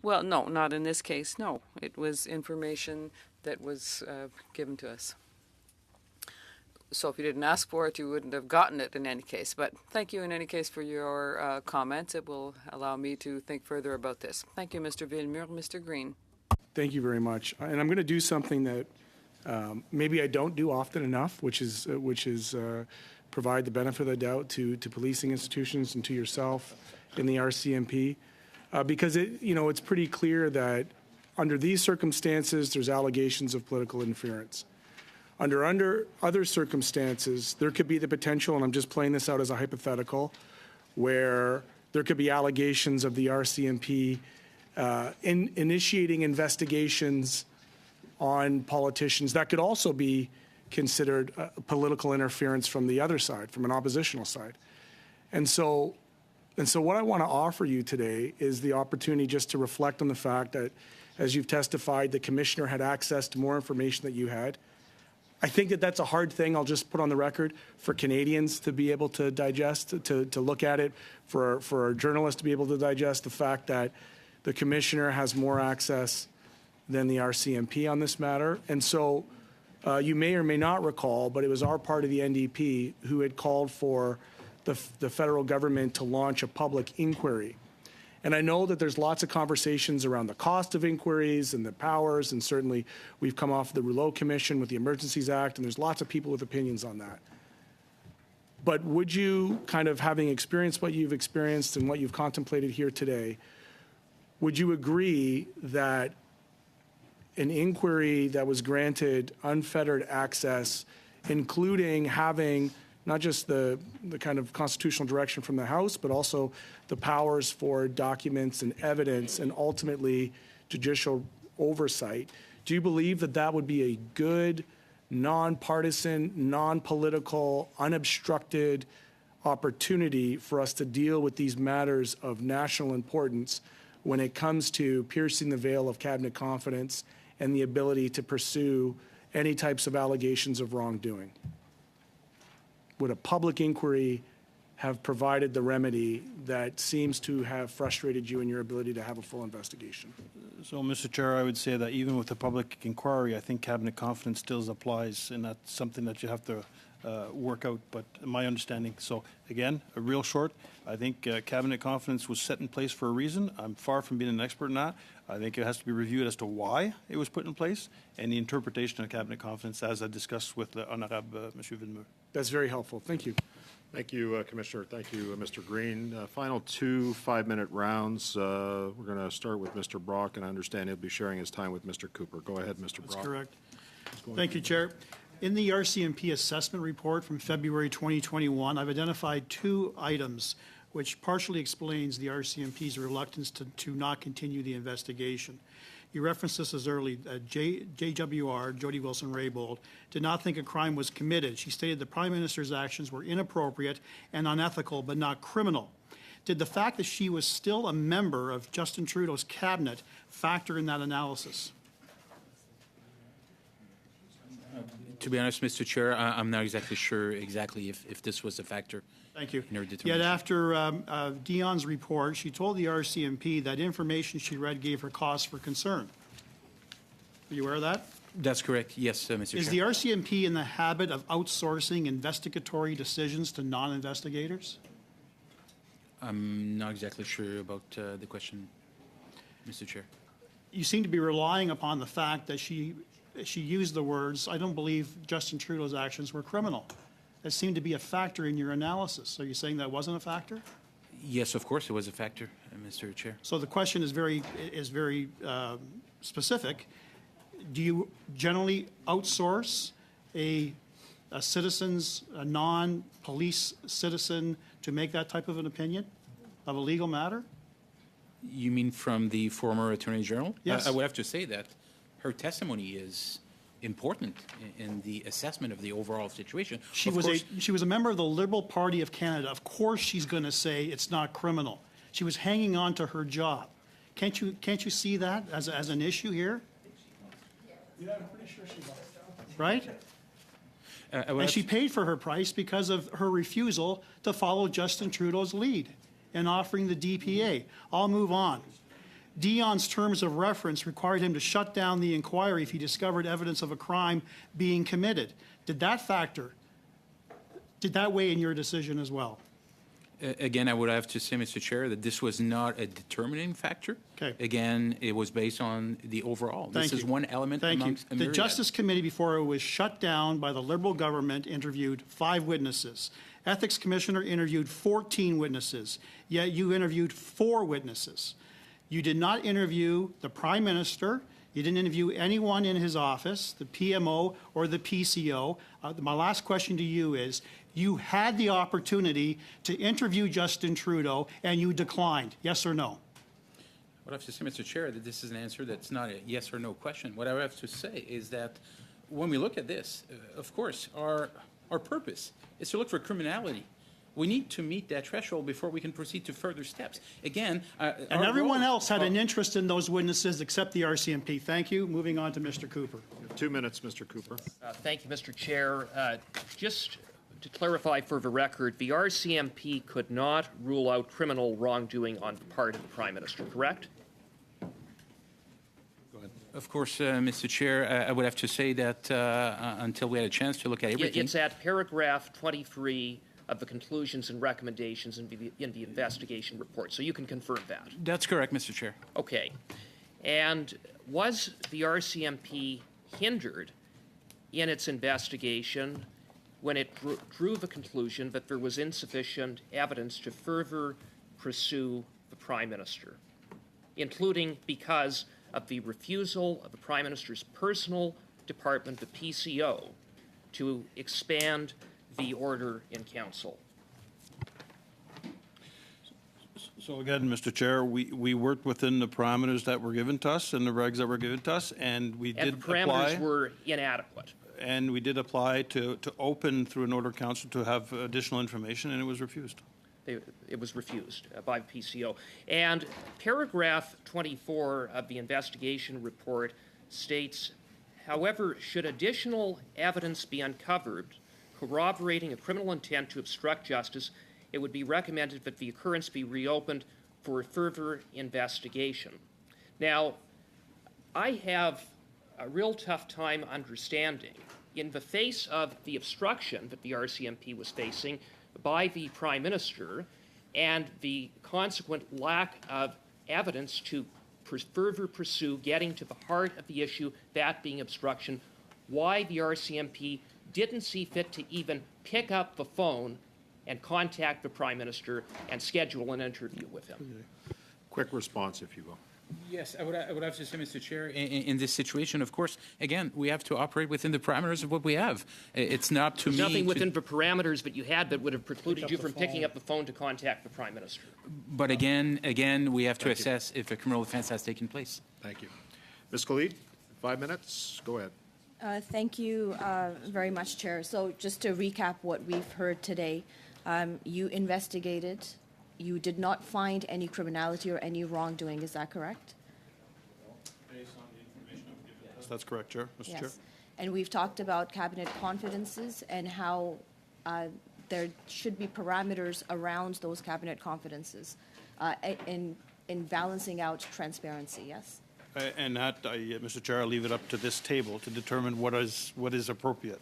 Well, no, not in this case, no. It was information that was given to us. So if you didn't ask for it, you wouldn't have gotten it in any case. But thank you in any case for your comments. It will allow me to think further about this. Thank you, Mr. Villemure. Mr. Green. Thank you very much. And I'm going to do something that maybe I don't do often enough, which is provide the benefit of the doubt to policing institutions and to yourself in the RCMP, because it's pretty clear that under these circumstances there's allegations of political interference. Under other circumstances, there could be the potential, and I'm just playing this out as a hypothetical, where there could be allegations of the RCMP initiating investigations on politicians that could also be considered political interference from the other side, from an oppositional side. And so what I want to offer you today is the opportunity just to reflect on the fact that, as you've testified, the commissioner had access to more information that you had. I think that that's a hard thing, I'll just put on the record, for Canadians to be able to digest, to look at it, for journalists to be able to digest the fact that the commissioner has more access than the RCMP on this matter. And so you may or may not recall, but it was our part of the NDP who had called for the federal government to launch a public inquiry. And I know that there's lots of conversations around the cost of inquiries and the powers, and certainly we've come off the Rouleau Commission with the Emergencies Act, and there's lots of people with opinions on that. But would you, kind of having experienced what you've experienced and what you've contemplated here today, would you agree that an inquiry that was granted unfettered access, including having not just the kind of constitutional direction from the House, but also the powers for documents and evidence and ultimately judicial oversight, do you believe that that would be a good, nonpartisan, non-political, unobstructed opportunity for us to deal with these matters of national importance when it comes to piercing the veil of cabinet confidence and the ability to pursue any types of allegations of wrongdoing? Would a public inquiry have provided the remedy that seems to have frustrated you in your ability to have a full investigation? So, Mr. Chair, I would say that even with the public inquiry, I think cabinet confidence still applies, and that's something that you have to work out, but my understanding. So, again, a real short, I think cabinet confidence was set in place for a reason. I'm far from being an expert in that. I think it has to be reviewed as to why it was put in place and the interpretation of cabinet confidence as I discussed with the Honorable Monsieur Villemeux. That's very helpful. Thank you. Thank you, Commissioner. Thank you, Mr. Green. Final 2 5-minute rounds. We're going to start with Mr. Brock, and I understand he'll be sharing his time with Mr. Cooper. Go ahead, Mr. Brock. That's correct. Thank you, Chair. In the RCMP assessment report from February 2021, I've identified 2 items which partially explains the RCMP's reluctance to not continue the investigation. You referenced this as early. JWR, Jody Wilson-Raybould, did not think a crime was committed. She stated the Prime Minister's actions were inappropriate and unethical, but not criminal. Did the fact that she was still a member of Justin Trudeau's cabinet factor in that analysis? To be honest, Mr. Chair, I'm not exactly sure if this was a factor. Thank you. In her determination. Yet after Dion's report, she told the RCMP that information she read gave her cause for concern. Are you aware of that? That's correct. Yes, Mr. Chair. Is the RCMP in the habit of outsourcing investigatory decisions to non-investigators? I'm not exactly sure about the question, Mr. Chair. You seem to be relying upon the fact that she used the words, "I don't believe Justin Trudeau's actions were criminal." That seemed to be a factor in your analysis. Are you saying that wasn't a factor? Yes, of course it was a factor, Mr. Chair. So the question is very specific. Do you generally outsource a non-police citizen to make that type of an opinion of a legal matter? You mean from the former Attorney General? Yes. I would have to say that her testimony is important in the assessment of the overall situation. She was a member of the Liberal Party of Canada. Of course she's going to say it's not criminal. She was hanging on to her job. Can't you see that as an issue here? Yeah, I'm pretty sure she was. Right? And she paid for her price because of her refusal to follow Justin Trudeau's lead in offering the DPA. I'll move on. Dion's terms of reference required him to shut down the inquiry if he discovered evidence of a crime being committed. Did that weigh in your decision as well? Again, I would have to say, Mr. Chair, that this was not a determining factor. Okay. Again, it was based on the overall. This is one element amongst a myriad. The Justice Committee, before it was shut down by the Liberal government, interviewed 5 witnesses. Ethics Commissioner interviewed 14 witnesses, yet you interviewed 4 witnesses. You did not interview the Prime Minister. You didn't interview anyone in his office, the PMO or the PCO. My last question to you is, you had the opportunity to interview Justin Trudeau and you declined, yes or no? What I have to say, Mr. Chair, that this is an answer that's not a yes or no question. What I have to say is that when we look at this, of course, our purpose is to look for criminality. We need to meet that threshold before we can proceed to further steps. Again, and everyone else had an interest in those witnesses except the RCMP. Thank you. Moving on to Mr. Cooper. 2 minutes, Mr. Cooper. Thank you, Mr. Chair. Just to clarify for the record, the RCMP could not rule out criminal wrongdoing on the part of the Prime Minister, correct? Of course, Mr. Chair, I would have to say that until we had a chance to look at everything. It's at paragraph 23 of the conclusions and recommendations in the investigation report, so you can confirm that. That's correct, Mr. Chair. Okay. And was the RCMP hindered in its investigation when it drew the conclusion that there was insufficient evidence to further pursue the Prime Minister, including because of the refusal of the Prime Minister's personal department, the PCO, to expand the order in council? So again, Mr. Chair, we worked within the parameters that were given to us and the regs that were given to us, and we did apply. And the parameters were inadequate. And we did apply to open through an order of council to have additional information, and it was refused. it was refused by the PCO. And paragraph 24 of the investigation report states, however, should additional evidence be uncovered corroborating a criminal intent to obstruct justice, it would be recommended that the occurrence be reopened for further investigation. Now, I have a real tough time understanding, in the face of the obstruction that the RCMP was facing by the Prime Minister and the consequent lack of evidence to further pursue getting to the heart of the issue, that being obstruction, why the RCMP didn't see fit to even pick up the phone and contact the Prime Minister and schedule an interview with him. Quick response, if you will. Yes, I would have to say, Mr. Chair, in this situation, of course, again, we have to operate within the parameters of what we have. It's not up to me. Nothing within the parameters that you had that would have precluded you from picking up the phone to contact the Prime Minister. But again, we have to assess if a criminal offense has taken place. Thank you. Ms. Khalid, 5 minutes. Go ahead. Thank you very much, Chair. So just to recap what we've heard today, you investigated. You did not find any criminality or any wrongdoing. Is that correct? Based on the information I've given. Yes, that's correct, Chair. Mr. Chair. Yes. And we've talked about cabinet confidences and how there should be parameters around those cabinet confidences in balancing out transparency. Yes. And that, Mr. Chair, I'll leave it up to this table to determine what is appropriate.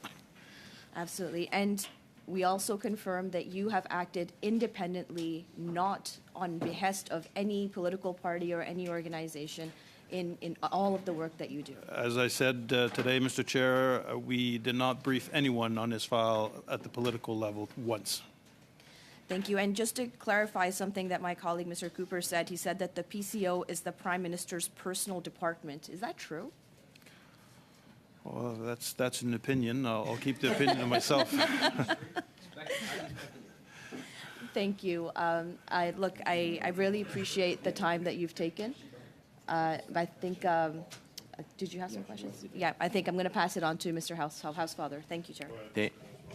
Absolutely. And we also confirm that you have acted independently, not on behest of any political party or any organization in all of the work that you do. As I said today, Mr. Chair, we did not brief anyone on this file at the political level once. Thank you. And just to clarify something that my colleague, Mr. Cooper, said, he said that the PCO is the Prime Minister's personal department. Is that true? Well, that's an opinion. I'll keep the opinion to myself. Thank you. I really appreciate the time that you've taken. I think, did you have some questions? Yeah, I think I'm going to pass it on to Mr. Housefather. Thank you, Chair.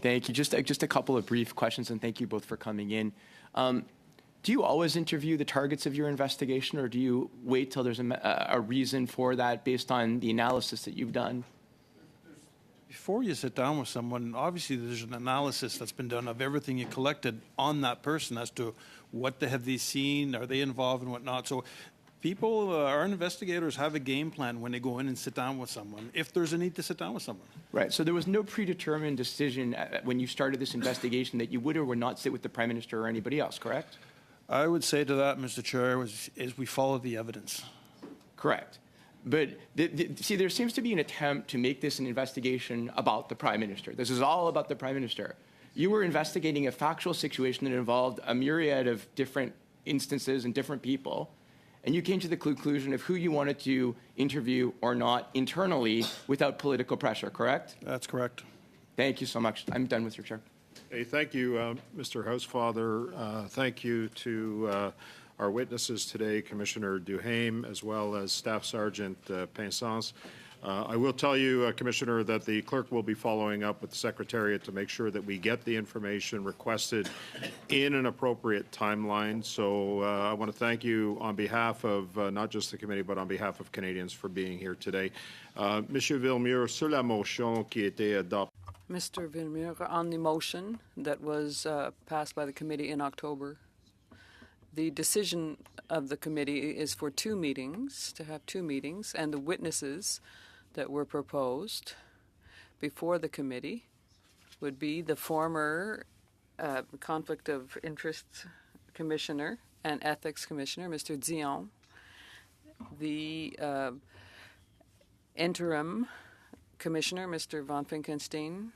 Thank you. Just a couple of brief questions, and thank you both for coming in. Do you always interview the targets of your investigation, or do you wait till there's a reason for that based on the analysis that you've done? Before you sit down with someone, obviously there's an analysis that's been done of everything you collected on that person as to what have they seen, are they involved and whatnot. So people, our investigators have a game plan when they go in and sit down with someone, if there's a need to sit down with someone. Right. So there was no predetermined decision when you started this investigation that you would or would not sit with the Prime Minister or anybody else, correct? I would say to that, Mr. Chair, is we follow the evidence. Correct. But see, there seems to be an attempt to make this an investigation about the Prime Minister. This is all about the Prime Minister. You were investigating a factual situation that involved a myriad of different instances and different people, and you came to the conclusion of who you wanted to interview or not internally without political pressure, correct? That's correct. Thank you so much. I'm done with your chair. Hey, thank you, Mr. Housefather. Thank you to our witnesses today, Commissioner Duhaime, as well as Staff Sergeant Pinsence. I will tell you, Commissioner, that the clerk will be following up with the Secretariat to make sure that we get the information requested in an appropriate timeline. So I want to thank you on behalf of not just the committee, but on behalf of Canadians for being here today. Monsieur Villemure, sur la motion qui était adoptée. Mr. Villemure, on the motion that was passed by the committee in October, the decision of the committee is for to have two meetings, and the witnesses that were proposed before the committee would be the former Conflict of Interest Commissioner and Ethics Commissioner, Mr. Dion, the interim Commissioner, Mr. Von Finkenstein,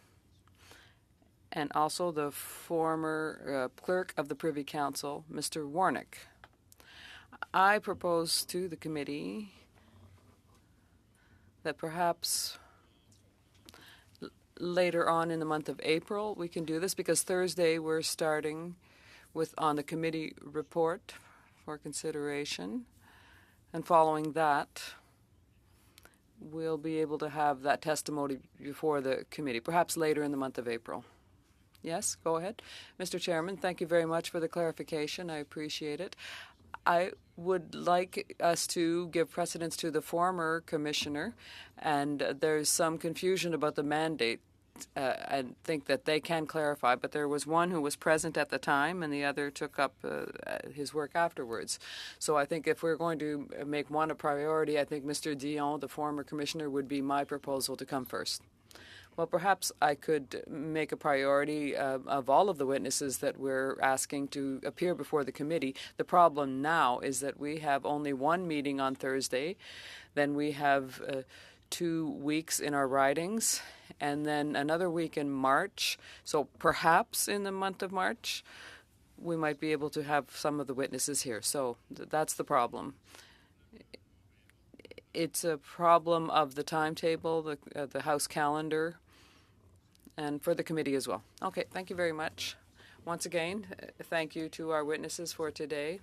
and also the former clerk of the Privy Council, Mr. Warnick. I propose to the committee that perhaps later on in the month of April we can do this, because Thursday we're starting on the committee report for consideration, and following that we'll be able to have that testimony before the committee, perhaps later in the month of April. Yes, go ahead. Mr. Chairman, thank you very much for the clarification. I appreciate it. I would like us to give precedence to the former commissioner, and there's some confusion about the mandate. I think that they can clarify, but there was one who was present at the time and the other took up his work afterwards. So I think if we're going to make one a priority, I think Mr. Dion, the former commissioner, would be my proposal to come first. Well, perhaps I could make a priority of all of the witnesses that we're asking to appear before the committee. The problem now is that we have only one meeting on Thursday, then we have 2 weeks in our ridings, and then another week in March. So perhaps in the month of March, we might be able to have some of the witnesses here. So that's the problem. It's a problem of the timetable, the House calendar, and for the committee as well. Okay, thank you very much. Once again, thank you to our witnesses for today.